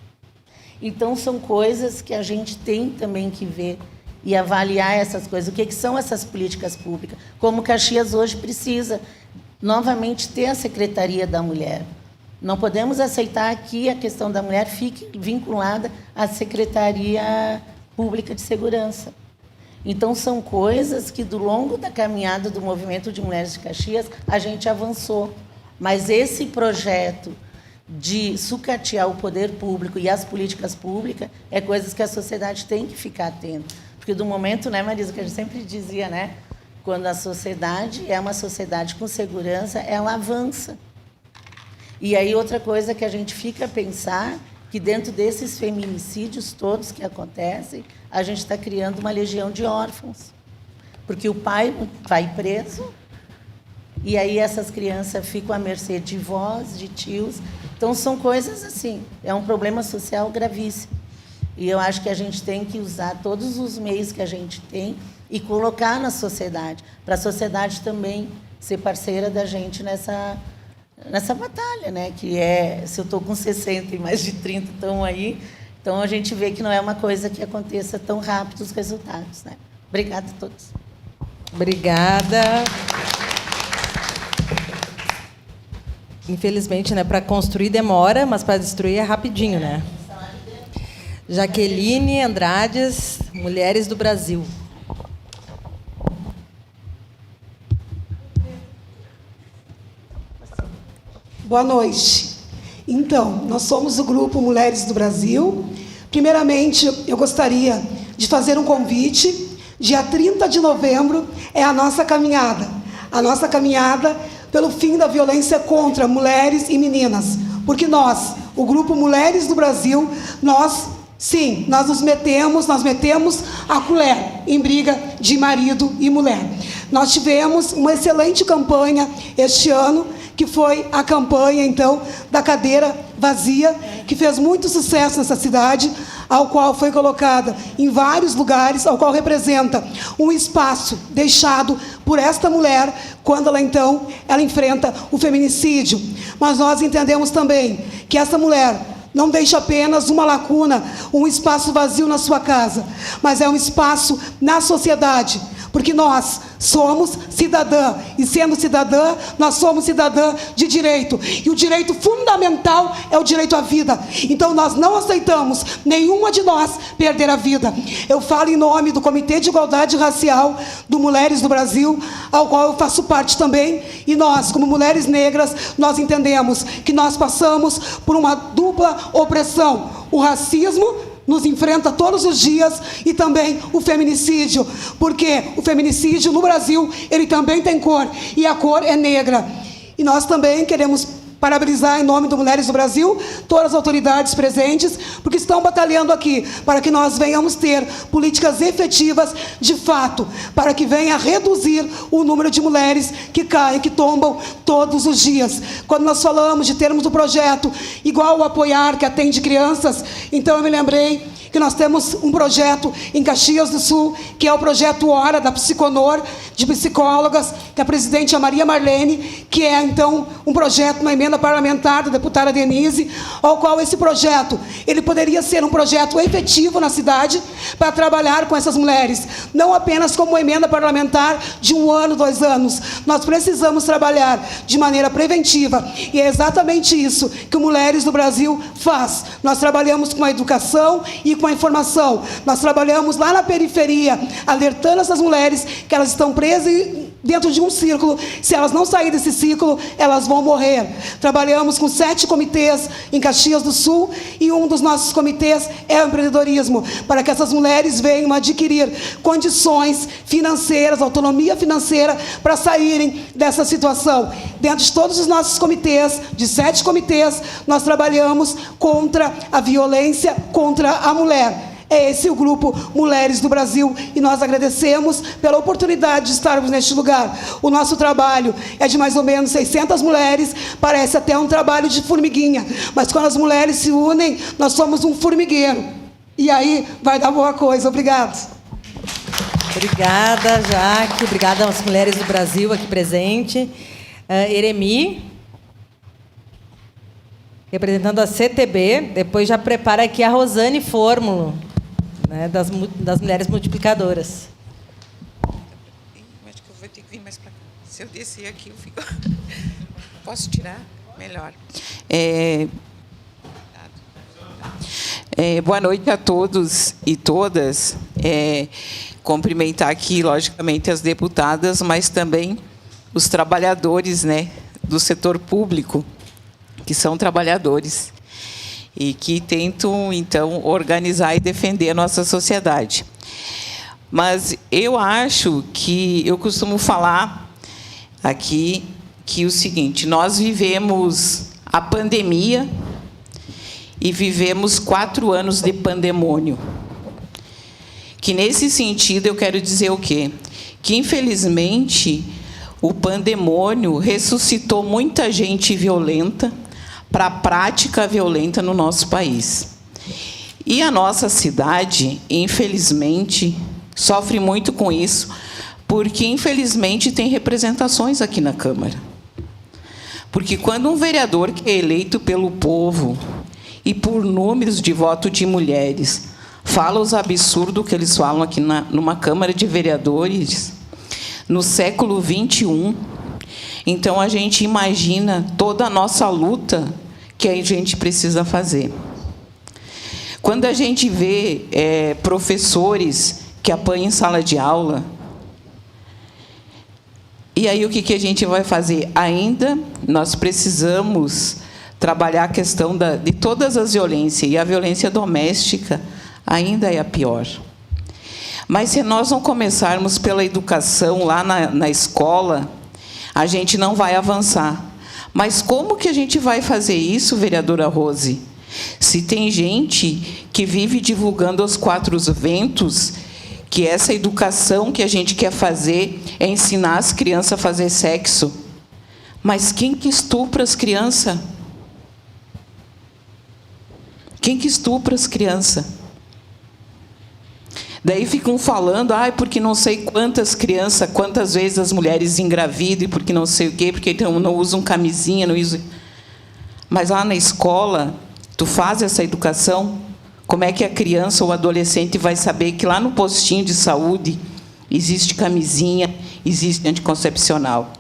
Speaker 16: Então, são coisas que a gente tem também que ver e avaliar essas coisas. O que são essas políticas públicas? Como Caxias hoje precisa, novamente, ter a Secretaria da Mulher. Não podemos aceitar que a questão da mulher fique vinculada à Secretaria Pública de Segurança. Então, são coisas que, do longo da caminhada do Movimento de Mulheres de Caxias, a gente avançou. Mas esse projeto de sucatear o poder público e as políticas públicas é coisas que a sociedade tem que ficar atenta. Porque, do momento, né, Marisa, que a gente sempre dizia, né, quando a sociedade é uma sociedade com segurança, ela avança. E aí, outra coisa que a gente fica a pensar, que dentro desses feminicídios todos que acontecem, a gente está criando uma legião de órfãos. Porque o pai vai preso, e aí essas crianças ficam à mercê de vós, de tios. Então, são coisas assim, é um problema social gravíssimo. E eu acho que a gente tem que usar todos os meios que a gente tem e colocar na sociedade, para a sociedade também ser parceira da gente nessa batalha, né? Que é, se eu estou com 60 e mais de 30 estão aí, então a gente vê que não é uma coisa que aconteça tão rápido os resultados, né? Obrigada a todos.
Speaker 4: Obrigada. Infelizmente, né, para construir demora, mas para destruir é rapidinho, né? Jaqueline Andrades, Mulheres do Brasil.
Speaker 17: Boa noite. Então, nós somos o Grupo Mulheres do Brasil. Primeiramente, eu gostaria de fazer um convite. Dia 30 de novembro é a nossa caminhada. A nossa caminhada pelo fim da violência contra mulheres e meninas. Porque nós, o Grupo Mulheres do Brasil, nós nos metemos a colher em briga de marido e mulher. Nós tivemos uma excelente campanha este ano, que foi a campanha, então, da cadeira vazia, que fez muito sucesso nessa cidade, ao qual foi colocada em vários lugares, ao qual representa um espaço deixado por esta mulher, quando ela enfrenta o feminicídio. Mas nós entendemos também que essa mulher não deixa apenas uma lacuna, um espaço vazio na sua casa, mas é um espaço na sociedade, porque nós somos cidadã, e sendo cidadã, nós somos cidadã de direito, e o direito fundamental é o direito à vida. Então nós não aceitamos nenhuma de nós perder a vida. Eu falo em nome do Comitê de Igualdade Racial do Mulheres do Brasil, ao qual eu faço parte também, e nós, como mulheres negras, nós entendemos que nós passamos por uma dupla opressão: o racismo nos enfrenta todos os dias e também o feminicídio, porque o feminicídio no Brasil, ele também tem cor, e a cor é negra. E nós também queremos parabenizar, em nome do Mulheres do Brasil, todas as autoridades presentes, porque estão batalhando aqui para que nós venhamos ter políticas efetivas de fato, para que venha reduzir o número de mulheres que caem, que tombam todos os dias. Quando nós falamos de termos um projeto igual o Apoiar, que atende crianças, então eu me lembrei que nós temos um projeto em Caxias do Sul, que é o projeto Hora, da Psiconor, de psicólogas, que a presidente é a Maria Marlene, que é, então, um projeto, uma emenda parlamentar da deputada Denise, ao qual esse projeto, ele poderia ser um projeto efetivo na cidade, para trabalhar com essas mulheres, não apenas como uma emenda parlamentar de 1 ano, 2 anos. Nós precisamos trabalhar de maneira preventiva, e é exatamente isso que o Mulheres do Brasil faz. Nós trabalhamos com a educação e com a informação. Nós trabalhamos lá na periferia, alertando essas mulheres que elas estão presas dentro de um círculo. Se elas não saírem desse ciclo, elas vão morrer. Trabalhamos com 7 comitês em Caxias do Sul, e um dos nossos comitês é o empreendedorismo, para que essas mulheres venham adquirir condições financeiras, autonomia financeira, para saírem dessa situação. Dentro de todos os nossos comitês, de 7 comitês, nós trabalhamos contra a violência contra a mulher. É esse o Grupo Mulheres do Brasil e nós agradecemos pela oportunidade de estarmos neste lugar. O nosso trabalho é de mais ou menos 600 mulheres, parece até um trabalho de formiguinha, mas quando as mulheres se unem, nós somos um formigueiro. E aí vai dar boa coisa. Obrigada.
Speaker 4: Obrigada, Jaque. Obrigada às mulheres do Brasil aqui presente. Eremi, representando a CTB. Depois já prepara aqui a Rosane Fórmulo, né, das Mulheres Multiplicadoras.
Speaker 18: Acho que eu vou ter que vir mais para cá. Se eu descer aqui, eu fico... Posso tirar? Melhor. Boa noite a todos e todas. Cumprimentar aqui, logicamente, as deputadas, mas também os trabalhadores, né, do setor público, que são trabalhadores e que tentam, então, organizar e defender a nossa sociedade. Mas eu acho que, eu costumo falar aqui que o seguinte, nós vivemos a pandemia e vivemos 4 anos de pandemônio. Que, nesse sentido, eu quero dizer o quê? Que, infelizmente, o pandemônio ressuscitou muita gente violenta para a prática violenta no nosso país. E a nossa cidade, infelizmente, sofre muito com isso, porque, infelizmente, tem representações aqui na Câmara. Porque quando um vereador que é eleito pelo povo e por números de voto de mulheres fala os absurdos que eles falam aqui numa Câmara de Vereadores, no século XXI, então a gente imagina toda a nossa luta que a gente precisa fazer. Quando a gente vê professores que apanham em sala de aula, e aí o que a gente vai fazer? Ainda nós precisamos trabalhar a questão de todas as violências, e a violência doméstica ainda é a pior. Mas se nós não começarmos pela educação lá na escola, a gente não vai avançar. Mas como que a gente vai fazer isso, vereadora Rose? Se tem gente que vive divulgando aos 4 ventos que essa educação que a gente quer fazer é ensinar as crianças a fazer sexo. Mas quem que estupra as crianças? Quem que estupra as crianças? Daí ficam falando, porque não sei quantas crianças, quantas vezes as mulheres engravidam, e porque não sei o quê, porque então não usam camisinha, não usam... Mas lá na escola, tu faz essa educação, como é que a criança ou adolescente vai saber que lá no postinho de saúde existe camisinha, existe anticoncepcional?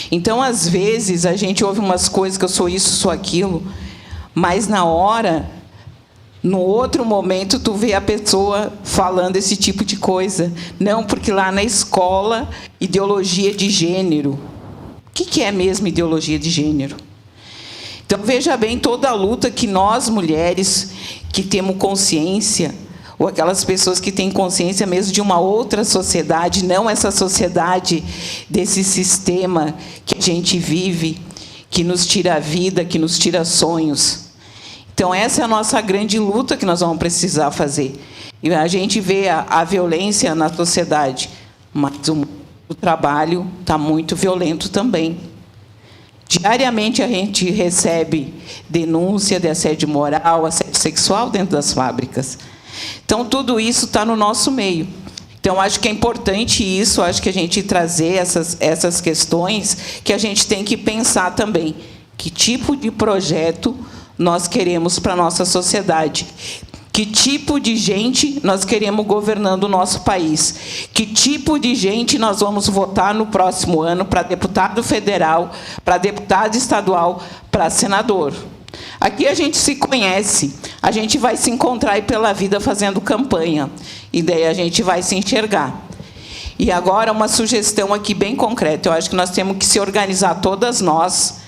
Speaker 18: Então, às vezes, a gente ouve umas coisas que eu sou isso, sou aquilo, mas na hora... No outro momento, tu vê a pessoa falando esse tipo de coisa. Não, porque lá na escola, ideologia de gênero. O que é mesmo ideologia de gênero? Então, veja bem toda a luta que nós, mulheres, que temos consciência, ou aquelas pessoas que têm consciência mesmo de uma outra sociedade, não essa sociedade desse sistema que a gente vive, que nos tira a vida, que nos tira sonhos. Então, essa é a nossa grande luta que nós vamos precisar fazer. E a gente vê a violência na sociedade, mas o trabalho está muito violento também. Diariamente, a gente recebe denúncia de assédio moral, assédio sexual dentro das fábricas. Então, tudo isso está no nosso meio. Então, acho que é importante isso, acho que a gente trazer essas questões que a gente tem que pensar também. Que tipo de projeto nós queremos para a nossa sociedade? Que tipo de gente nós queremos governando o nosso país? Que tipo de gente nós vamos votar no próximo ano para deputado federal, para deputado estadual, para senador? Aqui a gente se conhece, a gente vai se encontrar aí pela vida fazendo campanha, e daí a gente vai se enxergar. E agora uma sugestão aqui bem concreta, eu acho que nós temos que se organizar todas nós,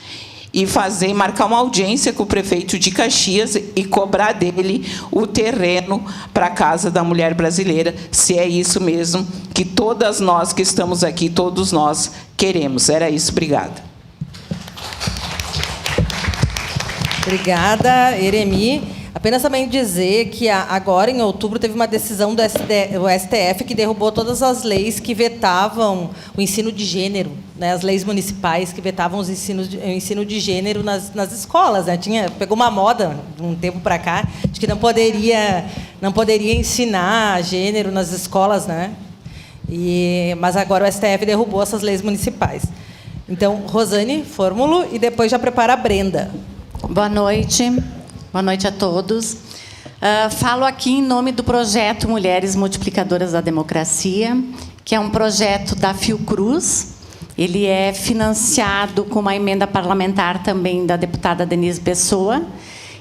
Speaker 18: e marcar uma audiência com o prefeito de Caxias e cobrar dele o terreno para a Casa da Mulher Brasileira, se é isso mesmo que todas nós que estamos aqui, todos nós queremos. Era isso, obrigada.
Speaker 4: Obrigada, Eremi. Apenas também dizer que agora, em outubro, teve uma decisão do STF que derrubou todas as leis que vetavam o ensino de gênero, né? As leis municipais que vetavam o ensino de gênero nas escolas, né? Pegou uma moda, um tempo para cá, de que não poderia ensinar gênero nas escolas, né? Mas agora o STF derrubou essas leis municipais. Então, Rosane, fórmulo, e depois já prepara a Brenda.
Speaker 19: Boa noite. Boa noite a todos. Falo aqui em nome do projeto Mulheres Multiplicadoras da Democracia, que é um projeto da Fiocruz. Ele é financiado com uma emenda parlamentar também da deputada Denise Pessoa.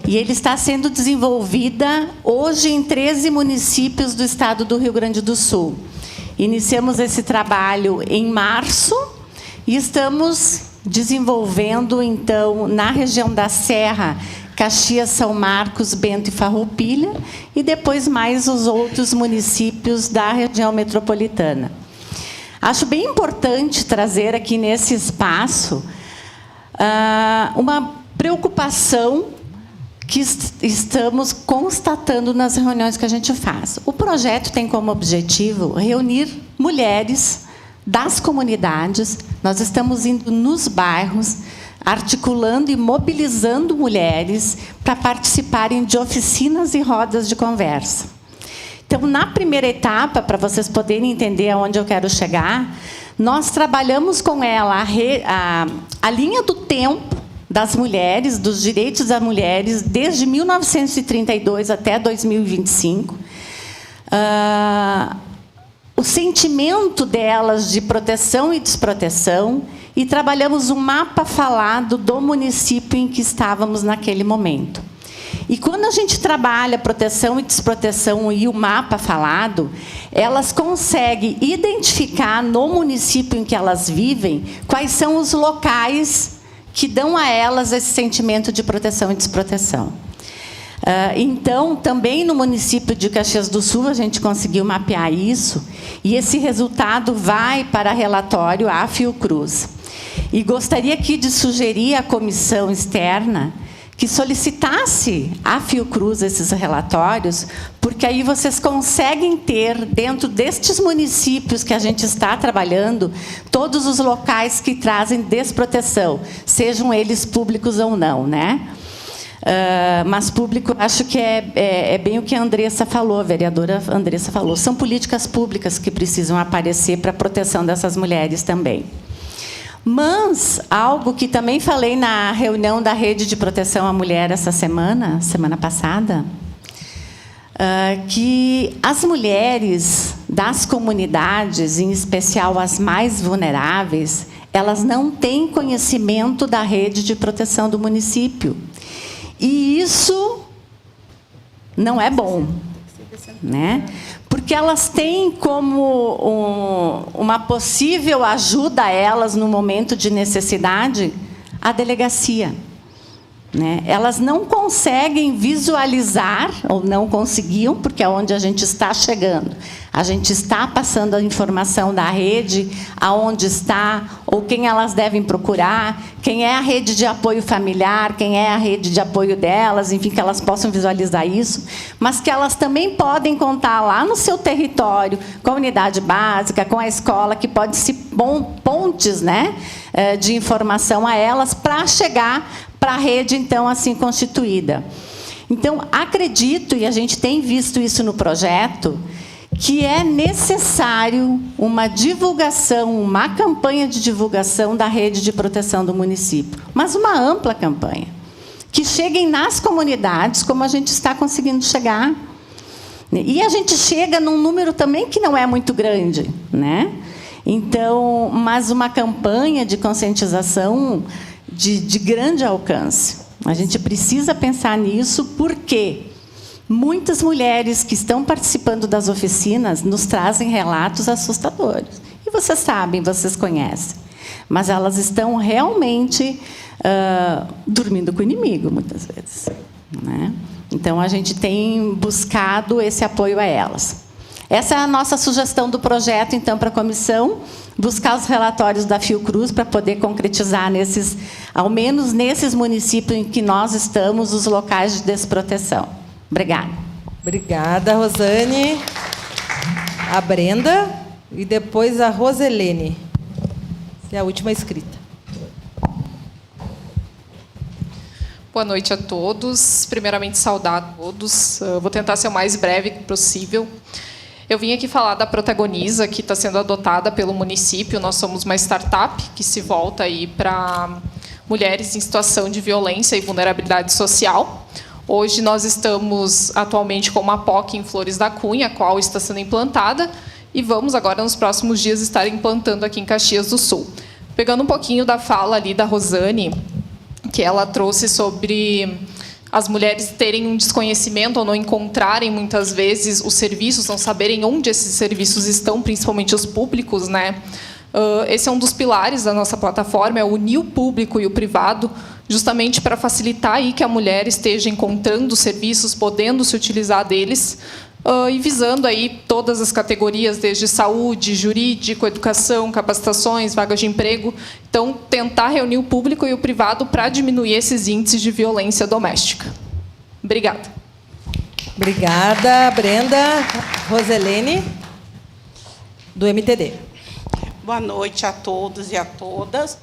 Speaker 19: E ele está sendo desenvolvida hoje em 13 municípios do estado do Rio Grande do Sul. Iniciamos esse trabalho em março e estamos desenvolvendo, então, na região da Serra, Caxias, São Marcos, Bento e Farroupilha, e depois mais os outros municípios da região metropolitana. Acho bem importante trazer aqui nesse espaço uma preocupação que estamos constatando nas reuniões que a gente faz. O projeto tem como objetivo reunir mulheres das comunidades. Nós estamos indo nos bairros, articulando e mobilizando mulheres para participarem de oficinas e rodas de conversa. Então, na primeira etapa, para vocês poderem entender aonde eu quero chegar, nós trabalhamos com ela a linha do tempo das mulheres, dos direitos das mulheres, desde 1932 até 2025. O sentimento delas de proteção e desproteção, e trabalhamos um mapa falado do município em que estávamos naquele momento. E quando a gente trabalha proteção e desproteção e o mapa falado, elas conseguem identificar no município em que elas vivem quais são os locais que dão a elas esse sentimento de proteção e desproteção. Então, também no município de Caxias do Sul, a gente conseguiu mapear isso, e esse resultado vai para relatório à Fiocruz. E gostaria aqui de sugerir à comissão externa que solicitasse à Fiocruz esses relatórios, porque aí vocês conseguem ter, dentro destes municípios que a gente está trabalhando, todos os locais que trazem desproteção, sejam eles públicos ou não, né? Mas público, acho que é bem o que a Andressa falou, a vereadora Andressa falou. São políticas públicas que precisam aparecer para a proteção dessas mulheres também. Mas algo que também falei na reunião da Rede de Proteção à Mulher essa semana passada, que as mulheres das comunidades, em especial as mais vulneráveis, elas não têm conhecimento da rede de proteção do município. E isso não é bom, né? Porque elas têm como uma possível ajuda a elas no momento de necessidade a delegacia, né? Elas não conseguem visualizar, ou não conseguiam, porque é onde a gente está chegando. A gente está passando a informação da rede, aonde está, ou quem elas devem procurar, quem é a rede de apoio familiar, quem é a rede de apoio delas, enfim, que elas possam visualizar isso, mas que elas também podem contar lá no seu território, com a unidade básica, com a escola, que pode ser pontes, né, de informação a elas para chegar para a rede, então, assim constituída. Então, acredito, e a gente tem visto isso no projeto, que é necessário uma divulgação, uma campanha de divulgação da rede de proteção do município, mas uma ampla campanha, que cheguem nas comunidades, como a gente está conseguindo chegar. E a gente chega num número também que não é muito grande, né? Então, mas uma campanha de conscientização de grande alcance. A gente precisa pensar nisso, porque muitas mulheres que estão participando das oficinas nos trazem relatos assustadores. E vocês sabem, vocês conhecem. Mas elas estão realmente dormindo com o inimigo, muitas vezes, né? Então, a gente tem buscado esse apoio a elas. Essa é a nossa sugestão do projeto, então, para a comissão, buscar os relatórios da Fiocruz para poder concretizar, ao menos nesses municípios em que nós estamos, os locais de desproteção. Obrigada.
Speaker 4: Obrigada, Rosane. A Brenda e depois a Roselene, que é a última inscrita.
Speaker 20: Boa noite a todos. Primeiramente, saudar a todos. Vou tentar ser o mais breve possível. Eu vim aqui falar da Protagoniza, que está sendo adotada pelo município. Nós somos uma startup que se volta aí para mulheres em situação de violência e vulnerabilidade social. Hoje nós estamos atualmente com uma POC em Flores da Cunha, a qual está sendo implantada, e vamos agora, nos próximos dias, estar implantando aqui em Caxias do Sul. Pegando um pouquinho da fala ali da Rosane, que ela trouxe sobre as mulheres terem um desconhecimento ou não encontrarem, muitas vezes, os serviços, não saberem onde esses serviços estão, principalmente os públicos, né? Esse é um dos pilares da nossa plataforma, é unir o público e o privado, justamente para facilitar aí que a mulher esteja encontrando os serviços, podendo se utilizar deles, e visando aí todas as categorias, desde saúde, jurídico, educação, capacitações, vagas de emprego. Então, tentar reunir o público e o privado para diminuir esses índices de violência doméstica. Obrigada.
Speaker 4: Obrigada, Brenda. Roselene, do MTD.
Speaker 21: Boa noite a todos e a todas.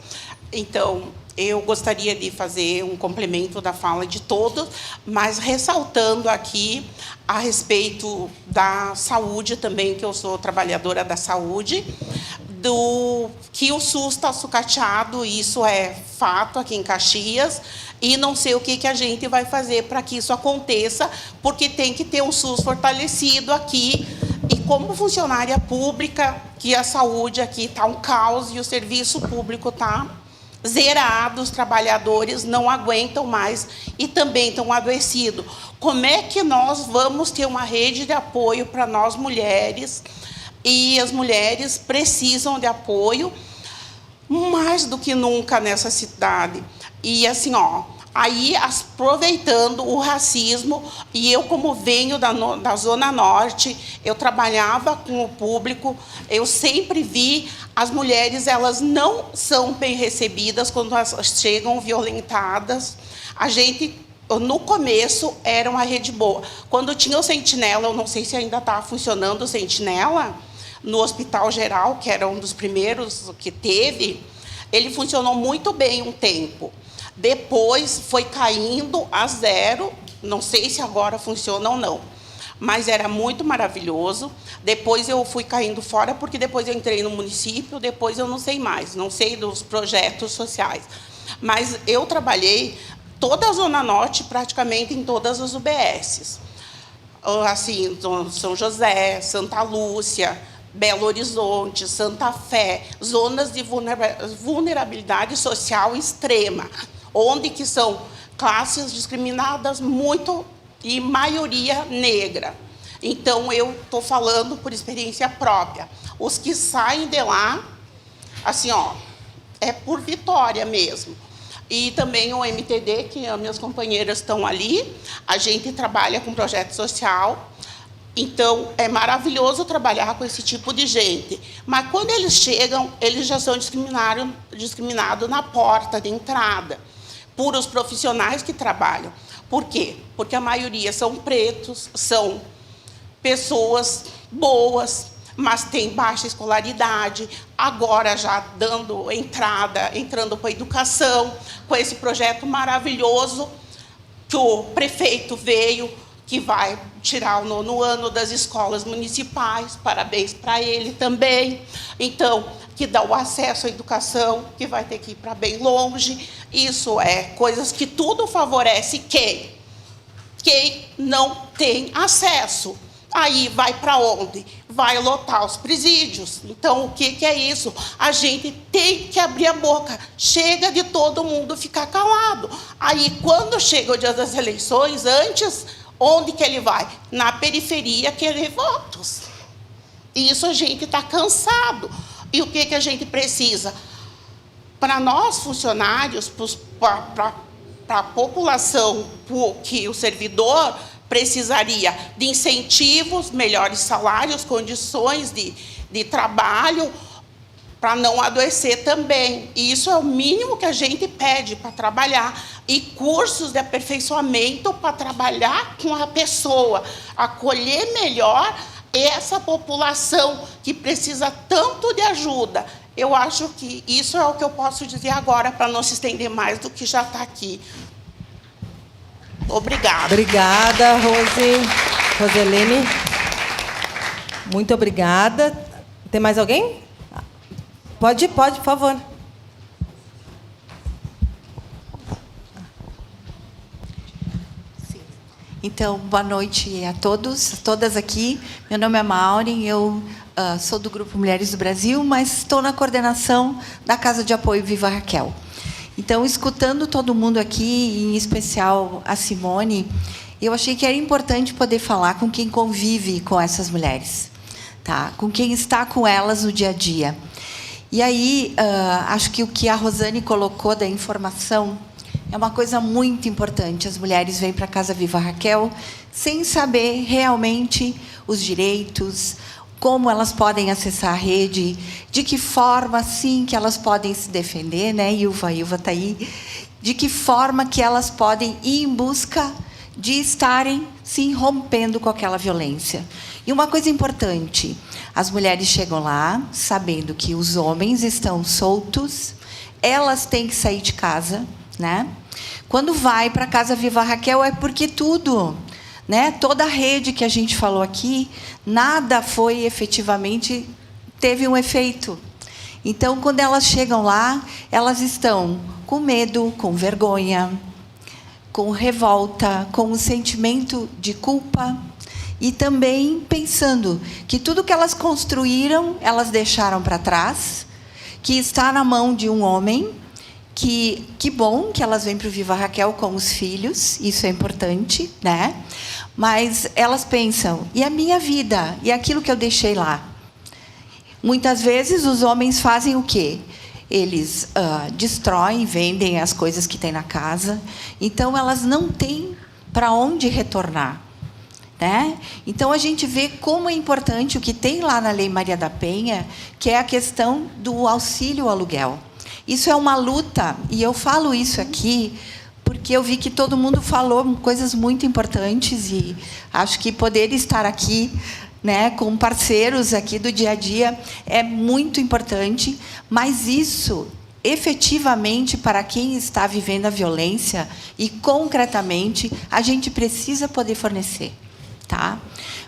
Speaker 21: Então, eu gostaria de fazer um complemento da fala de todos, mas ressaltando aqui a respeito da saúde também, que eu sou trabalhadora da saúde, que o SUS está sucateado, isso é fato aqui em Caxias, e não sei o que a gente vai fazer para que isso aconteça, porque tem que ter um SUS fortalecido aqui. E como funcionária pública, que a saúde aqui está um caos e o serviço público está zerado, os trabalhadores não aguentam mais e também estão adoecidos. Como é que nós vamos ter uma rede de apoio para nós mulheres? E as mulheres precisam de apoio mais do que nunca nessa cidade. E assim, aí aproveitando o racismo, e eu, como venho da Zona Norte, eu trabalhava com o público, eu sempre vi as mulheres, elas não são bem recebidas quando elas chegam violentadas. A gente, no começo, era uma rede boa. Quando tinha o Sentinela, eu não sei se ainda está funcionando o Sentinela, no Hospital Geral, que era um dos primeiros que teve, ele funcionou muito bem um tempo. Depois foi caindo a zero, não sei se agora funciona ou não, mas era muito maravilhoso. Depois eu fui caindo fora, porque depois eu entrei no município, depois eu não sei mais, não sei dos projetos sociais. Mas eu trabalhei toda a Zona Norte, praticamente em todas as UBSs. Assim, São José, Santa Lúcia, Belo Horizonte, Santa Fé, zonas de vulnerabilidade social extrema, onde que são classes discriminadas muito e maioria negra. Então, eu estou falando por experiência própria. Os que saem de lá, assim, é por vitória mesmo. E também o MTD, que as minhas companheiras estão ali, a gente trabalha com projeto social. Então, é maravilhoso trabalhar com esse tipo de gente. Mas, quando eles chegam, eles já são discriminados na porta de entrada, por os profissionais que trabalham. Por quê? Porque a maioria são pretos, são pessoas boas, mas têm baixa escolaridade, agora já entrando para a educação, com esse projeto maravilhoso que o prefeito veio, que vai tirar o 9º ano das escolas municipais, parabéns para ele também. Então, que dá o acesso à educação, que vai ter que ir para bem longe. Isso é coisas que tudo favorece quem? Quem não tem acesso. Aí vai para onde? Vai lotar os presídios. Então, o que é isso? A gente tem que abrir a boca. Chega de todo mundo ficar calado. Aí, quando chega o dia das eleições, antes, onde que ele vai? Na periferia querer votos. E isso a gente está cansado. E o que a gente precisa? Para nós, funcionários, para a população, que o servidor precisaria de incentivos, melhores salários, condições de trabalho, para não adoecer também. E isso é o mínimo que a gente pede para trabalhar. e cursos de aperfeiçoamento para trabalhar com a pessoa, acolher melhor essa população que precisa tanto de ajuda. Eu acho que isso é o que eu posso dizer agora, para não se estender mais do que já está aqui. Obrigada.
Speaker 4: Obrigada, Roselene. Muito obrigada. Tem mais alguém? Pode, por favor.
Speaker 1: Então, boa noite a todos, todas aqui. Meu nome é Maureen, eu sou do Grupo Mulheres do Brasil, mas estou na coordenação da Casa de Apoio Viva Raquel. Então, escutando todo mundo aqui, em especial a Simone, eu achei que era importante poder falar com quem convive com essas mulheres, tá? Com quem está com elas no dia a dia. E aí, acho que o que a Rosane colocou da informação é uma coisa muito importante. As mulheres vêm para a Casa Viva Raquel sem saber realmente os direitos, como elas podem acessar a rede, de que forma, sim, que elas podem se defender, né, Ilva? A Ilva está aí. De que forma que elas podem ir em busca de estarem, sim, rompendo com aquela violência. E uma coisa importante, as mulheres chegam lá sabendo que os homens estão soltos, elas têm que sair de casa, né? Quando vai para a Casa Viva Raquel é porque tudo, né? Toda a rede que a gente falou aqui, nada foi efetivamente, teve um efeito. Então, quando elas chegam lá, elas estão com medo, com vergonha, com revolta, com o sentimento de culpa e também pensando que tudo que elas construíram, elas deixaram para trás, que está na mão de um homem, que bom que elas vêm para o Viva Raquel com os filhos, isso é importante, né? Mas elas pensam, e a minha vida? E aquilo que eu deixei lá? Muitas vezes os homens fazem o quê? Eles destroem, vendem as coisas que tem na casa. Então, elas não têm para onde retornar, né? Então, a gente vê como é importante o que tem lá na Lei Maria da Penha, que é a questão do auxílio ao aluguel. Isso é uma luta, e eu falo isso aqui porque eu vi que todo mundo falou coisas muito importantes e acho que poder estar aqui, né, com parceiros aqui do dia a dia é muito importante, mas isso, efetivamente, para quem está vivendo a violência e, concretamente, a gente precisa poder fornecer. Tá?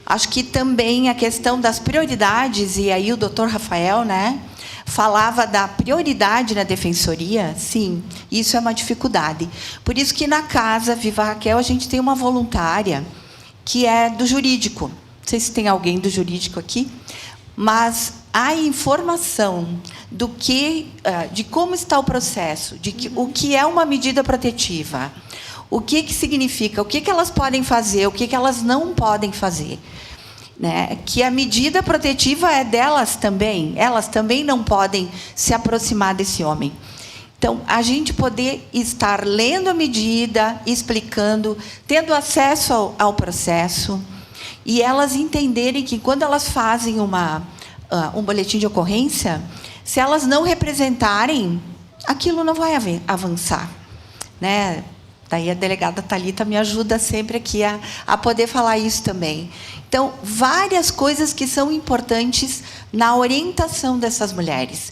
Speaker 1: Acho que também a questão das prioridades, e aí o doutor Rafael, né, falava da prioridade na defensoria, sim, isso é uma dificuldade. Por isso que na Casa Viva Raquel a gente tem uma voluntária que é do jurídico. Não sei se tem alguém do jurídico aqui, mas a informação do que, de como está o processo, o que é uma medida protetiva, o que significa, o que elas podem fazer, o que elas não podem fazer. Né? Que a medida protetiva é delas também. Elas também não podem se aproximar desse homem. Então, a gente poder estar lendo a medida, explicando, tendo acesso ao processo, e elas entenderem que, quando elas fazem um boletim de ocorrência, se elas não representarem, aquilo não vai avançar. Né? Daí a delegada Thalita me ajuda sempre aqui a poder falar isso também. Então, várias coisas que são importantes na orientação dessas mulheres.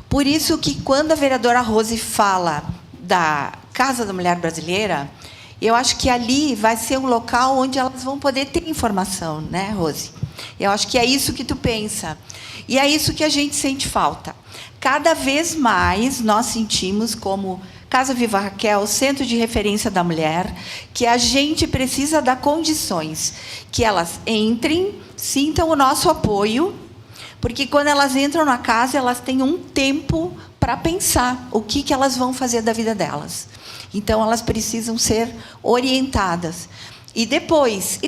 Speaker 1: Por isso que, quando a vereadora Rose fala da Casa da Mulher Brasileira, eu acho que ali vai ser um local onde elas vão poder ter informação, né, Rose? Eu acho que é isso que tu pensa. E é isso que a gente sente falta. Cada vez mais nós sentimos, como Casa Viva Raquel, Centro de Referência da Mulher, que a gente precisa dar condições, que elas entrem, sintam o nosso apoio, porque quando elas entram na casa, elas têm um tempo para pensar o que elas vão fazer da vida delas. Então, elas precisam ser orientadas. E depois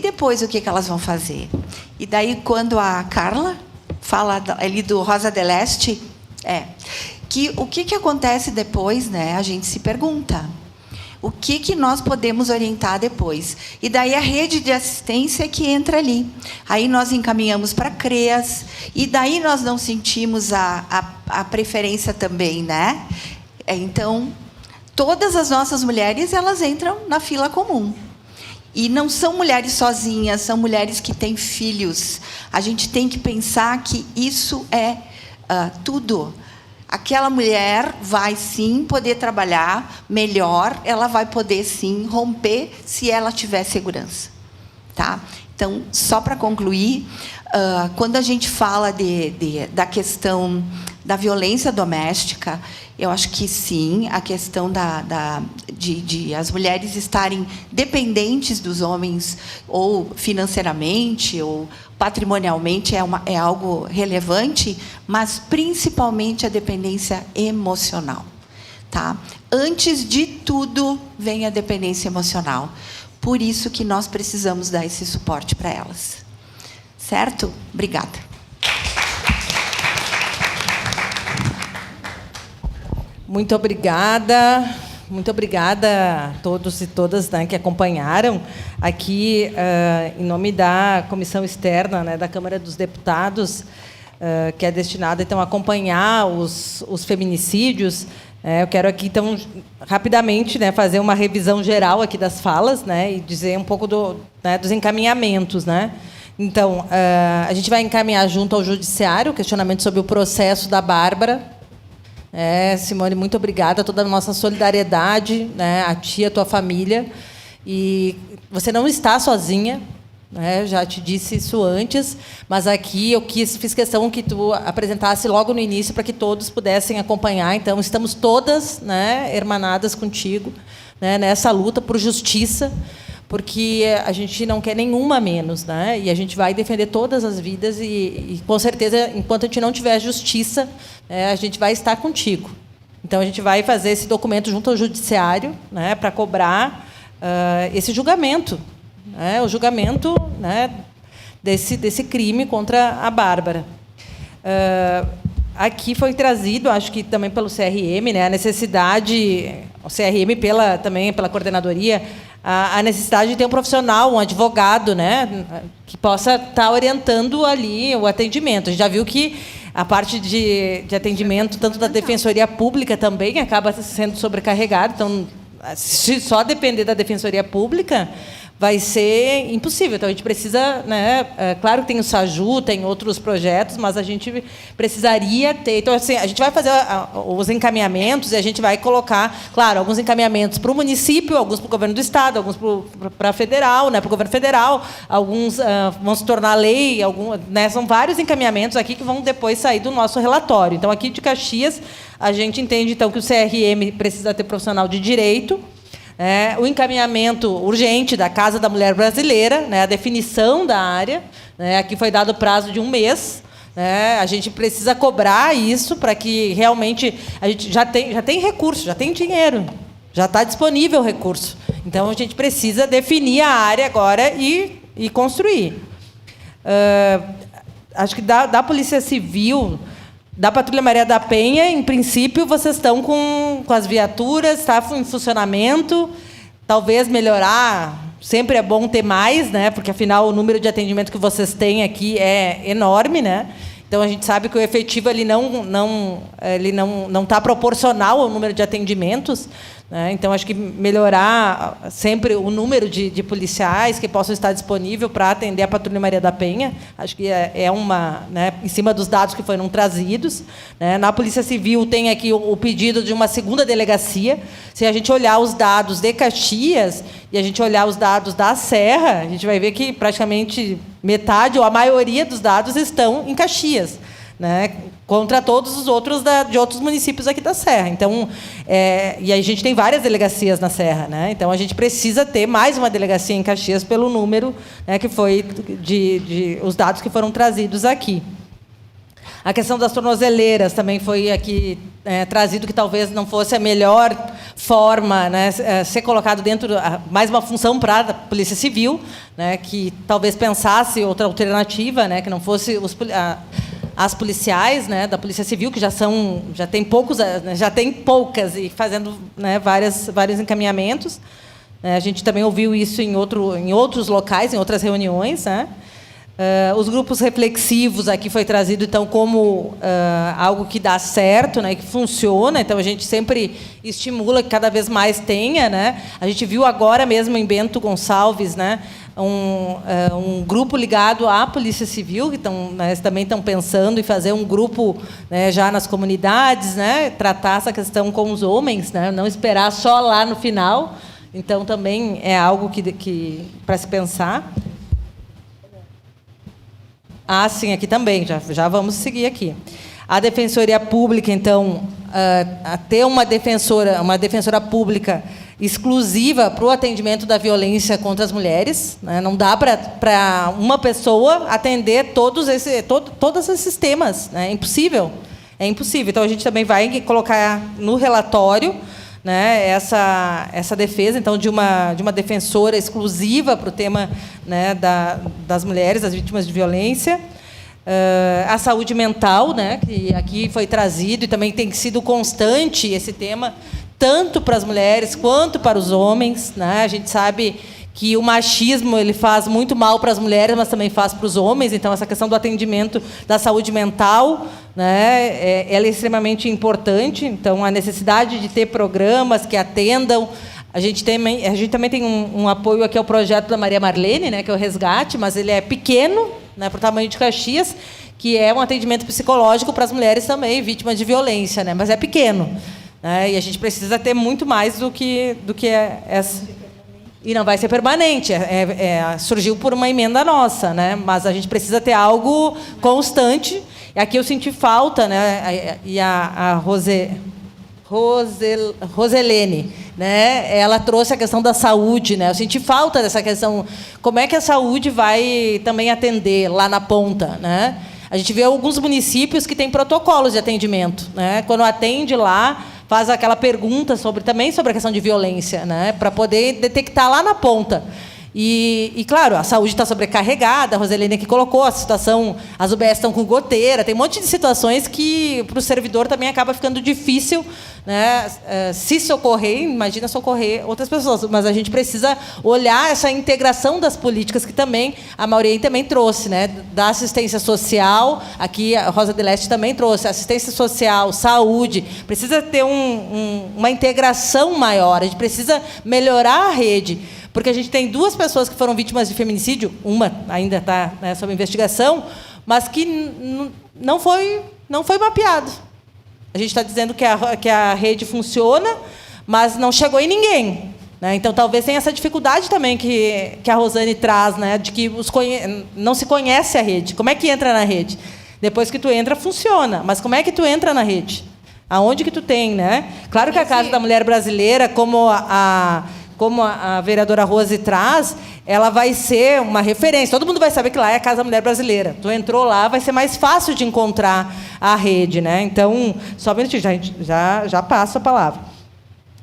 Speaker 1: o que elas vão fazer? E daí, quando a Carla fala ali do Rosa de Leste, o que acontece depois, né? A gente se pergunta. O que nós podemos orientar depois? E daí a rede de assistência que entra ali. Aí nós encaminhamos para CREAS, e daí nós não sentimos a preferência também, né? Então, todas as nossas mulheres, elas entram na fila comum. E não são mulheres sozinhas, são mulheres que têm filhos. A gente tem que pensar que isso é tudo. Aquela mulher vai, sim, poder trabalhar melhor, ela vai poder, sim, romper se ela tiver segurança. Tá? Então, só para concluir, quando a gente fala da questão da violência doméstica, eu acho que, sim, a questão de as mulheres estarem dependentes dos homens, ou financeiramente, ou patrimonialmente, é algo relevante, mas, principalmente, a dependência emocional. Tá? Antes de tudo, vem a dependência emocional. Por isso que nós precisamos dar esse suporte para elas. Certo? Obrigada.
Speaker 4: Muito obrigada a todos e todas, né, que acompanharam aqui, em nome da Comissão Externa, né, da Câmara dos Deputados, que é destinada, então, a acompanhar os feminicídios. Eu quero aqui, então, rapidamente, né, fazer uma revisão geral aqui das falas, né, e dizer um pouco dos encaminhamentos, né. Então, a gente vai encaminhar junto ao Judiciário o questionamento sobre o processo da Bárbara. Simone, muito obrigada, toda a nossa solidariedade, né, a ti, a tua família. E você não está sozinha, né, já te disse isso antes, mas aqui eu fiz questão que tu apresentasse logo no início para que todos pudessem acompanhar. Então, estamos todas, né, hermanadas contigo, né, nessa luta por justiça, porque a gente não quer nenhuma menos, né? E a gente vai defender todas as vidas e com certeza, enquanto a gente não tiver justiça, a gente vai estar contigo. Então, a gente vai fazer esse documento junto ao Judiciário, né, para cobrar esse julgamento, né, o julgamento, né, desse crime contra a Bárbara. Aqui foi trazido, acho que também pelo CRM, né, a necessidade, o CRM também pela coordenadoria, a necessidade de ter um profissional, um advogado, né, que possa estar orientando ali o atendimento. A gente já viu que a parte de atendimento, tanto da Defensoria Pública também, acaba sendo sobrecarregada. Então, se só depender da Defensoria Pública, vai ser impossível. Então, a gente precisa, né, claro que tem o SAJU, tem outros projetos, mas a gente precisaria ter. Então, assim, a gente vai fazer os encaminhamentos e a gente vai colocar, claro, alguns encaminhamentos para o município, alguns para o governo do Estado, alguns para a federal, né, para o governo federal, alguns vão se tornar lei, né, são vários encaminhamentos aqui que vão depois sair do nosso relatório. Então, aqui de Caxias, a gente entende, então, que o CRM precisa ter profissional de direito, o encaminhamento urgente da Casa da Mulher Brasileira, né, a definição da área, né, aqui foi dado prazo de 1 mês, né, a gente precisa cobrar isso para que realmente a gente já tem recurso, já tem dinheiro, já está disponível o recurso. Então, a gente precisa definir a área agora e construir. Acho que da Polícia Civil, da Patrulha Maria da Penha, em princípio, vocês estão com as viaturas, está em funcionamento. Talvez melhorar, sempre é bom ter mais, né? Porque, afinal, o número de atendimento que vocês têm aqui é enorme, né? Então, a gente sabe que o efetivo ele não está proporcional ao número de atendimentos, né? Então, acho que melhorar sempre o número de policiais que possam estar disponíveis para atender a Patrulha Maria da Penha, acho que é uma, né, em cima dos dados que foram trazidos, né? Na Polícia Civil tem aqui o pedido de uma segunda delegacia. Se a gente olhar os dados de Caxias e a gente olhar os dados da Serra, a gente vai ver que praticamente metade ou a maioria dos dados estão em Caxias, né, contra todos os outros de outros municípios aqui da Serra. Então, e a gente tem várias delegacias na Serra, né? Então, a gente precisa ter mais uma delegacia em Caxias pelo número, né, que foi os dados que foram trazidos aqui. A questão das tornozeleiras também foi aqui trazido, que talvez não fosse a melhor forma, né, ser colocado dentro, mais uma função para a Polícia Civil, né, que talvez pensasse outra alternativa, né, que não fosse as policiais, né, da Polícia Civil, que já tem poucas e fazendo, né, vários encaminhamentos. A gente também ouviu isso em outros locais, em outras reuniões, né. Os grupos reflexivos aqui foi trazido, então, como algo que dá certo, né, que funciona. Então, a gente sempre estimula que cada vez mais tenha, né? A gente viu agora mesmo em Bento Gonçalves, né, um grupo ligado à Polícia Civil, que também estão pensando em fazer um grupo, né, já nas comunidades, né, tratar essa questão com os homens, né, não esperar só lá no final. Então, também é algo que para se pensar. Sim, aqui também, já vamos seguir aqui. A Defensoria Pública, então, ter uma defensora pública exclusiva para o atendimento da violência contra as mulheres, né? Não dá para uma pessoa atender todos esses temas, né? É impossível. Então, a gente também vai colocar no relatório, né, essa defesa, então, de uma defensora exclusiva para o tema, né, das mulheres, das vítimas de violência. A saúde mental, né, que aqui foi trazido e também tem sido constante esse tema, tanto para as mulheres quanto para os homens, né? A gente sabe que o machismo ele faz muito mal para as mulheres, mas também faz para os homens. Então, essa questão do atendimento da saúde mental, né, ela é extremamente importante. Então, a necessidade de ter programas que atendam. A gente também tem um apoio aqui ao projeto da Maria Marlene, né, que é o Resgate, mas ele é pequeno, né, para o tamanho de Caxias, que é um atendimento psicológico para as mulheres também, vítimas de violência, né, mas é pequeno. Né, e a gente precisa ter muito mais do que essa. E não vai ser permanente, surgiu por uma emenda nossa, né? Mas a gente precisa ter algo constante. E aqui eu senti falta, né? E a Roselene, né? Ela trouxe a questão da saúde, né? Eu senti falta dessa questão. Como é que a saúde vai também atender lá na ponta, né? A gente vê alguns municípios que têm protocolos de atendimento, né? Quando atende lá, faz aquela pergunta também sobre a questão de violência, né, para poder detectar lá na ponta. E, claro, a saúde está sobrecarregada, a Roselene aqui colocou a situação, as UBS estão com goteira, tem um monte de situações que para o servidor também acaba ficando difícil, né, se socorrer, imagina socorrer outras pessoas, mas a gente precisa olhar essa integração das políticas que também a Maureen também trouxe, né, da assistência social, aqui a Rosa de Leste também trouxe, assistência social, saúde, precisa ter uma integração maior, a gente precisa melhorar a rede. Porque a gente tem 2 pessoas que foram vítimas de feminicídio, uma ainda está, né, sob investigação, mas que não foi mapeado. A gente está dizendo que a rede funciona, mas não chegou em ninguém. Né? Então, talvez tenha essa dificuldade também que a Rosane traz, né, de que não se conhece a rede. Como é que entra na rede? Depois que tu entra, funciona. Mas como é que tu entra na rede? Aonde que tu tem? Né? Claro que a Casa da Mulher Brasileira, como a vereadora Rose traz, ela vai ser uma referência. Todo mundo vai saber que lá é a Casa da Mulher Brasileira. Tu entrou lá, vai ser mais fácil de encontrar a rede. Né? Então, só um minutinho, já passo a palavra.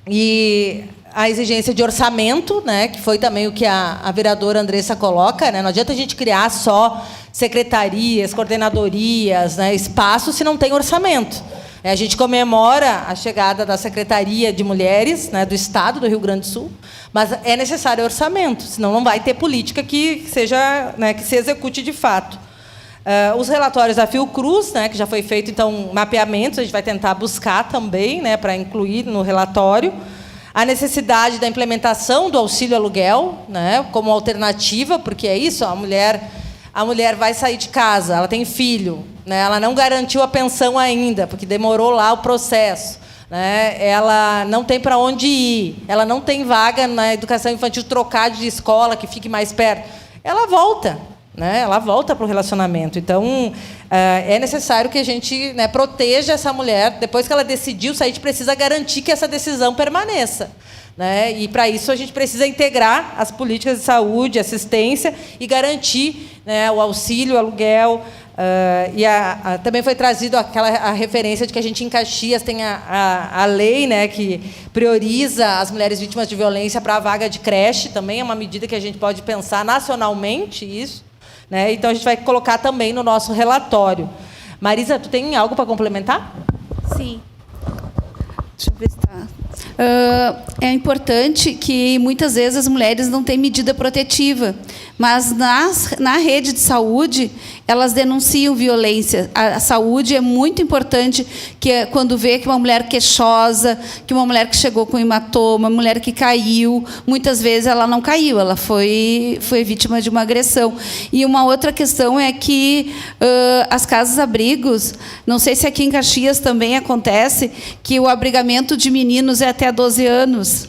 Speaker 4: E a exigência de orçamento, né, que foi também o que a vereadora Andressa coloca. Né? Não adianta a gente criar só secretarias, coordenadorias, né, espaços, se não tem orçamento. A gente comemora a chegada da Secretaria de Mulheres, né, do Estado do Rio Grande do Sul, mas é necessário orçamento, senão não vai ter política que seja, né, que se execute de fato. Os relatórios da Fiocruz, né, que já foi feito, então, mapeamentos, a gente vai tentar buscar também, né, para incluir no relatório. A necessidade da implementação do auxílio aluguel, né, como alternativa, porque é isso, a mulher vai sair de casa, ela tem filho, né, ela não garantiu a pensão ainda, porque demorou lá o processo. Né, ela não tem para onde ir, ela não tem vaga na educação infantil, trocar de escola que fique mais perto. Ela volta. Né, ela volta para o relacionamento. Então, é necessário que a gente, né, proteja essa mulher. Depois que ela decidiu sair, a gente precisa garantir que essa decisão permaneça. Né, e, para isso, a gente precisa integrar as políticas de saúde, assistência e garantir, né, o auxílio, o aluguel. Também foi trazido a referência de que a gente, em Caxias, tem a lei, né, que prioriza as mulheres vítimas de violência para a vaga de creche. Também é uma medida que a gente pode pensar nacionalmente, isso. Né? Então, a gente vai colocar também no nosso relatório. Marisa, tu tem algo para complementar?
Speaker 12: Sim. Deixa eu ver se está... é importante que muitas vezes as mulheres não têm medida protetiva, mas na rede de saúde elas denunciam violência. A saúde é muito importante, que quando vê que uma mulher queixosa, que uma mulher que chegou com hematoma, uma mulher que caiu, muitas vezes ela não caiu, ela foi vítima de uma agressão. E uma outra questão é que as casas-abrigos, não sei se aqui em Caxias também acontece, que o abrigamento de meninos é até 12 anos.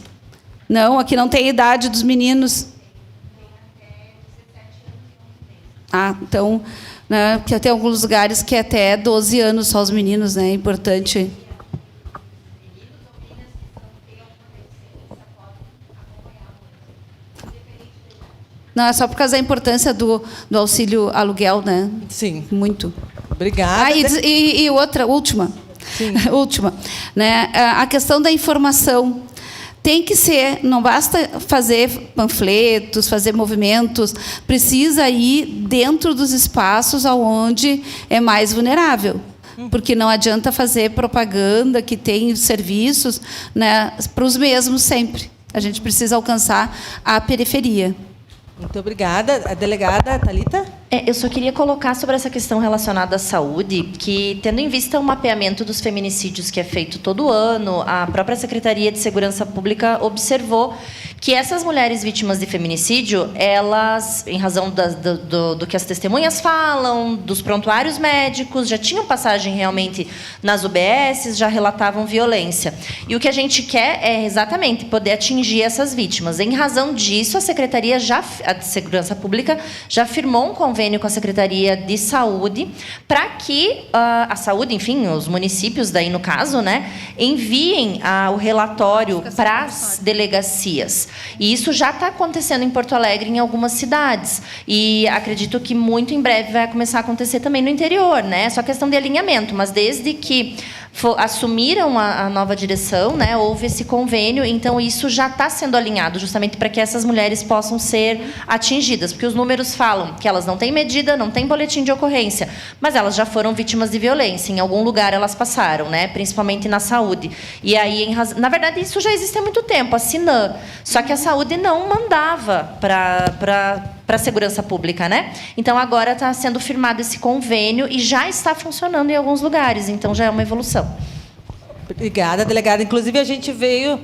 Speaker 12: Não, aqui não tem idade dos meninos. Então, né, porque tem alguns lugares que é até 12 anos só os meninos, né? É importante. Não, é só por causa da importância do auxílio aluguel, né?
Speaker 4: Sim.
Speaker 12: Muito.
Speaker 4: Obrigada.
Speaker 12: E outra, última.
Speaker 4: Sim.
Speaker 12: Última. Né? A questão da informação. Tem que ser, não basta fazer panfletos, fazer movimentos, precisa ir dentro dos espaços onde é mais vulnerável. Porque não adianta fazer propaganda que tem serviços, né, para os mesmos sempre. A gente precisa alcançar a periferia.
Speaker 4: Muito obrigada. A delegada Thalita?
Speaker 9: Eu só queria colocar sobre essa questão relacionada à saúde, que, tendo em vista o mapeamento dos feminicídios que é feito todo ano, a própria Secretaria de Segurança Pública observou que essas mulheres vítimas de feminicídio, elas, em razão do que as testemunhas falam, dos prontuários médicos, já tinham passagem realmente nas UBSs, já relatavam violência. E o que a gente quer é exatamente poder atingir essas vítimas. Em razão disso, a de Segurança Pública já firmou um convênio com a Secretaria de Saúde para que a saúde, enfim, os municípios, daí no caso, né, enviem o relatório para as delegacias. E isso já está acontecendo em Porto Alegre, em algumas cidades. E acredito que muito em breve vai começar a acontecer também no interior, né? É só questão de alinhamento, mas desde que assumiram a nova direção, né, houve esse convênio, então isso já está sendo alinhado, justamente para que essas mulheres possam ser atingidas, porque os números falam que elas não têm medida, não têm boletim de ocorrência, mas elas já foram vítimas de violência, em algum lugar elas passaram, né, principalmente na saúde. E aí, na verdade, isso já existe há muito tempo, a Sinam, só que a saúde não mandava para a segurança pública, né? Então, agora está sendo firmado esse convênio e já está funcionando em alguns lugares, então já é uma evolução.
Speaker 4: Obrigada, delegada. Inclusive, a gente veio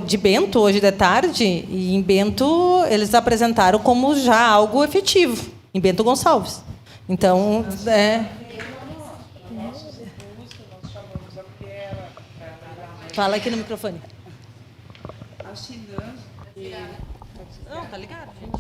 Speaker 4: de Bento hoje de tarde, e em Bento eles apresentaram como já algo efetivo, em Bento Gonçalves. Então, fala aqui no microfone. Não, tá ligado, gente.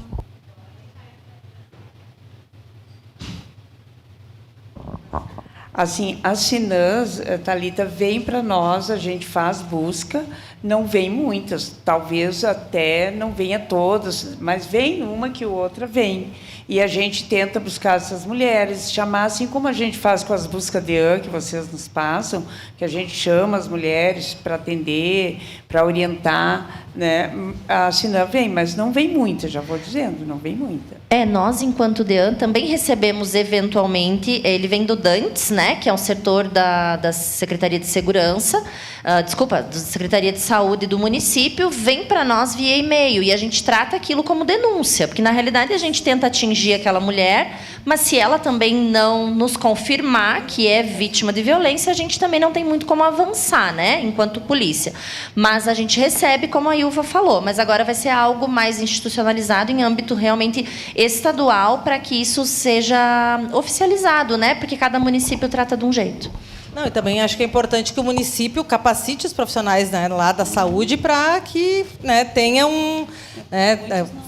Speaker 7: Assim, as Sinams, Thalita, vem para nós, a gente faz busca, não vem muitas, talvez até não venha todas, mas vem uma que outra vem. E a gente tenta buscar essas mulheres, chamar, assim como a gente faz com as buscas DEAN, que vocês nos passam, que a gente chama as mulheres para atender, para orientar, né? A Sinam vem, mas não vem muita, já vou dizendo, não vem muita.
Speaker 9: Nós, enquanto DEAN, também recebemos, eventualmente, ele vem do DANTES, né, que é um setor da Secretaria de Segurança, da Secretaria de Saúde do município, vem para nós via e-mail, e a gente trata aquilo como denúncia, porque, na realidade, a gente tenta atingir aquela mulher, mas se ela também não nos confirmar que é vítima de violência, a gente também não tem muito como avançar, né, enquanto polícia. Mas a gente recebe, como a Ilva falou, mas agora vai ser algo mais institucionalizado em âmbito realmente estadual, para que isso seja oficializado, né? Porque cada município trata de um jeito.
Speaker 4: Não, e também acho que é importante que o município capacite os profissionais, né, lá da saúde para que, né, tenha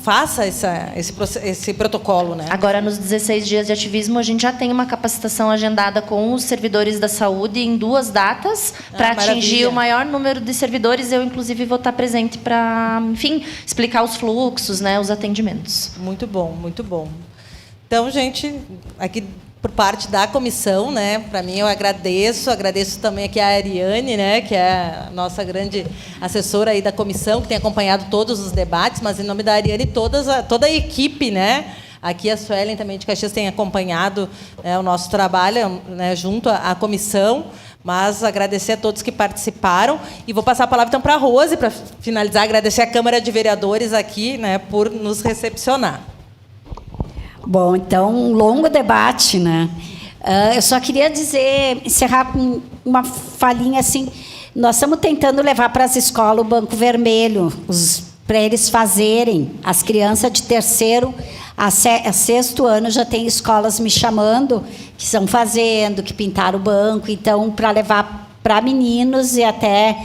Speaker 4: faça esse protocolo, né?
Speaker 9: Agora, nos 16 dias de ativismo, a gente já tem uma capacitação agendada com os servidores da saúde em 2 datas para atingir o maior número de servidores. Eu, inclusive, vou estar presente para, enfim, explicar os fluxos, né, os atendimentos.
Speaker 4: Muito bom, muito bom. Então, gente, aqui por parte da comissão, né? Para mim, eu agradeço também aqui a Ariane, né? Que é a nossa grande assessora aí da comissão, que tem acompanhado todos os debates, mas em nome da Ariane, toda a equipe, né? Aqui a Suelen também de Caxias tem acompanhado o nosso trabalho, né, junto à comissão. Mas agradecer a todos que participaram. E vou passar a palavra, então, para a Rose, para finalizar. Agradecer a Câmara de Vereadores aqui, né, por nos recepcionar.
Speaker 2: Bom, então, um longo debate, né? Eu só queria encerrar com uma falinha assim. Nós estamos tentando levar para as escolas o Banco Vermelho, para eles fazerem. As crianças de 3º a 6º ano já tem escolas me chamando, que estão fazendo, que pintaram o banco, então, para levar para meninos e até...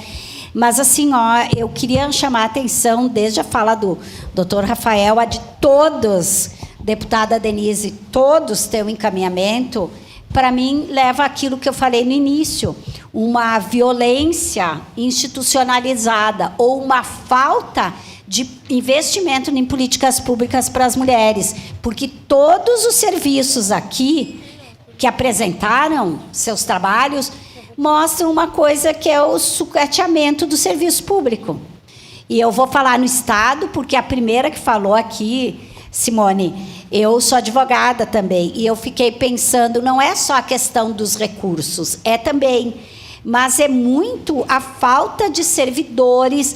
Speaker 2: Mas, assim, eu queria chamar a atenção, desde a fala do doutor Rafael, a de todos, deputada Denise, todos têm um encaminhamento, para mim, leva aquilo que eu falei no início, uma violência institucionalizada ou uma falta de investimento em políticas públicas para as mulheres, porque todos os serviços aqui que apresentaram seus trabalhos mostram uma coisa que é o sucateamento do serviço público. E eu vou falar no Estado, porque a primeira que falou aqui, Simone, eu sou advogada também, e eu fiquei pensando, não é só a questão dos recursos, é também, mas é muito a falta de servidores.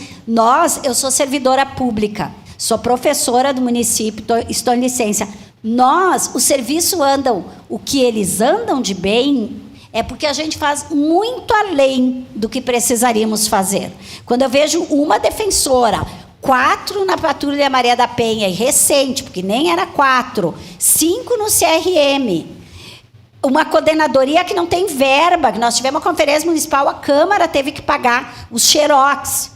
Speaker 2: Eu sou servidora pública, sou professora do município, estou em licença. Os serviços andam, o que eles andam de bem é porque a gente faz muito além do que precisaríamos fazer. Quando eu vejo uma defensora, 4 na Patrulha Maria da Penha, e recente, porque nem era 4, 5 no CRM, uma coordenadoria que não tem verba, que nós tivemos uma conferência municipal, a Câmara teve que pagar os xerox,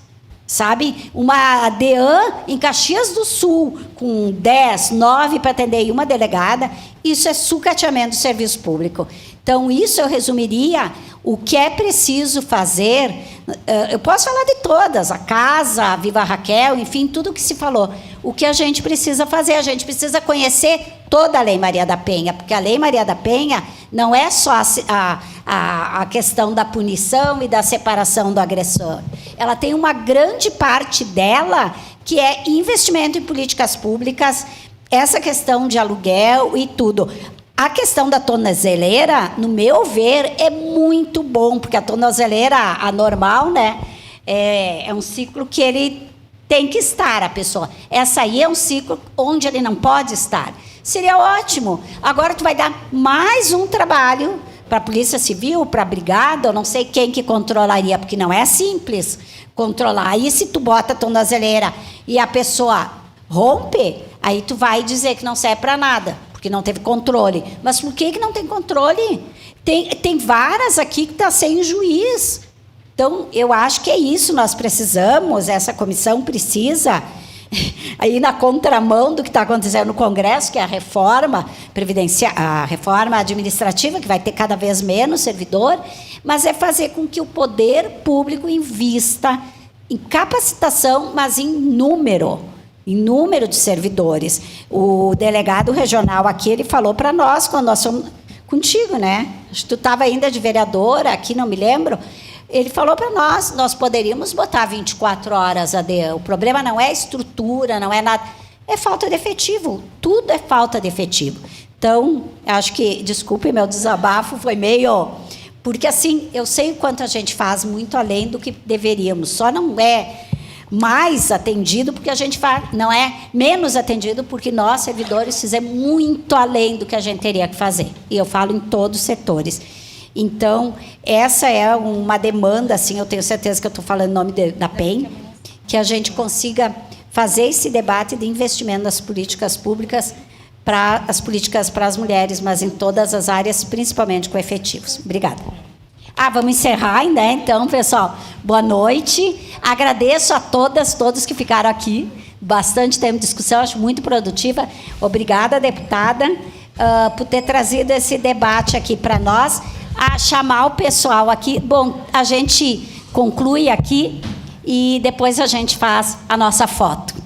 Speaker 2: sabe? Uma DEAN em Caxias do Sul, com 10, 9 para atender e uma delegada, isso é sucateamento do serviço público. Então, isso eu resumiria o que é preciso fazer. Eu posso falar de todas, a Casa, a Viva Raquel, enfim, tudo o que se falou. O que a gente precisa fazer? A gente precisa conhecer toda a Lei Maria da Penha, porque a Lei Maria da Penha não é só a questão da punição e da separação do agressor. Ela tem uma grande parte dela que é investimento em políticas públicas, essa questão de aluguel e tudo. A questão da tornozeleira, no meu ver, é muito bom, porque a tornozeleira, a normal, né, é um ciclo que ele tem que estar, a pessoa. Essa aí é um ciclo onde ele não pode estar. Seria ótimo. Agora tu vai dar mais um trabalho para a Polícia Civil, para a Brigada, eu não sei quem que controlaria, porque não é simples controlar. Aí, se tu bota a tornozeleira e a pessoa rompe, aí tu vai dizer que não serve para nada, porque não teve controle. Mas por que não tem controle? Tem varas aqui que estão sem juiz. Então, eu acho que é isso, nós precisamos, essa comissão precisa, aí na contramão do que está acontecendo no Congresso, que é a reforma a reforma administrativa, que vai ter cada vez menos servidor, mas é fazer com que o poder público invista em capacitação, mas em número de servidores. O delegado regional aqui, ele falou para nós, quando nós fomos contigo, né? Acho que tu estava ainda de vereadora, aqui não me lembro. Ele falou para nós poderíamos botar 24 horas ADA. O problema não é estrutura, não é nada, é falta de efetivo. Tudo é falta de efetivo. Então, acho que, desculpe, meu desabafo foi meio... Porque, assim, eu sei o quanto a gente faz muito além do que deveríamos. Só não é mais atendido porque a gente faz, não é menos atendido porque nós, servidores, fizemos muito além do que a gente teria que fazer. E eu falo em todos os setores. Então, essa é uma demanda, assim, eu tenho certeza que eu estou falando em nome da PEN, que a gente consiga fazer esse debate de investimento nas políticas públicas, para as políticas para as mulheres, mas em todas as áreas, principalmente com efetivos. Obrigada. Vamos encerrar, né? Então, pessoal, boa noite. Agradeço a todos que ficaram aqui. Bastante tempo de discussão, acho muito produtiva. Obrigada, deputada, por ter trazido esse debate aqui para nós. A chamar o pessoal aqui. Bom, a gente conclui aqui e depois a gente faz a nossa foto.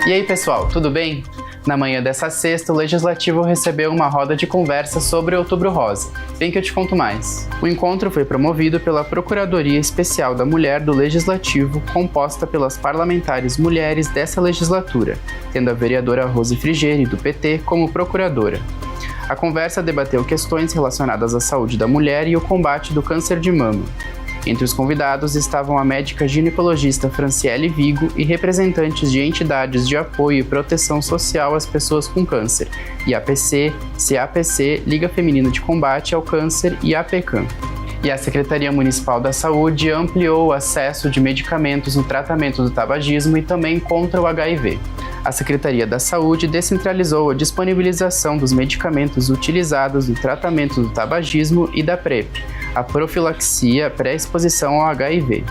Speaker 5: E aí, pessoal, tudo bem? Na manhã dessa sexta, o Legislativo recebeu uma roda de conversa sobre o Outubro Rosa. Vem que eu te conto mais. O encontro foi promovido pela Procuradoria Especial da Mulher do Legislativo, composta pelas parlamentares mulheres dessa legislatura, tendo a vereadora Rose Frigeri, do PT, como procuradora. A conversa debateu questões relacionadas à saúde da mulher e o combate do câncer de mama. Entre os convidados estavam a médica ginecologista Franciele Vigo e representantes de entidades de apoio e proteção social às pessoas com câncer, IAPC, CAPC, Liga Feminina de Combate ao Câncer e APECAM. E a Secretaria Municipal da Saúde ampliou o acesso de medicamentos no tratamento do tabagismo e também contra o HIV. A Secretaria da Saúde descentralizou a disponibilização dos medicamentos utilizados no tratamento do tabagismo e da PrEP, a profilaxia pré-exposição ao HIV.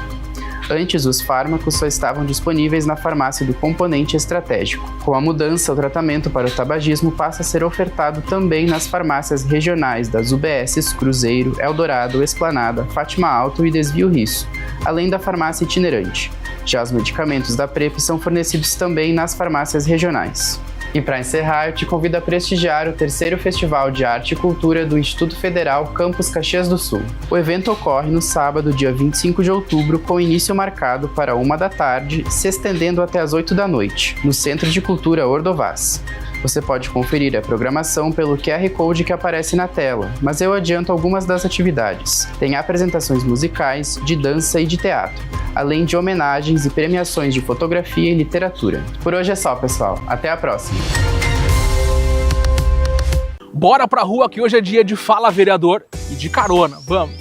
Speaker 5: Antes, os fármacos só estavam disponíveis na farmácia do componente estratégico. Com a mudança, o tratamento para o tabagismo passa a ser ofertado também nas farmácias regionais das UBSs Cruzeiro, Eldorado, Esplanada, Fátima Alto e Desvio Risso, além da farmácia itinerante. Já os medicamentos da PrEP são fornecidos também nas farmácias regionais. E para encerrar, eu te convido a prestigiar o 3º Festival de Arte e Cultura do Instituto Federal Campus Caxias do Sul. O evento ocorre no sábado, dia 25 de outubro, com início marcado para 1 da tarde, se estendendo até as 8 da noite, no Centro de Cultura Ordovás. Você pode conferir a programação pelo QR Code que aparece na tela, mas eu adianto algumas das atividades. Tem apresentações musicais, de dança e de teatro, além de homenagens e premiações de fotografia e literatura. Por hoje é só, pessoal. Até a próxima!
Speaker 22: Bora pra rua que hoje é dia de Fala Vereador e de carona. Vamos!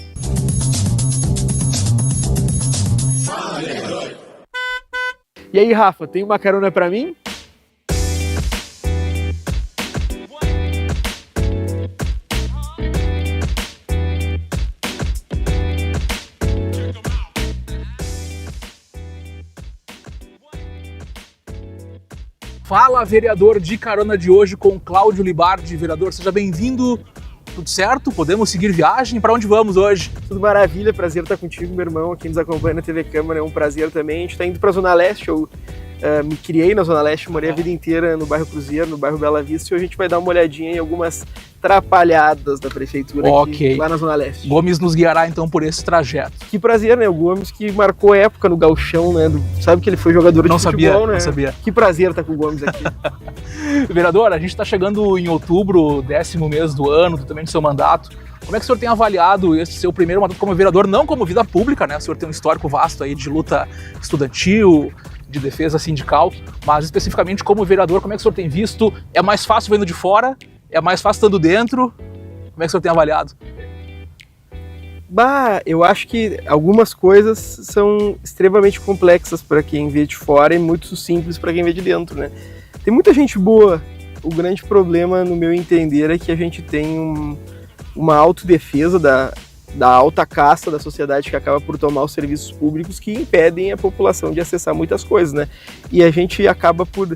Speaker 22: Fala, vereador. E aí, Rafa, tem uma carona pra mim? Fala, vereador, de carona de hoje com Cláudio Libardi. Vereador, seja bem-vindo. Tudo certo? Podemos seguir viagem? Para onde vamos hoje?
Speaker 23: Tudo maravilha, prazer estar contigo, meu irmão, aqui nos acompanha na TV Câmara, é um prazer também. A gente está indo para a Zona Leste, eu me criei na Zona Leste, morei a vida inteira no bairro Cruzeiro, no bairro Bela Vista, e hoje a gente vai dar uma olhadinha em algumas trapalhadas da prefeitura aqui, lá na Zona Leste.
Speaker 22: Gomes nos guiará então por esse trajeto.
Speaker 23: Que prazer, né? O Gomes que marcou época no gauchão, né? Sabe que ele foi jogador de futebol, né?
Speaker 22: Não sabia.
Speaker 23: Que prazer estar com o Gomes aqui.
Speaker 22: Vereador, a gente está chegando em outubro, 10º mês do ano, também do seu mandato. Como é que o senhor tem avaliado esse seu primeiro mandato como vereador, não como vida pública, né? O senhor tem um histórico vasto aí de luta estudantil, de defesa sindical, mas especificamente como vereador, como é que o senhor tem visto? É mais fácil vendo de fora? É mais fácil estando dentro? Como é que o senhor tem avaliado?
Speaker 23: Eu acho que algumas coisas são extremamente complexas para quem vê de fora e muito simples para quem vê de dentro, né? Tem muita gente boa. O grande problema, no meu entender, é que a gente tem uma autodefesa da alta casta da sociedade que acaba por tomar os serviços públicos que impedem a população de acessar muitas coisas, né? E a gente acaba por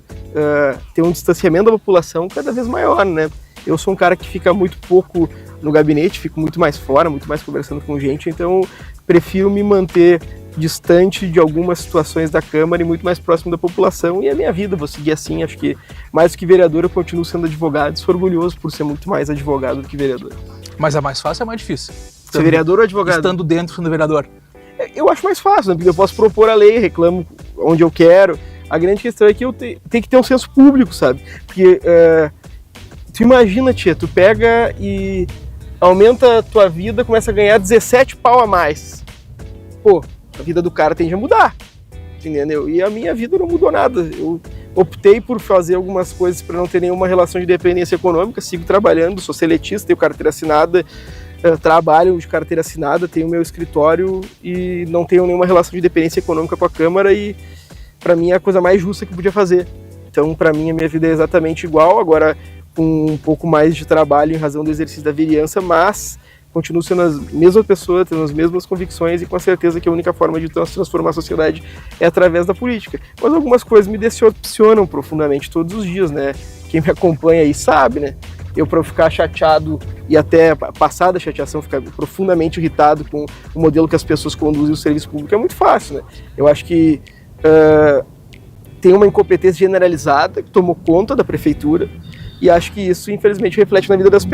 Speaker 23: ter um distanciamento da população cada vez maior, né? Eu sou um cara que fica muito pouco no gabinete, fico muito mais fora, muito mais conversando com gente, então prefiro me manter distante de algumas situações da Câmara e muito mais próximo da população, e a minha vida, vou seguir assim. Acho que mais do que vereador eu continuo sendo advogado, sou orgulhoso por ser muito mais advogado do que vereador.
Speaker 22: Mas é mais fácil ou é mais difícil?
Speaker 23: Ser vereador ou advogado?
Speaker 22: Estando dentro do vereador.
Speaker 23: Eu acho mais fácil, né? Porque eu posso propor a lei, reclamo onde eu quero. A grande questão é que eu tenho que ter um senso público, sabe? Porque tu imagina, tia, tu pega e aumenta a tua vida, começa a ganhar 17 pau a mais. Pô, a vida do cara tende a mudar, entendeu? E a minha vida não mudou nada. Eu optei por fazer algumas coisas para não ter nenhuma relação de dependência econômica, sigo trabalhando, sou seletista, tenho carteira assinada, trabalho de carteira assinada, tenho meu escritório e não tenho nenhuma relação de dependência econômica com a Câmara, e para mim é a coisa mais justa que eu podia fazer. Então, para mim, a minha vida é exatamente igual, agora com um pouco mais de trabalho em razão do exercício da vereança, mas continuo sendo a mesma pessoa, tendo as mesmas convicções e com a certeza que a única forma de transformar a sociedade é através da política. Mas algumas coisas me decepcionam profundamente todos os dias, né? Quem me acompanha aí sabe, né? Eu, para ficar chateado e até passar da chateação, ficar profundamente irritado com o modelo que as pessoas conduzem o serviço público é muito fácil, né? Eu acho que tem uma incompetência generalizada que tomou conta da prefeitura, e acho que isso, infelizmente, reflete na vida das